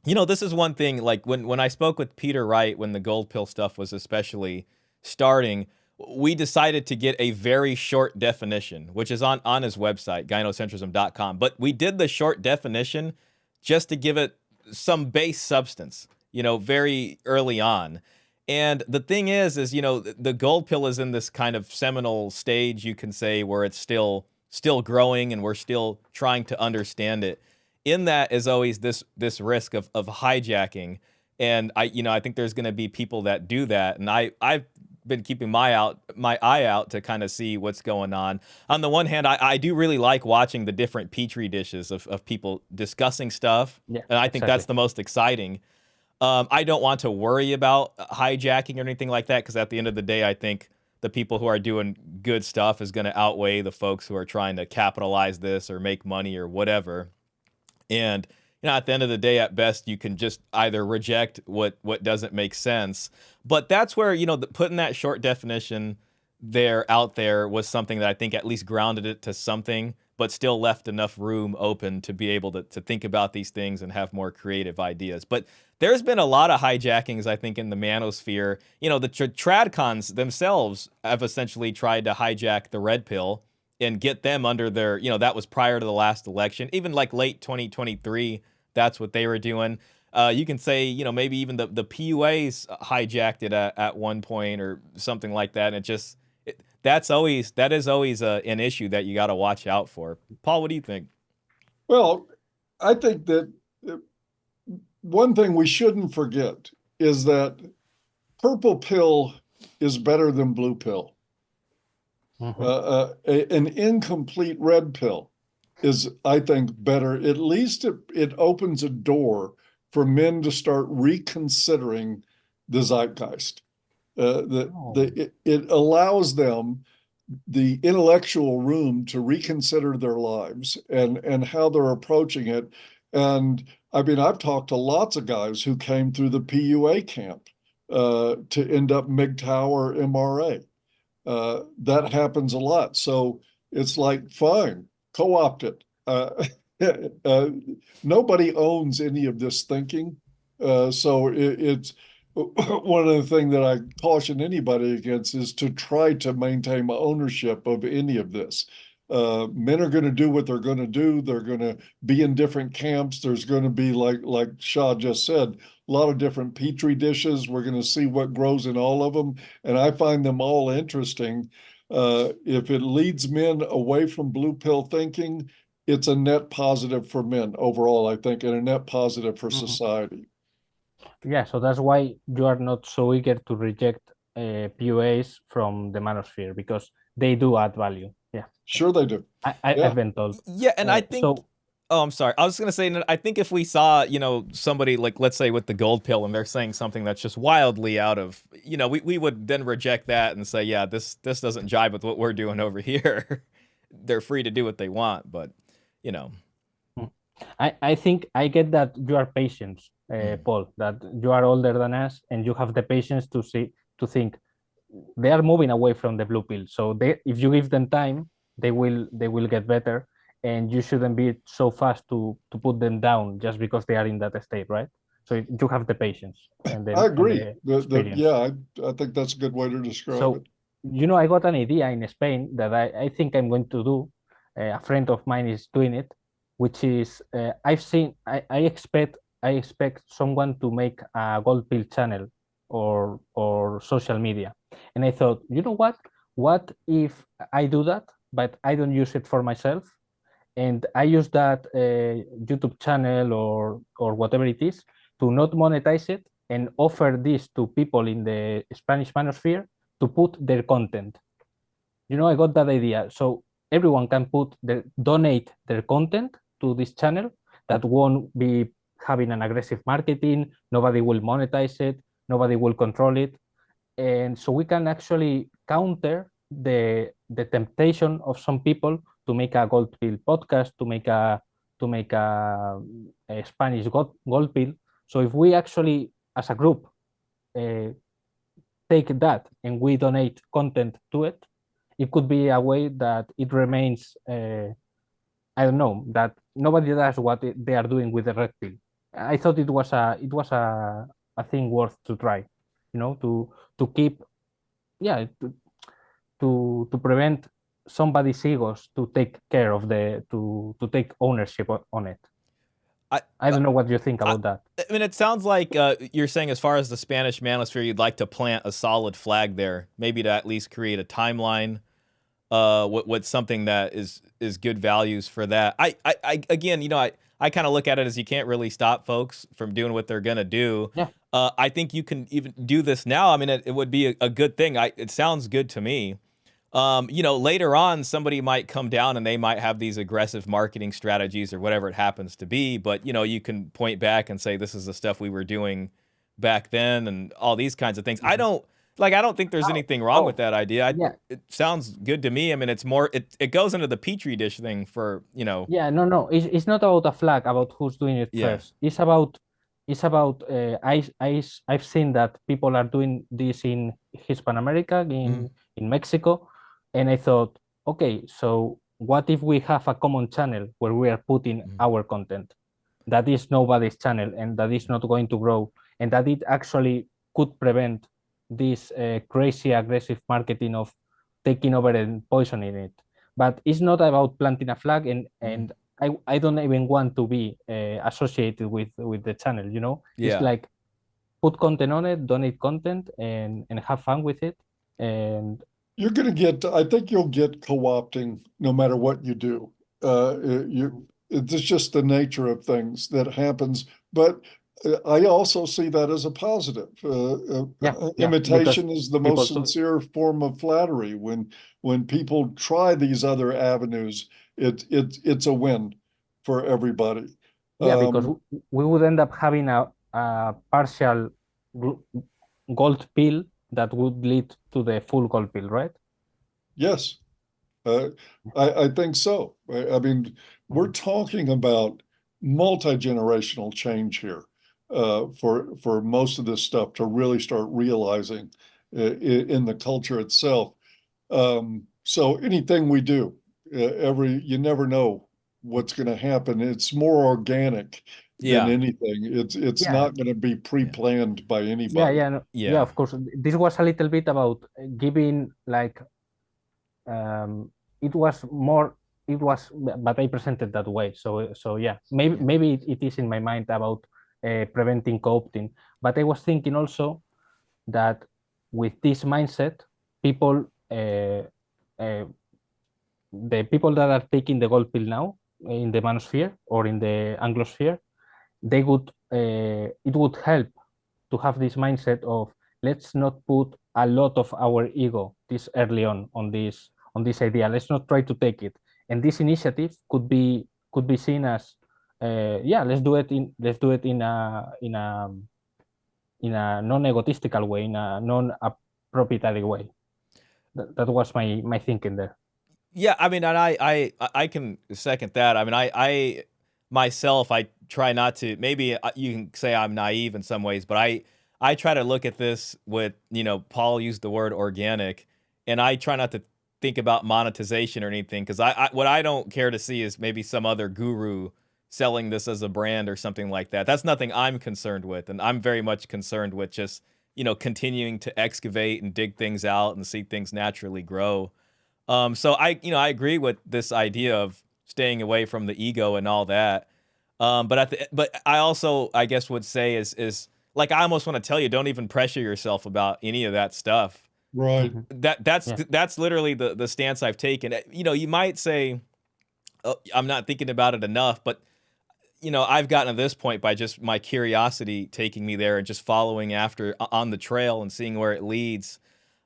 Speaker 1: you know, this is one thing, like when I spoke with Peter Wright, when the gold pill stuff was especially starting, we decided to get a very short definition, which is on his website, gynocentrism.com. But we did the short definition just to give it some base substance, you know, very early on. And the thing is, you know, the gold pill is in this kind of seminal stage, you can say, where it's still growing and we're still trying to understand it. In that is always this risk of hijacking. And I think there's going to be people that do that. And I've been keeping my eye out to kind of see what's going on the one hand, I do really like watching the different petri dishes of people discussing stuff,
Speaker 3: Yeah,
Speaker 1: and I think
Speaker 3: exactly.
Speaker 1: that's the most exciting. I don't want to worry about hijacking or anything like that, because at the end of the day, I think the people who are doing good stuff is going to outweigh the folks who are trying to capitalize this or make money or whatever. And at the end of the day, at best, you can just either reject what doesn't make sense. But that's where putting that short definition out there was something that I think at least grounded it to something, but still left enough room open to be able to think about these things and have more creative ideas. But there's been a lot of hijackings, I think, in the manosphere. The tradcons themselves have essentially tried to hijack the red pill and get them under their, that was prior to the last election, even like late 2023, that's what they were doing. You can say, maybe even the PUAs hijacked it at one point or something like that. And that is always an issue that you got to watch out for. Paul, what do you think?
Speaker 2: Well, I think that one thing we shouldn't forget is that purple pill is better than blue pill. An incomplete red pill is, I think, better. At least it opens a door for men to start reconsidering the zeitgeist. It allows them the intellectual room to reconsider their lives and how they're approaching it. And I mean, I've talked to lots of guys who came through the PUA camp to end up MGTOW or MRA. That happens a lot. So it's like, fine, co-opt it. Nobody owns any of this thinking. So it's one of the things that I caution anybody against is to try to maintain ownership of any of this. Men are going to do what they're going to do. They're going to be in different camps. There's going to be, like Shah just said, a lot of different petri dishes. We're going to see what grows in all of them, and I find them all interesting. If it leads men away from blue pill thinking, it's a net positive for men overall, I think, and a net positive for society.
Speaker 3: Yeah, so that's why you are not so eager to reject PUAs from the manosphere, because they do add value. Yeah,
Speaker 2: Sure they do.
Speaker 3: I've
Speaker 2: Yeah.
Speaker 3: been told.
Speaker 1: Yeah, and I think.
Speaker 3: So
Speaker 1: Oh, I'm sorry. I was gonna say, I think if we saw, somebody like, let's say, with the gold pill, and they're saying something that's just wildly out of, we would then reject that and say, yeah, this doesn't jibe with what we're doing over here. They're free to do what they want, but,
Speaker 3: I think I get that you are patient, Paul, that you are older than us and you have the patience to think they are moving away from the blue pill. So if you give them time, they will get better, and you shouldn't be so fast to put them down just because they are in that state, right? So you have the patience and
Speaker 2: I agree.
Speaker 3: the experience.
Speaker 2: Yeah, I think that's a good way to describe
Speaker 3: So,
Speaker 2: it.
Speaker 3: I got an idea in Spain that I think I'm going to do. A friend of mine is doing it, which is I expect someone to make a gold pill channel or social media. And I thought, you know what? What if I do that, but I don't use it for myself, and I use that YouTube channel or whatever it is to not monetize it and offer this to people in the Spanish manosphere to put their content. I got that idea. So everyone can donate their content to this channel that won't be having an aggressive marketing. Nobody will monetize it. Nobody will control it. And so we can actually counter the temptation of some people to make a gold pill podcast, to make a Spanish gold pill. So if we actually, as a group, uh, take that and we donate content to it, it could be a way that it remains. I don't know, that nobody does what they are doing with the red pill. I thought it was a thing worth to try, to keep, yeah, to prevent somebody's egos to take care of to take ownership on it.
Speaker 1: I
Speaker 3: I don't know what you think
Speaker 1: I,
Speaker 3: about that.
Speaker 1: I mean, it sounds like you're saying, as far as the Spanish manosphere, you'd like to plant a solid flag there, maybe to at least create a timeline. With something that is good values for that. I again, I kind of look at it as you can't really stop folks from doing what they're gonna do.
Speaker 3: Yeah.
Speaker 1: I think you can even do this now. I mean, it would be a good thing. It sounds good to me. You know, later on, somebody might come down and they might have these aggressive marketing strategies or whatever it happens to be. But, you know, you can point back and say, this is the stuff we were doing back then and all these kinds of things.
Speaker 3: Mhm.
Speaker 1: I don't think there's
Speaker 3: Oh,
Speaker 1: anything wrong with
Speaker 3: oh,
Speaker 1: that idea.
Speaker 3: yeah,
Speaker 1: It sounds good to me. I mean, it's more, it goes into the petri dish thing for, you know,
Speaker 3: yeah. No, no. It's not about a flag about who's doing it
Speaker 1: yeah.
Speaker 3: first. It's about. I've seen that people are doing this in Hispanoamerica,
Speaker 1: Mm,
Speaker 3: in Mexico, and I thought, okay, so what if we have a common channel where we are putting
Speaker 1: mm,
Speaker 3: our content? That is nobody's channel and that is not going to grow, and that it actually could prevent this crazy aggressive marketing of taking over and poisoning it. But it's not about planting a flag,
Speaker 1: mm.
Speaker 3: and I don't even want to be associated with the channel, you know. It's
Speaker 1: Yeah.
Speaker 3: like put content on it, donate content, and have fun with it. And
Speaker 2: You're going to get, I think you'll get co-opting no matter what you do. It's just the nature of things that happens. But I also see that as a positive.
Speaker 3: yeah, yeah, because
Speaker 2: Imitation is the
Speaker 3: people
Speaker 2: most
Speaker 3: to
Speaker 2: sincere form of flattery. When people try these other avenues, it's a win for everybody.
Speaker 3: yeah, because
Speaker 2: Um,
Speaker 3: we would end up having a partial gl- gold pill that would lead to the full gold pill, right?
Speaker 2: yes. Uh, I think so. I mean, we're
Speaker 3: Mhm.
Speaker 2: talking about multi-generational change here for most of this stuff to really start realizing in the culture itself. So anything we do, you never know what's going to happen. It's more organic than
Speaker 1: Yeah.
Speaker 2: anything. It's
Speaker 3: Yeah,
Speaker 2: not going to be
Speaker 1: Yeah.
Speaker 2: pre-planned by
Speaker 3: yeah,
Speaker 2: anybody.
Speaker 3: yeah, no, yeah.
Speaker 1: Yeah.
Speaker 3: Of course, this was a little bit about giving like um, it was more. It was, but I presented that way. So yeah,
Speaker 1: Yeah.
Speaker 3: maybe it is in my mind about preventing co-opting. But I was thinking also that with this mindset, people, uh, the people that are taking the gold pill now in the Manosphere or in the Anglosphere, they would it would help to have this mindset of let's not put a lot of our ego this early on this idea. Let's not try to take it. And this initiative could be seen as yeah, let's do it in a non-egotistical way, in a non-proprietary way. That was my thinking there.
Speaker 1: Yeah, I mean, and I can second that. I mean, I myself, I try not to. Maybe you can say I'm naive in some ways, but I try to look at this with, you know, Paul used the word organic, and I try not to think about monetization or anything because what I don't care to see is maybe some other guru selling this as a brand or something like that. That's nothing I'm concerned with, and I'm very much concerned with just, you know, continuing to excavate and dig things out and see things naturally grow. So you know, I agree with this idea of staying away from the ego and all that. But I also, I guess, would say is like I almost want to tell you, don't even pressure yourself about any of that stuff.
Speaker 2: Right.
Speaker 3: Mhm.
Speaker 1: That's
Speaker 3: Yeah,
Speaker 1: that's literally the stance I've taken. You know, you might say, oh, I'm not thinking about it enough, but you know, I've gotten to this point by just my curiosity taking me there and just following after on the trail and seeing where it leads.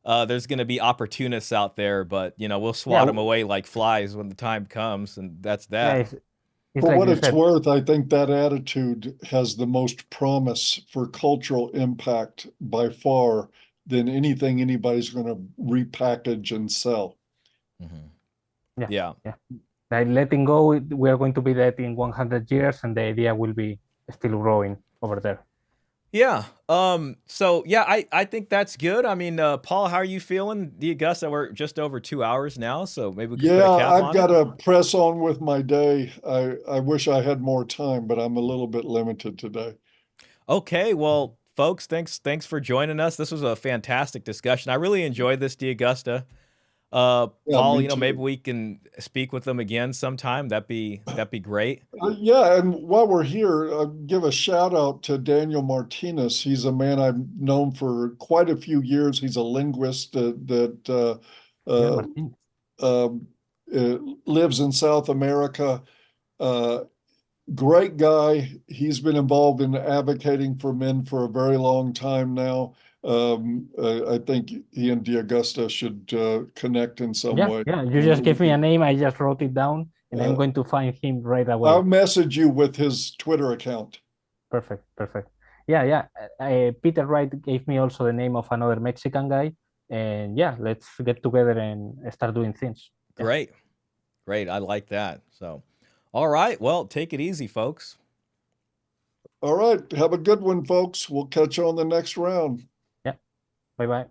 Speaker 1: There's going to be opportunists out there, but you know, we'll
Speaker 3: yeah,
Speaker 1: swat them away like flies when the time comes, and that's
Speaker 3: yeah.
Speaker 1: that.
Speaker 3: It's
Speaker 2: For
Speaker 3: like
Speaker 2: what
Speaker 3: you
Speaker 2: it's
Speaker 3: said.
Speaker 2: worth, I think that attitude has the most promise for cultural impact by far than anything anybody's going to repackage and sell.
Speaker 1: Hmm.
Speaker 3: Yeah,
Speaker 1: Yeah.
Speaker 3: yeah. Like letting go, we are going to be dead in 100 years, and the idea will be still growing over there.
Speaker 1: Yeah. So yeah, I think that's good. I mean, Paul, how are you feeling? The Augusta, we're just over 2 hours now, so maybe we could put
Speaker 2: Yeah,
Speaker 1: a cap
Speaker 2: I've
Speaker 1: on
Speaker 2: got
Speaker 1: it.
Speaker 2: to press on with my day. I wish I had more time, but I'm a little bit limited today.
Speaker 1: Okay, well, folks, thanks for joining us. This was a fantastic discussion. I really enjoyed this, De Augusta.
Speaker 2: Yeah,
Speaker 1: Paul,
Speaker 2: me
Speaker 1: you know, maybe
Speaker 2: too.
Speaker 1: we can speak with them again sometime. That'd be great.
Speaker 2: Yeah, and while we're here, give a shout out to Daniel Martinez. He's a man I've known for quite a few years. He's a linguist
Speaker 3: Yeah,
Speaker 2: uh,
Speaker 3: Martin.
Speaker 2: um, lives in South America. Uh, great guy. He's been involved in advocating for men for a very long time now. I think he and Augusta should connect in some
Speaker 3: Yeah,
Speaker 2: way.
Speaker 3: yeah. You just gave me a name. I just wrote it down, and I'm
Speaker 2: Uh,
Speaker 3: going to find him right away.
Speaker 2: I'll message you with his Twitter account.
Speaker 3: Perfect, perfect. Yeah, yeah. Peter Wright gave me also the name of another Mexican guy, and yeah, let's get together and start doing things. Yeah.
Speaker 1: Great. Great. I like that. So, all right. Well, take it easy, folks.
Speaker 2: All right. Have a good one, folks. We'll catch you on the next round.
Speaker 3: Yeah. Bye bye.